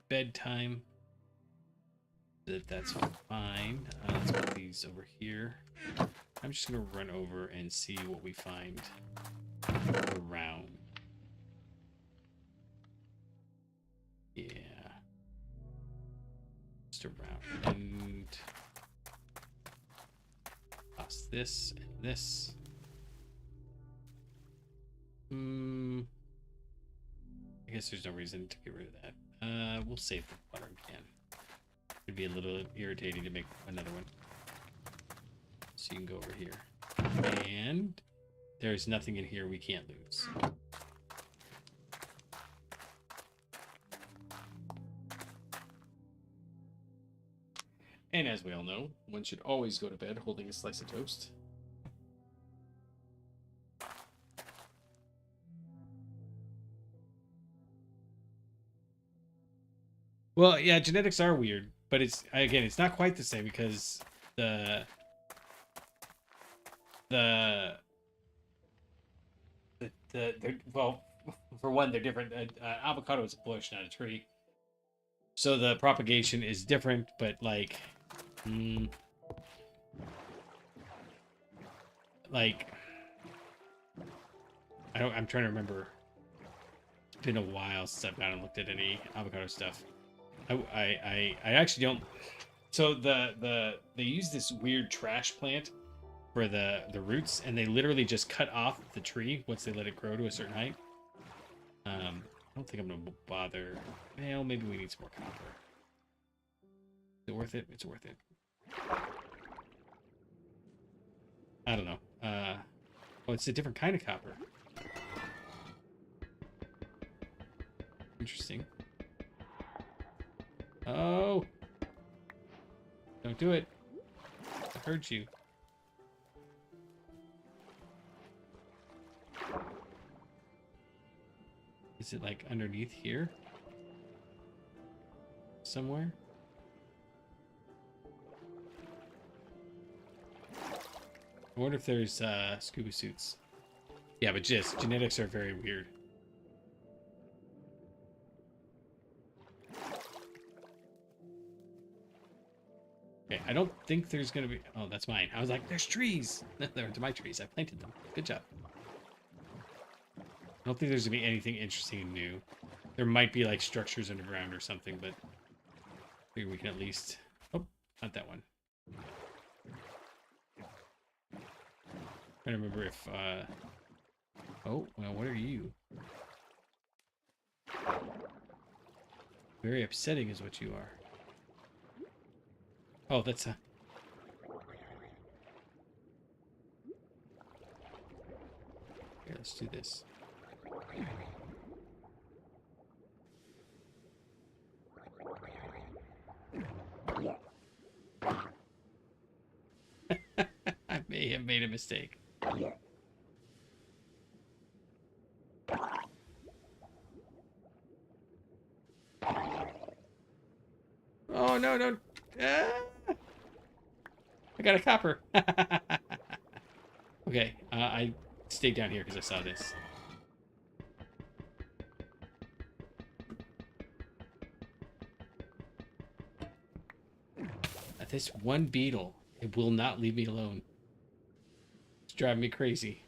bedtime. That's fine. Let's put these over here. I'm just going to run over and see what we find around. Yeah. Just around. And toss this and this. I guess there's no reason to get rid of that. We'll save the watering can. It'd be a little irritating to make another one. So you can go over here. And there's nothing in here we can't lose. And as we all know, one should always go to bed holding a slice of toast. Well, yeah, genetics are weird, but it's not quite the same because well, for one, they're different. Avocado is a bush, not a tree, so the propagation is different. But like, I'm trying to remember. It's been a while since I've gone and looked at any avocado stuff. I actually don't. So they use this weird trash plant for the roots, and they literally just cut off the tree once they let it grow to a certain height. I don't think I'm gonna bother. Well, maybe we need some more copper. Is it worth it? It's worth it. I don't know. Oh, it's a different kind of copper. Interesting. Oh! Don't do it. I heard you. Is it like underneath here? Somewhere? I wonder if there's scuba suits. Yeah, but just genetics are very weird. Okay, I don't think there's gonna be... Oh, that's mine. I was like, there's trees! They're my trees. I planted them. Good job. I don't think there's gonna be anything interesting and new. There might be like structures underground or something, but maybe we can at least... Oh, not that one. Trying to remember if... Oh, well, what are you? Very upsetting is what you are. Oh, that's a... Here, let's do this. I may have made a mistake. Oh, no, no. Ah! I got a copper. Okay, I stayed down here because I saw this. This one beetle, it will not leave me alone. It's driving me crazy.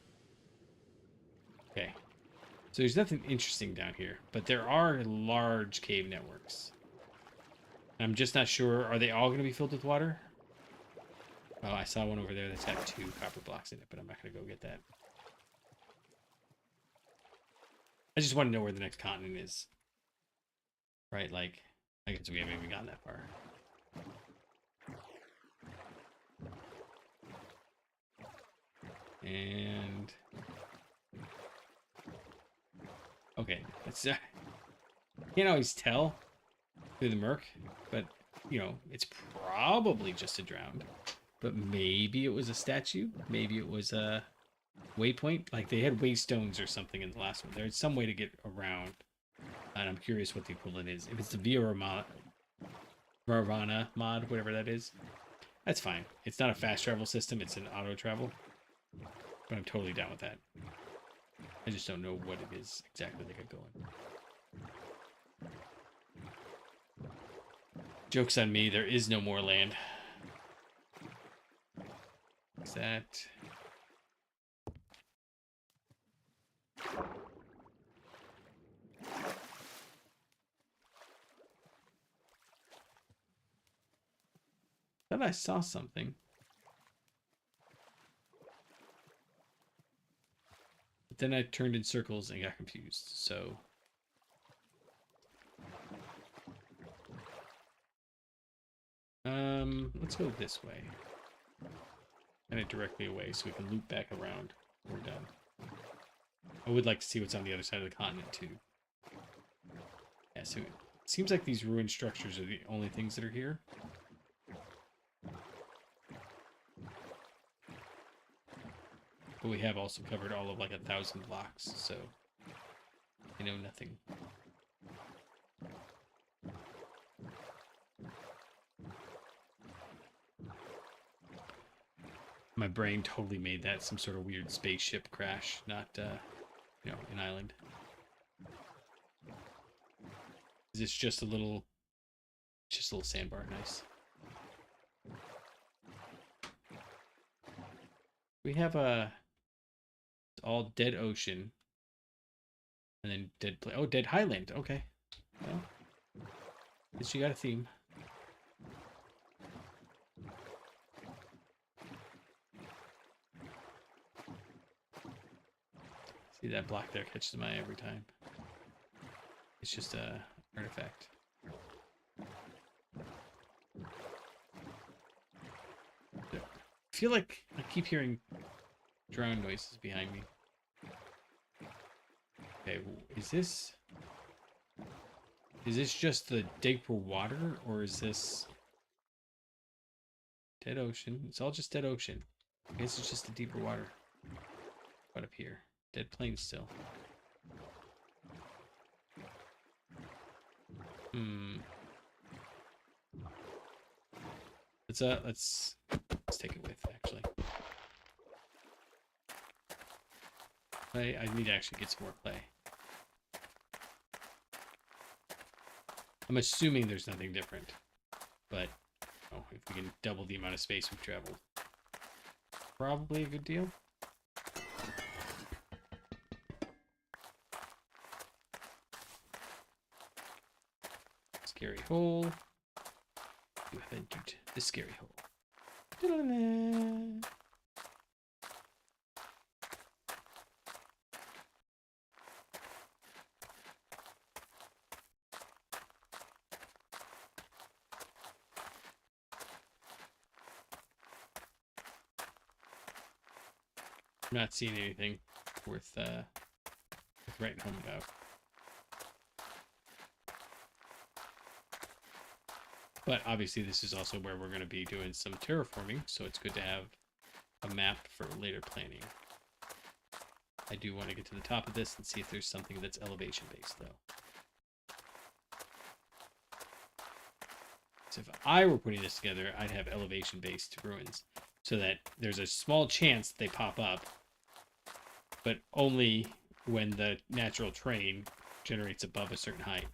Okay, so there's nothing interesting down here, but there are large cave networks. I'm just not sure, are they all going to be filled with water? Oh, I saw one over there that's got 2 copper blocks in it, but I'm not going to go get that. I just want to know where the next continent is. Right, like, I guess we haven't even gotten that far. And... okay, it's... can't always tell through the murk, but, you know, it's probably just a drowned. But maybe it was a statue. Maybe it was a waypoint. Like, they had waystones or something in the last one. There's some way to get around. And I'm curious what the equivalent is. If it's the Varvana mod, whatever that is, that's fine. It's not a fast travel system. It's an auto travel. But I'm totally down with that. I just don't know what it is exactly they got going. Joke's on me. There is no more land. Is that... I thought I saw something. But then I turned in circles and got confused, so... let's go this way. And it directly away so we can loop back around when we're done. I would like to see what's on the other side of the continent, too. Yeah, so it seems like these ruined structures are the only things that are here. But we have also covered all of like 1,000 blocks, so I know nothing. My brain totally made that some sort of weird spaceship crash, not, you know, an island. Is this just a little sandbar? Nice. We have a all dead ocean, and then dead play. Oh, dead highland. Okay. Well, at least you got a theme. See, that block there catches my eye every time. It's just a artifact. I feel like I keep hearing drone noises behind me. Okay, is this just the dig for water, or is this dead ocean? It's all just dead ocean. I guess it's just the deeper water. What up here? Dead plain still. Let's take it with, actually. I need to actually get some more clay. I'm assuming there's nothing different, but oh, if we can double the amount of space we've traveled, probably a good deal. Scary hole. You have entered the scary hole. I'm not seeing anything worth writing home about. But obviously this is also where we're going to be doing some terraforming, so it's good to have a map for later planning. I do want to get to the top of this and see if there's something that's elevation based though. So if I were putting this together, I'd have elevation based ruins so that there's a small chance they pop up, but only when the natural terrain generates above a certain height.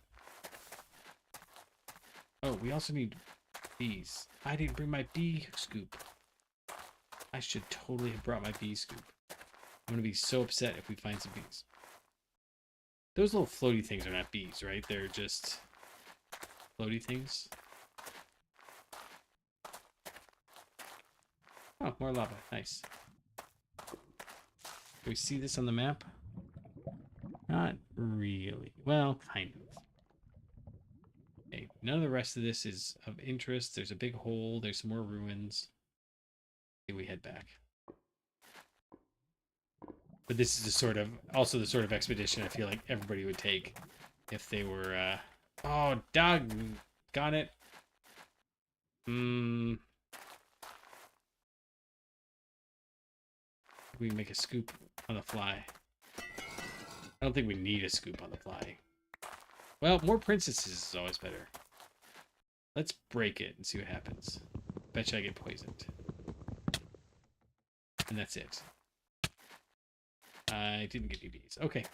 Oh, we also need bees. I didn't bring my bee scoop. I should totally have brought my bee scoop. I'm going to be so upset if we find some bees. Those little floaty things are not bees, right? They're just floaty things. Oh, more lava. Nice. Do we see this on the map? Not really. Well, kind of. Okay, none of the rest of this is of interest. There's a big hole. There's some more ruins. Okay, we head back. But this is the sort of, also the sort of expedition I feel like everybody would take if they were, oh, dog, got it. We make a scoop on the fly. I don't think we need a scoop on the fly. Well, more princesses is always better. Let's break it and see what happens. Bet you I get poisoned. And that's it. I didn't get any bees. Okay.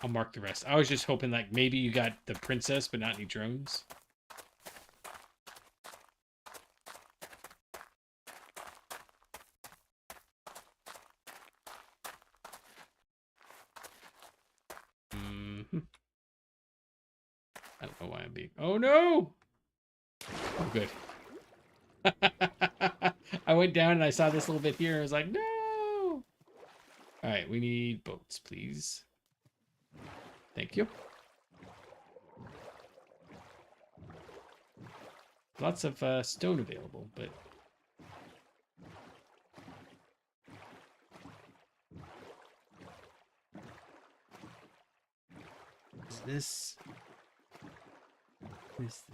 I'll mark the rest. I was just hoping like maybe you got the princess but not any drones. I don't know why I'm being... Oh, no! Oh, good. I went down and I saw this little bit here. I was like, no! All right, we need boats, please. Thank you. Lots of stone available, but... Is this... What is this?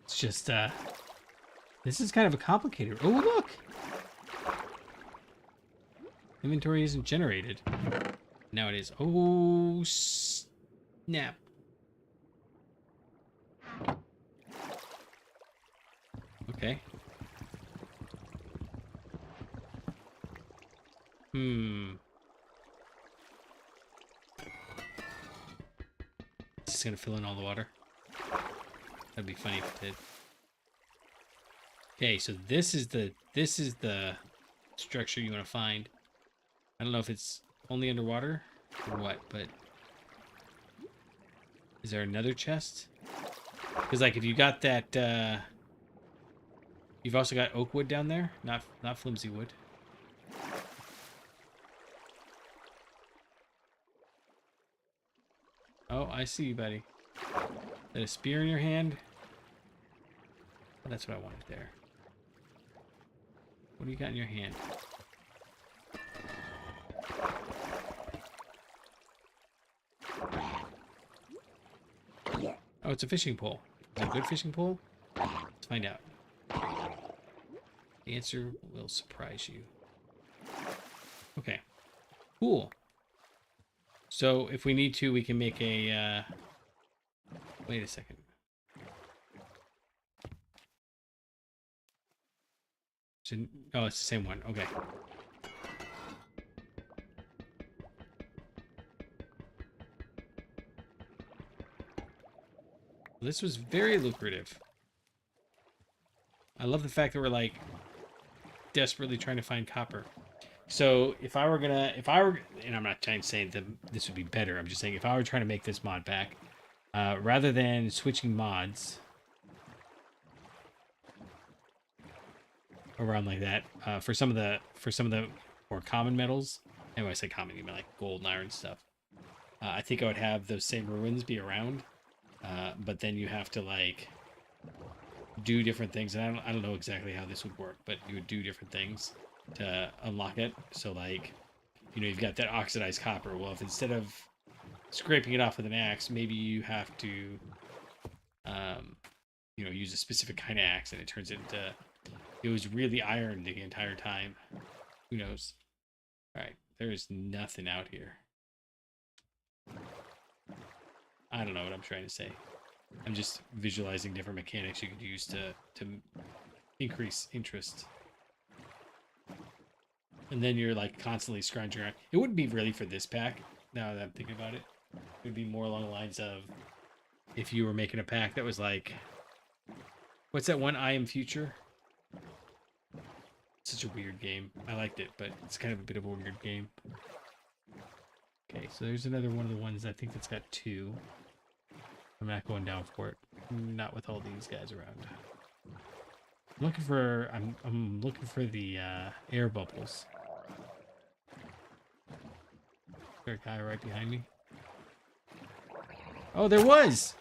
It's just, this is kind of a complicated... Oh, look! Inventory isn't generated. Now it is. Oh, snap. Okay. Is this gonna fill in all the water? That'd be funny if it did. Okay, so this is the structure you want to find. I don't know if it's only underwater or what, but is there another chest? Because like if you got that, you've also got oak wood down there, not flimsy wood. Oh, I see you, buddy. Is that a spear in your hand? Oh, that's what I wanted there. What do you got in your hand? Oh, it's a fishing pole. Is it a good fishing pole? Let's find out. The answer will surprise you. Okay. Cool. So if we need to, we can make a... Wait a second. Oh, it's the same one. Okay. This was very lucrative. I love the fact that we're like desperately trying to find copper. So if I were, and I'm not trying to say that this would be better. I'm just saying if I were trying to make this mod back, rather than switching mods, around like that. For some of the more common metals, and when I say common, you mean like gold and iron stuff. I think I would have those same ruins be around, but then you have to like do different things. And I don't know exactly how this would work, but you would do different things to unlock it. So like, you know, you've got that oxidized copper. Well, if instead of scraping it off with an axe, maybe you have to, you know, use a specific kind of axe, and it turns into, it was really iron the entire time. Who knows? All right, there's nothing out here. I don't know what I'm trying to say. I'm just visualizing different mechanics you could use to increase interest. And then you're like constantly scrounging around. It wouldn't be really for this pack, now that I'm thinking about it. It would be more along the lines of if you were making a pack that was like, what's that one, I Am Future? Such a weird game. I liked it, but it's kind of a bit of a weird game. Okay, so there's another one of the ones I think that's got 2. I'm not going down for it. Not with all these guys around. I'm looking for I'm looking for the air bubbles. Is there a guy right behind me? Oh, there was!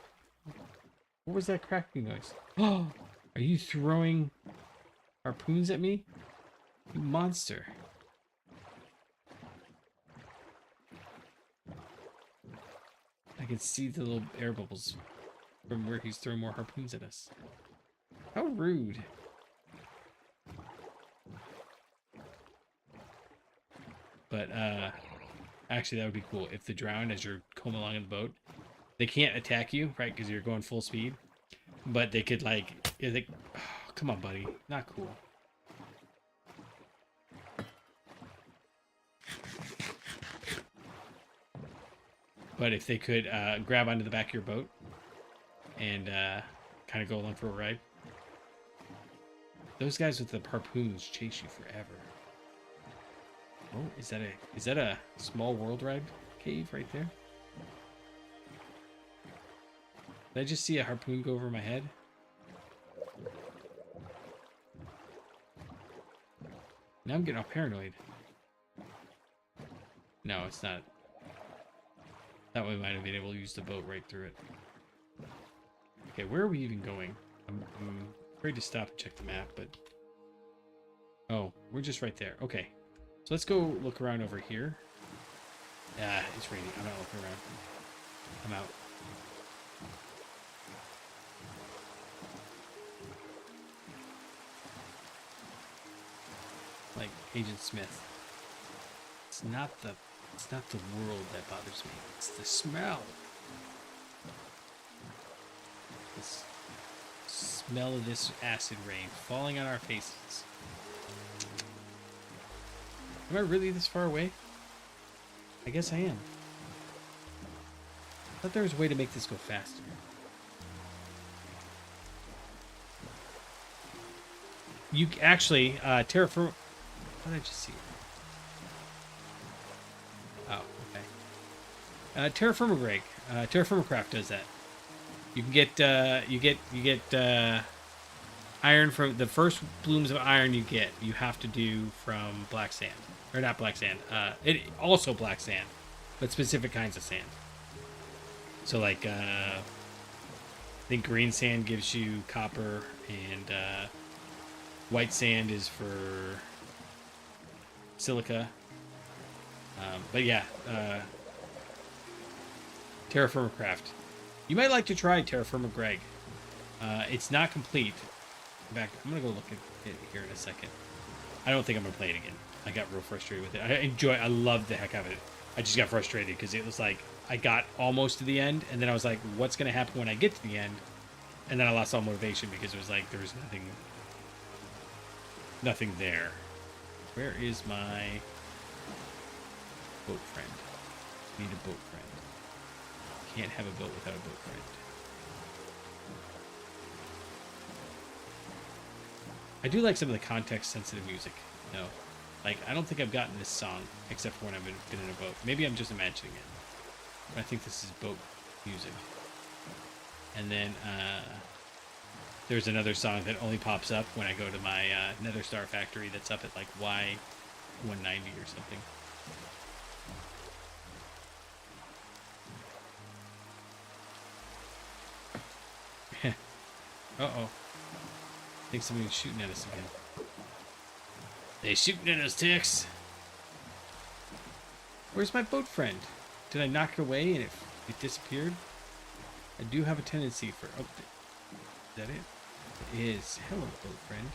What was that cracking noise? Oh, are you throwing harpoons at me? You monster. I can see the little air bubbles from where he's throwing more harpoons at us. How rude. But, actually that would be cool. If the drown, as you're coming along in the boat, they can't attack you, right? Because you're going full speed. But they could, like, oh, come on, buddy. Not cool. But if they could grab onto the back of your boat and kind of go along for a ride. Those guys with the harpoons chase you forever. Oh, is that a small world ride cave right there? Did I just see a harpoon go over my head? Now I'm getting all paranoid. No, it's not. That way we might have been able to use the boat right through it. Okay, where are we even going? I'm afraid to stop and check the map, but... Oh, we're just right there. Okay. So let's go look around over here. Ah, it's raining. I'm not looking around. I'm out. Like Agent Smith. It's not the world that bothers me. It's the smell. This smell of this acid rain falling on our faces. Am I really this far away? I guess I am. I thought there was a way to make this go faster. You actually, terraform... What did I just see? Oh, okay. Terraformacraft does that. You can get, iron from the first blooms of iron you have to do from black sand. Or not black sand. It also black sand, but specific kinds of sand. So like, I think green sand gives you copper, and white sand is for silica. But yeah, Terraformacraft. You might like to try Terraformacrag. It's not complete. In fact, I'm gonna go look at it here in a second. I don't think I'm gonna play it again. I got real frustrated with it. I love the heck out of it. I just got frustrated because it was like I got almost to the end, and then I was like, what's gonna happen when I get to the end? And then I lost all motivation because it was like there was nothing there. Where is my boat friend? Need a boat friend. Can't have a boat without a boat friend. I do like some of the context-sensitive music. No, like I don't think I've gotten this song except for when I've been in a boat. Maybe I'm just imagining it, but I think this is boat music. And then there's another song that only pops up when I go to my Nether Star factory that's up at like Y190 or something. Uh-oh. I think somebody's shooting at us again. They shooting at us, Tix. Where's my boat friend? Did I knock it away and it disappeared? I do have a tendency for... Oh, is that it? It is. Hello, boat friend.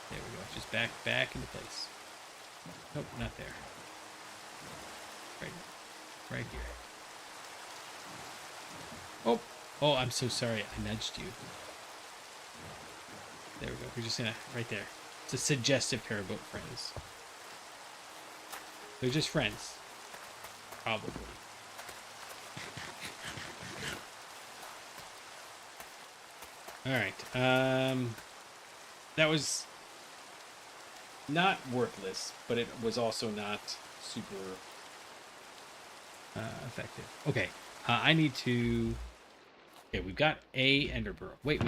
There we go. Just back into place. Nope, not there. Right here. Oh, I'm so sorry. I nudged you. There we go. We're just gonna... Right there. It's a suggestive pair of boat friends. They're just friends. Probably. Alright. That was not worthless, but it was also not super effective. Okay. I need to... Okay, we've got a ender pearl. Wait.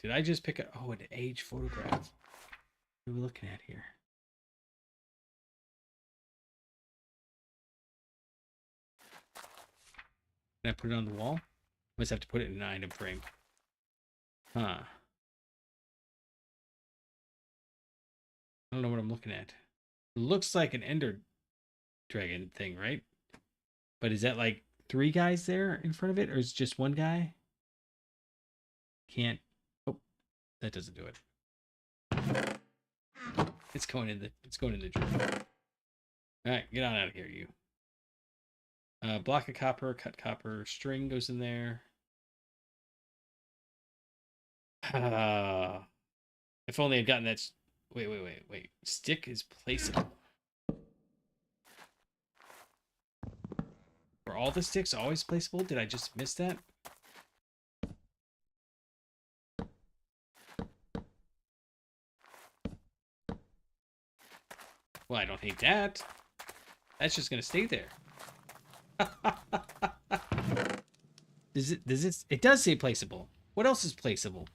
Did I just pick up... Oh, an age photograph. What are we looking at here? Can I put it on the wall? Must have to put it in an item frame. Huh. I don't know what I'm looking at. It looks like an ender dragon thing, right? But is that like 3 guys there in front of it, or is it just 1 guy? Can't. Oh, that doesn't do it. It's going in the drawer. All right, get on out of here, you. Block of copper, cut copper, string goes in there. If only I'd gotten that. Wait. Stick is placeable. Were all the sticks always placeable? Did I just miss that? Well, I don't hate that. That's just gonna stay there. It does say placeable. What else is placeable?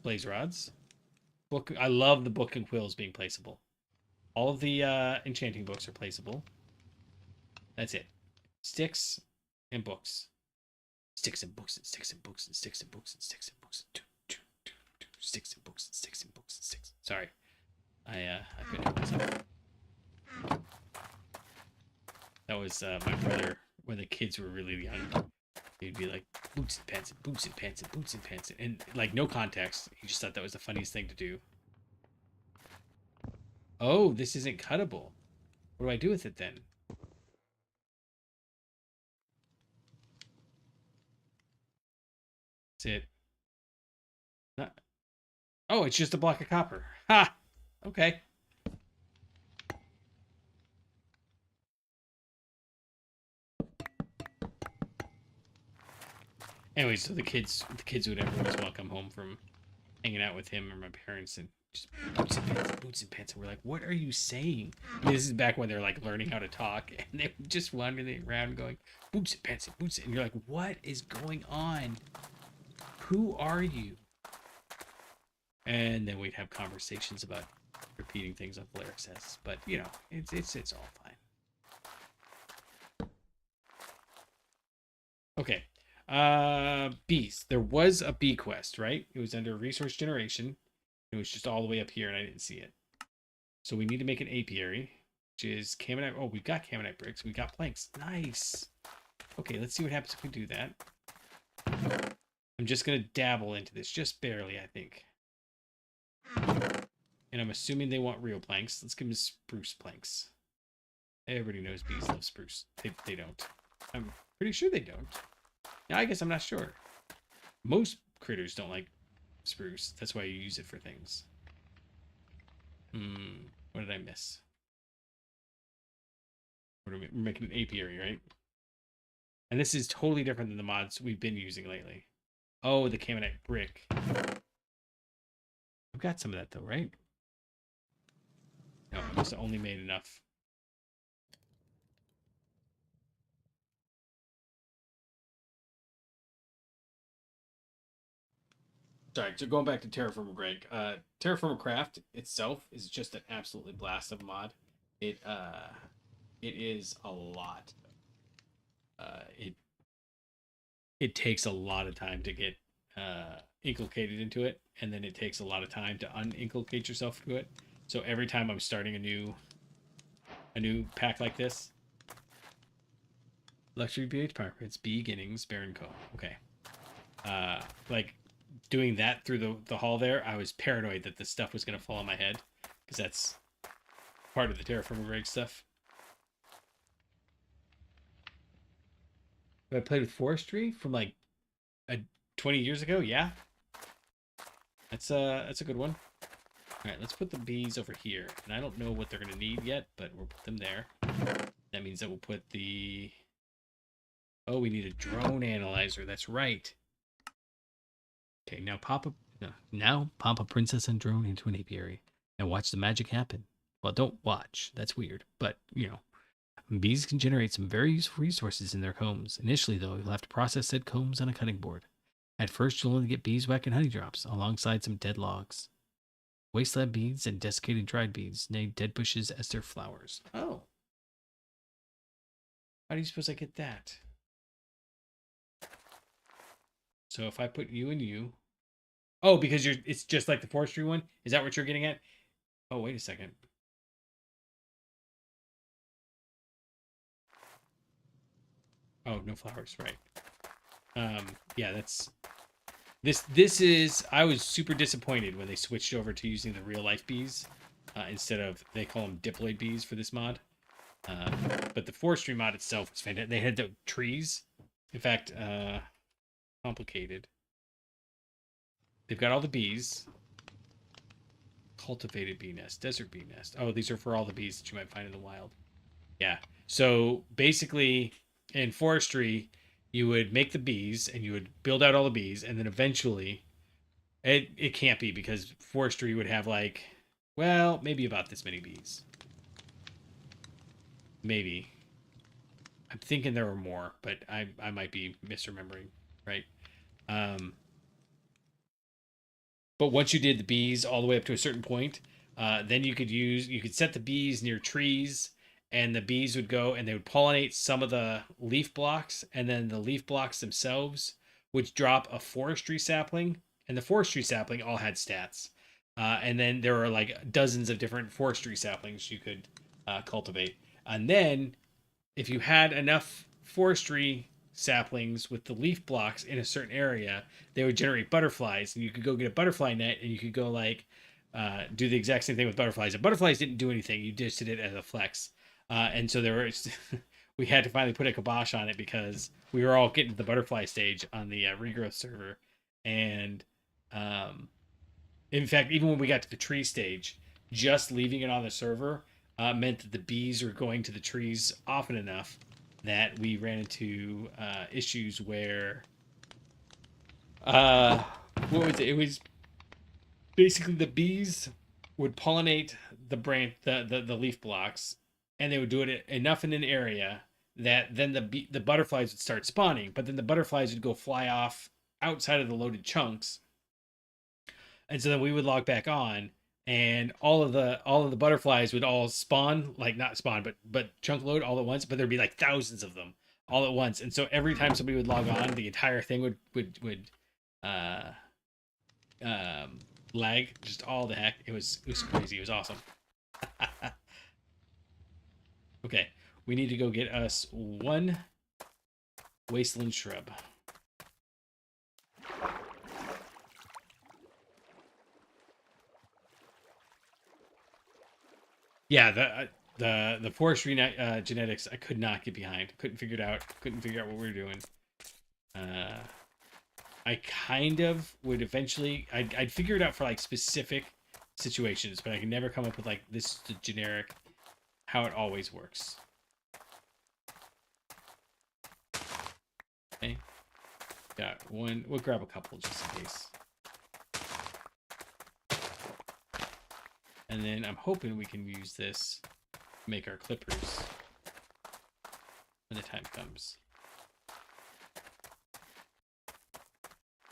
Blaze rods. Book. I love the book and quills being placeable. All of the enchanting books are placeable. That's it. Sticks and books. Sticks and books and sticks and books and sticks and books and sticks and books. Sticks and books and sticks and books and sticks. Sorry. I couldn't help myself. That was my brother when the kids were really young. He'd be like, boots and pants and boots and pants and boots and pants. And like, no context. He just thought that was the funniest thing to do. Oh, this isn't cuttable. What do I do with it then? That's it. Not... Oh, it's just a block of copper. Ha! Okay. Anyway, so the kids would every once in a while come home from hanging out with him or my parents and just boots and pants. And we're like, what are you saying? I mean, this is back when they're like learning how to talk, and they're just wandering around going, boots and pants and boots. And you're like, what is going on? Who are you? And then we'd have conversations about repeating things on Blair says. But, you know, it's all fine. Okay. Bees. There was a bee quest, right? It was under resource generation. It was just all the way up here and I didn't see it. So we need to make an apiary, which is camonite. Oh, we've got camonite bricks. We got planks. Nice. Okay, let's see what happens if we do that. I'm just going to dabble into this, just barely, I think. And I'm assuming they want real planks. Let's give them spruce planks. Everybody knows bees love spruce. They don't. I'm pretty sure they don't. Now, I guess I'm not sure. Most critters don't like spruce. That's why you use it for things. What did I miss? We're making an apiary, right? And this is totally different than the mods we've been using lately. Oh, the camonite brick. I've got some of that though, right? No, I must have only made enough. Sorry, so going back to Terraformer Greg, Terraformer Craft itself is just an absolutely blast of a mod. It is a lot. It it takes a lot of time to get inculcated into it, and then it takes a lot of time to uninculcate yourself to it. So every time I'm starting a new pack like this, luxury BH Pirates, beginnings, Baron Co. Okay, like doing that through the hall there, I was paranoid that this stuff was gonna fall on my head because that's part of the Terraforming Greg stuff. Have I played with forestry from like 20 years ago? Yeah, that's a good one. All right, let's put the bees over here. And I don't know what they're going to need yet, but we'll put them there. That means that we'll put the... Oh, we need a drone analyzer. That's right. Okay, now pop a princess and drone into an apiary and watch the magic happen. Well, don't watch. That's weird. But, you know, bees can generate some very useful resources in their combs. Initially, though, you'll have to process said combs on a cutting board. At first, you'll only get beeswax and honey drops alongside some dead logs. Wasteland beads and desiccated dried beads name dead bushes as their flowers. Oh. How do you suppose I get that? So if I put you and you... Oh, because it's just like the forestry one? Is that what you're getting at? Oh, wait a second. Oh, no flowers, right. Yeah, that's... This is... I was super disappointed when they switched over to using the real life bees. Instead of... They call them diploid bees for this mod. But the forestry mod itself was fantastic. They had the trees. In fact, complicated. They've got all the bees. Cultivated bee nest, desert bee nest. Oh, these are for all the bees that you might find in the wild. Yeah. So basically, in forestry, you would make the bees and you would build out all the bees, and then eventually, it can't be because forestry would have like, well, maybe about this many bees. Maybe. I'm thinking there were more, but I might be misremembering, right? But once you did the bees all the way up to a certain point, then you could set the bees near trees, and the bees would go and they would pollinate some of the leaf blocks, and then the leaf blocks themselves would drop a forestry sapling, and the forestry sapling all had stats. And then there were like dozens of different forestry saplings you could cultivate. And then if you had enough forestry saplings with the leaf blocks in a certain area, they would generate butterflies, and you could go get a butterfly net, and you could go like do the exact same thing with butterflies. And butterflies didn't do anything; you just did it as a flex. And so there were we had to finally put a kibosh on it because we were all getting to the butterfly stage on the regrowth server, and in fact, even when we got to the tree stage, just leaving it on the server meant that the bees were going to the trees often enough that we ran into issues where what was it? It was basically the bees would pollinate the leaf blocks, and they would do it enough in an area that then the butterflies would start spawning, but then the butterflies would go fly off outside of the loaded chunks, and so then we would log back on, and all of the butterflies would all spawn, like not spawn but chunk load all at once, but there'd be like thousands of them all at once. And so every time somebody would log on, the entire thing would uh lag just all the heck. It was crazy. It was awesome. Okay, we need to go get us one wasteland shrub. Yeah, the forestry genetics I could not get behind. Couldn't figure it out. Couldn't figure out what we were doing. I kind of would eventually. I'd figure it out for like specific situations, but I can never come up with like this is the generic how it always works. Okay, got one. We'll grab a couple just in case. And then I'm hoping we can use this to make our clippers when the time comes.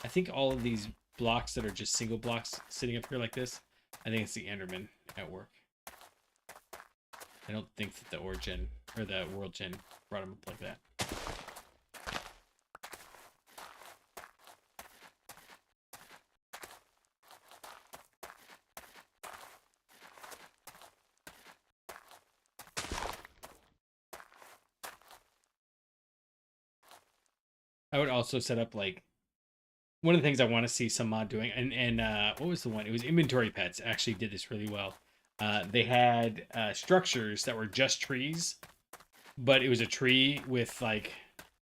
I think all of these blocks that are just single blocks sitting up here like this. I think it's the Enderman at work. I don't think that the Origin or the World Gen brought them up like that. I would also set up like one of the things I want to see some mod doing, and what was the one? It was Inventory Pets actually did this really well. They had structures that were just trees, but it was a tree with like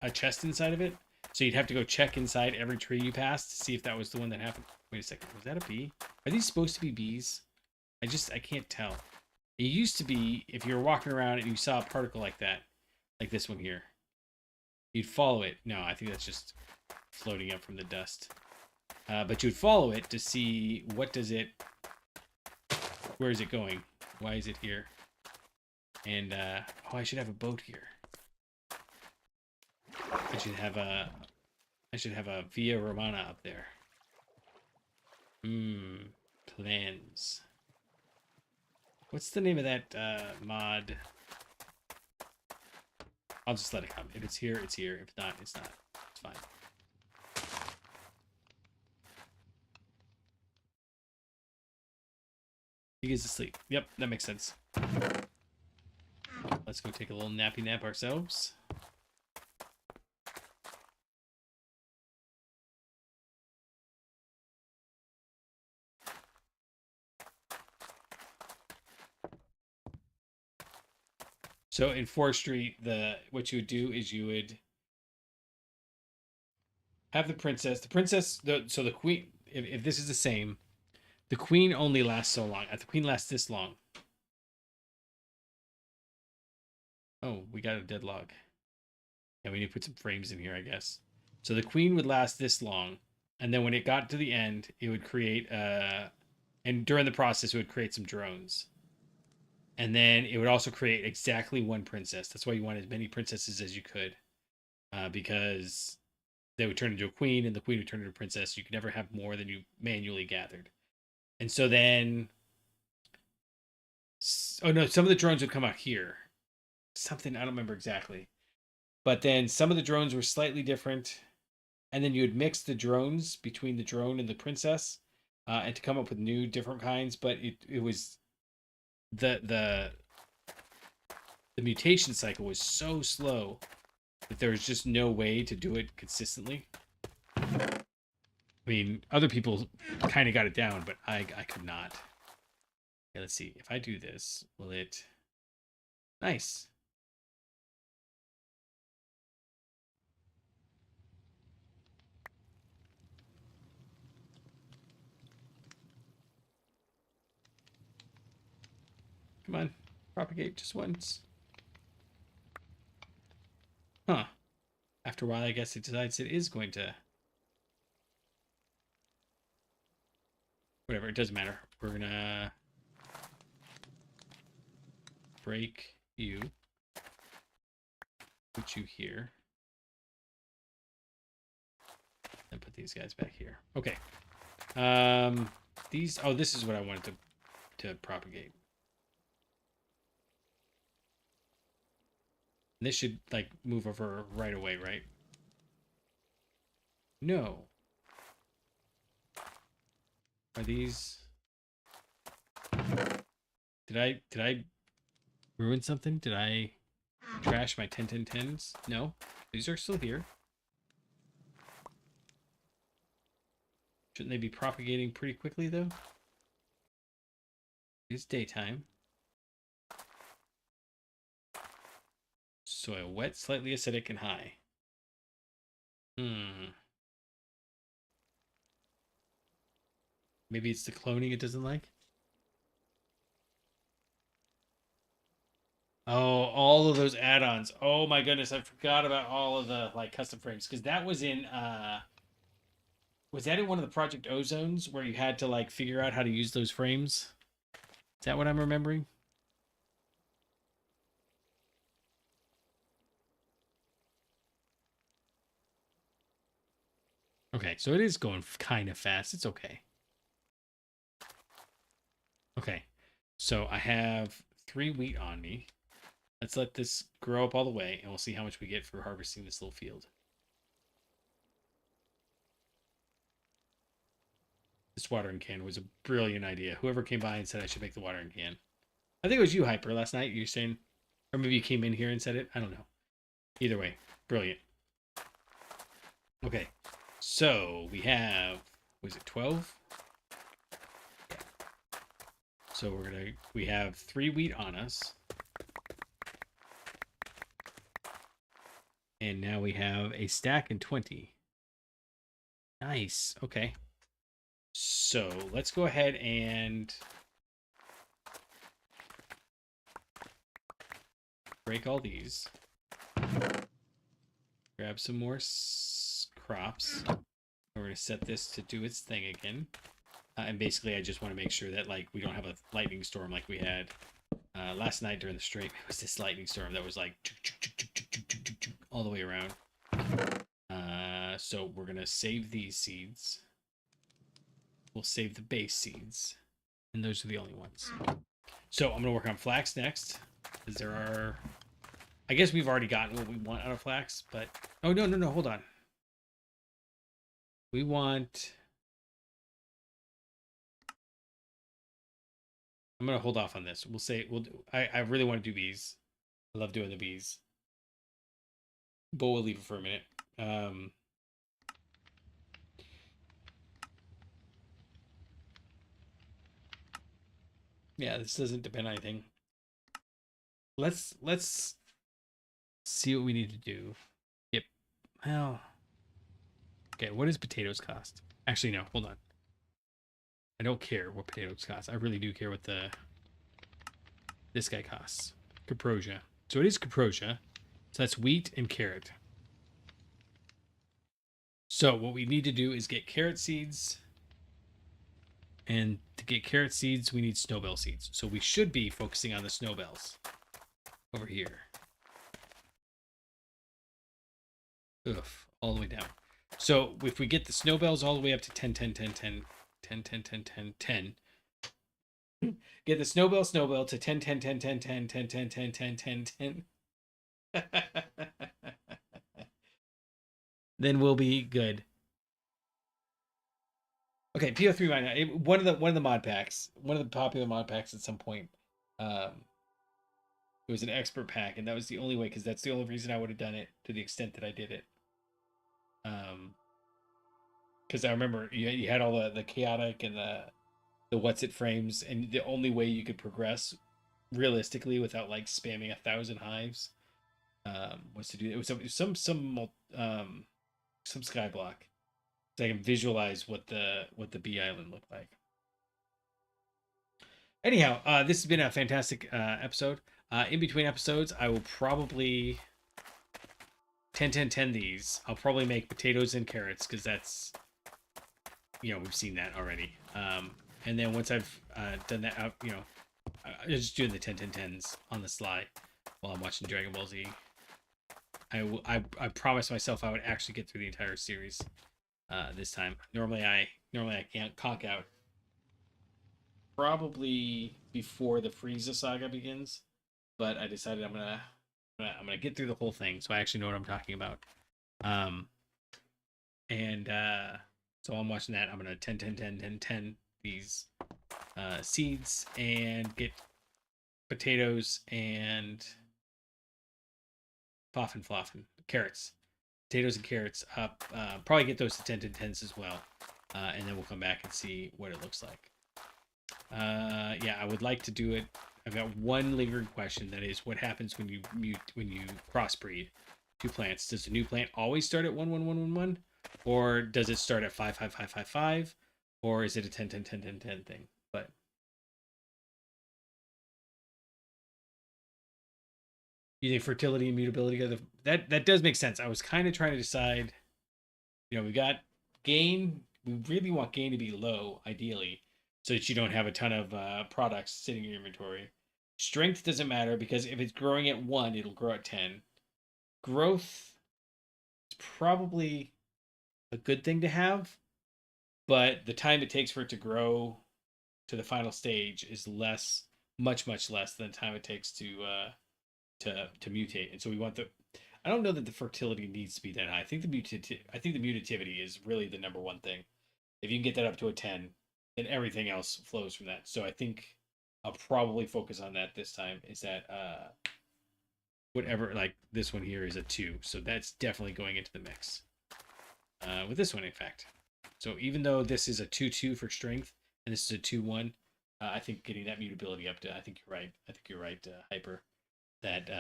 a chest inside of it. So you'd have to go check inside every tree you passed to see if that was the one that happened. Wait a second, was that a bee? Are these supposed to be bees? I can't tell. It used to be if you were walking around and you saw a particle like that, like this one here, you'd follow it. No, I think that's just floating up from the dust. But you'd follow it to see what does it, where is it going? Why is it here? And, oh, I should have a boat here. I should have a Via Romana up there. Plans. What's the name of that mod? I'll just let it come. If it's here, it's here. If not, it's not. It's fine. He is asleep. Yep, that makes sense. Let's go take a little nappy nap ourselves. So in forestry, what you would do is you would have the princess. So the queen, if this is the same, the queen only lasts so long. The queen lasts this long. Oh, we got a dead log. Yeah, we need to put some frames in here, I guess. So the queen would last this long. And then when it got to the end, it would create, and during the process, it would create some drones. And then it would also create exactly one princess. That's why you want as many princesses as you could. Because they would turn into a queen, and the queen would turn into a princess. You could never have more than you manually gathered. And so then... Oh, no, some of the drones would come out here. Something, I don't remember exactly. But then some of the drones were slightly different. And then you would mix the drones between the drone and the princess. And to come up with new, different kinds. But it was... The mutation cycle was so slow that there was just no way to do it consistently. I mean, other people kind of got it down, but I could not. Okay, let's see. If I do this, will it... Nice. Come on. Propagate just once. Huh. After a while, I guess it decides it is going to... Whatever, it doesn't matter. We're gonna... break you. Put you here. And put these guys back here. Okay. These... Oh, this is what I wanted to propagate. This should, like, move over right away, right? No. Are these... Did I ruin something? Did I trash my 10-10-10s? No. These are still here. Shouldn't they be propagating pretty quickly, though? It's daytime. Soil wet, slightly acidic, and high. Maybe it's the cloning it doesn't like? Oh, all of those add-ons. Oh my goodness, I forgot about all of the like custom frames because that was in was that in one of the Project Ozones where you had to like figure out how to use those frames? Is that what I'm remembering? Okay, so it is going kind of fast. It's okay. Okay, so I have 3 wheat on me. Let's let this grow up all the way, and we'll see how much we get for harvesting this little field. This watering can was a brilliant idea. Whoever came by and said I should make the watering can. I think it was you, Hyper, last night. You were saying, or maybe you came in here and said it. I don't know. Either way, brilliant. Okay, so we have, was it 12? So we have 3 wheat on us. And now we have a stack and 20. Nice. Okay. So let's go ahead and break all these. Grab some more crops. We're going to set this to do its thing again. And basically, I just want to make sure that like we don't have a lightning storm like we had last night during the stream. It was this lightning storm that was like all the way around. So we're going to save these seeds. We'll save the base seeds. And those are the only ones. So I'm going to work on flax next. Because there are... I guess we've already gotten what we want out of flax, but... Oh, no, hold on. We want... I'm going to hold off on this. We'll say... I really want to do bees. I love doing the bees. But we'll leave it for a minute. Yeah, this doesn't depend on anything. Let's see what we need to do. Yep. Well... Okay, what does potatoes cost? Actually, no, hold on. I don't care what potatoes cost. I really do care what this guy costs. Caprosia. So it is caprosia. So that's wheat and carrot. So what we need to do is get carrot seeds. And to get carrot seeds, we need snowbell seeds. So we should be focusing on the snowbells over here. Oof, all the way down. So if we get the snowbells all the way up to 10, 10, 10, 10, 10, 10, 10, 10, 10. Get the snowbell to 10, 10, 10, 10, 10, 10, 10, 10, 10, 10, 10. Then we'll be good. Okay, PO3 right now. One of the mod packs, one of the popular mod packs at some point. It was an expert pack, and that was the only way, because that's the only reason I would have done it to the extent that I did it. Because I remember you had all the chaotic and the what's it frames, and the only way you could progress realistically without like spamming 1,000 hives was to do it. Was some skyblock, so I can visualize what the bee island looked like. Anyhow, this has been a fantastic episode. In between episodes, I will probably 10 10 10 these. I'll probably make potatoes and carrots, because that's, you know, we've seen that already. And then once I've done that, you know, I'm just doing the 10 10 10s on the sly while I'm watching Dragon Ball Z. I promised myself I would actually get through the entire series this time. Normally I can't conk out probably before the Frieza saga begins, but I decided I'm gonna get through the whole thing, so I actually know what I'm talking about. So I'm watching that. I'm gonna 10 10 10 10 10 these seeds and get potatoes and floffin carrots, potatoes and carrots up. Probably get those to 10 to 10s as well, and then we'll come back and see what it looks like. Yeah, I would like to do it. I've got one lingering question, that is, what happens when you crossbreed two plants? Does the new plant always start at 1 1 1 1 1, or does it start at 5 5 5 5 5, or is it a 10 10 10 10 10 thing? But you think fertility and mutability are that does make sense. I was kind of trying to decide. You know, we got gain. We really want gain to be low, ideally, so that you don't have a ton of products sitting in your inventory. Strength doesn't matter, because if it's growing at 1, it'll grow at 10. Growth is probably a good thing to have, but the time it takes for it to grow to the final stage is less, much less than the time it takes to mutate. And so we want the. I don't know that the fertility needs to be that high. I think the mutativity is really the number one thing. If you can get that up to a 10, then everything else flows from that. So I think I'll probably focus on that this time. Is that whatever, like this one here is a 2, so that's definitely going into the mix. With this one, in fact. So even though this is a 2-2 for strength and this is a 2-1, I think getting that mutability up to, I think you're right. I think you're right, Hyper. That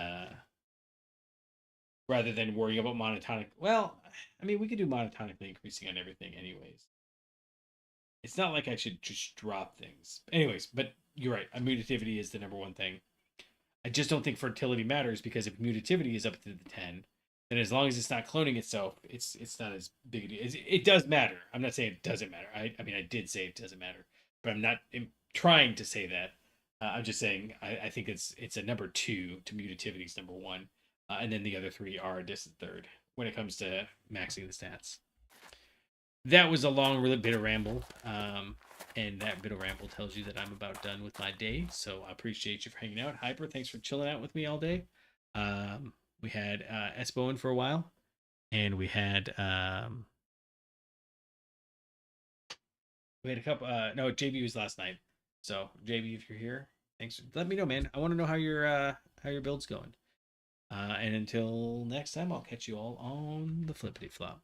rather than worrying about monotonic. Well, I mean, we could do monotonically increasing on everything, anyways. It's not like I should just drop things. Anyways, but you're right. Mutativity is the number one thing. I just don't think fertility matters, because if mutativity is up to the 10, then as long as it's not cloning itself, it's not as big a deal. It does matter. I'm not saying it doesn't matter. I mean, I did say it doesn't matter, but I'm not trying to say that. I'm just saying I think it's a number 2 to mutativity's number 1, and then the other 3 are a distant third when it comes to maxing the stats. That was a long bit of ramble, and that bit of ramble tells you that I'm about done with my day. So I appreciate you for hanging out. Hyper, thanks for chilling out with me all day. We had Espo in for a while, and we had a couple. No, JB was last night. So JB, if you're here, thanks. Let me know, man. I want to know how your build's going. And until next time, I'll catch you all on the flippity flop.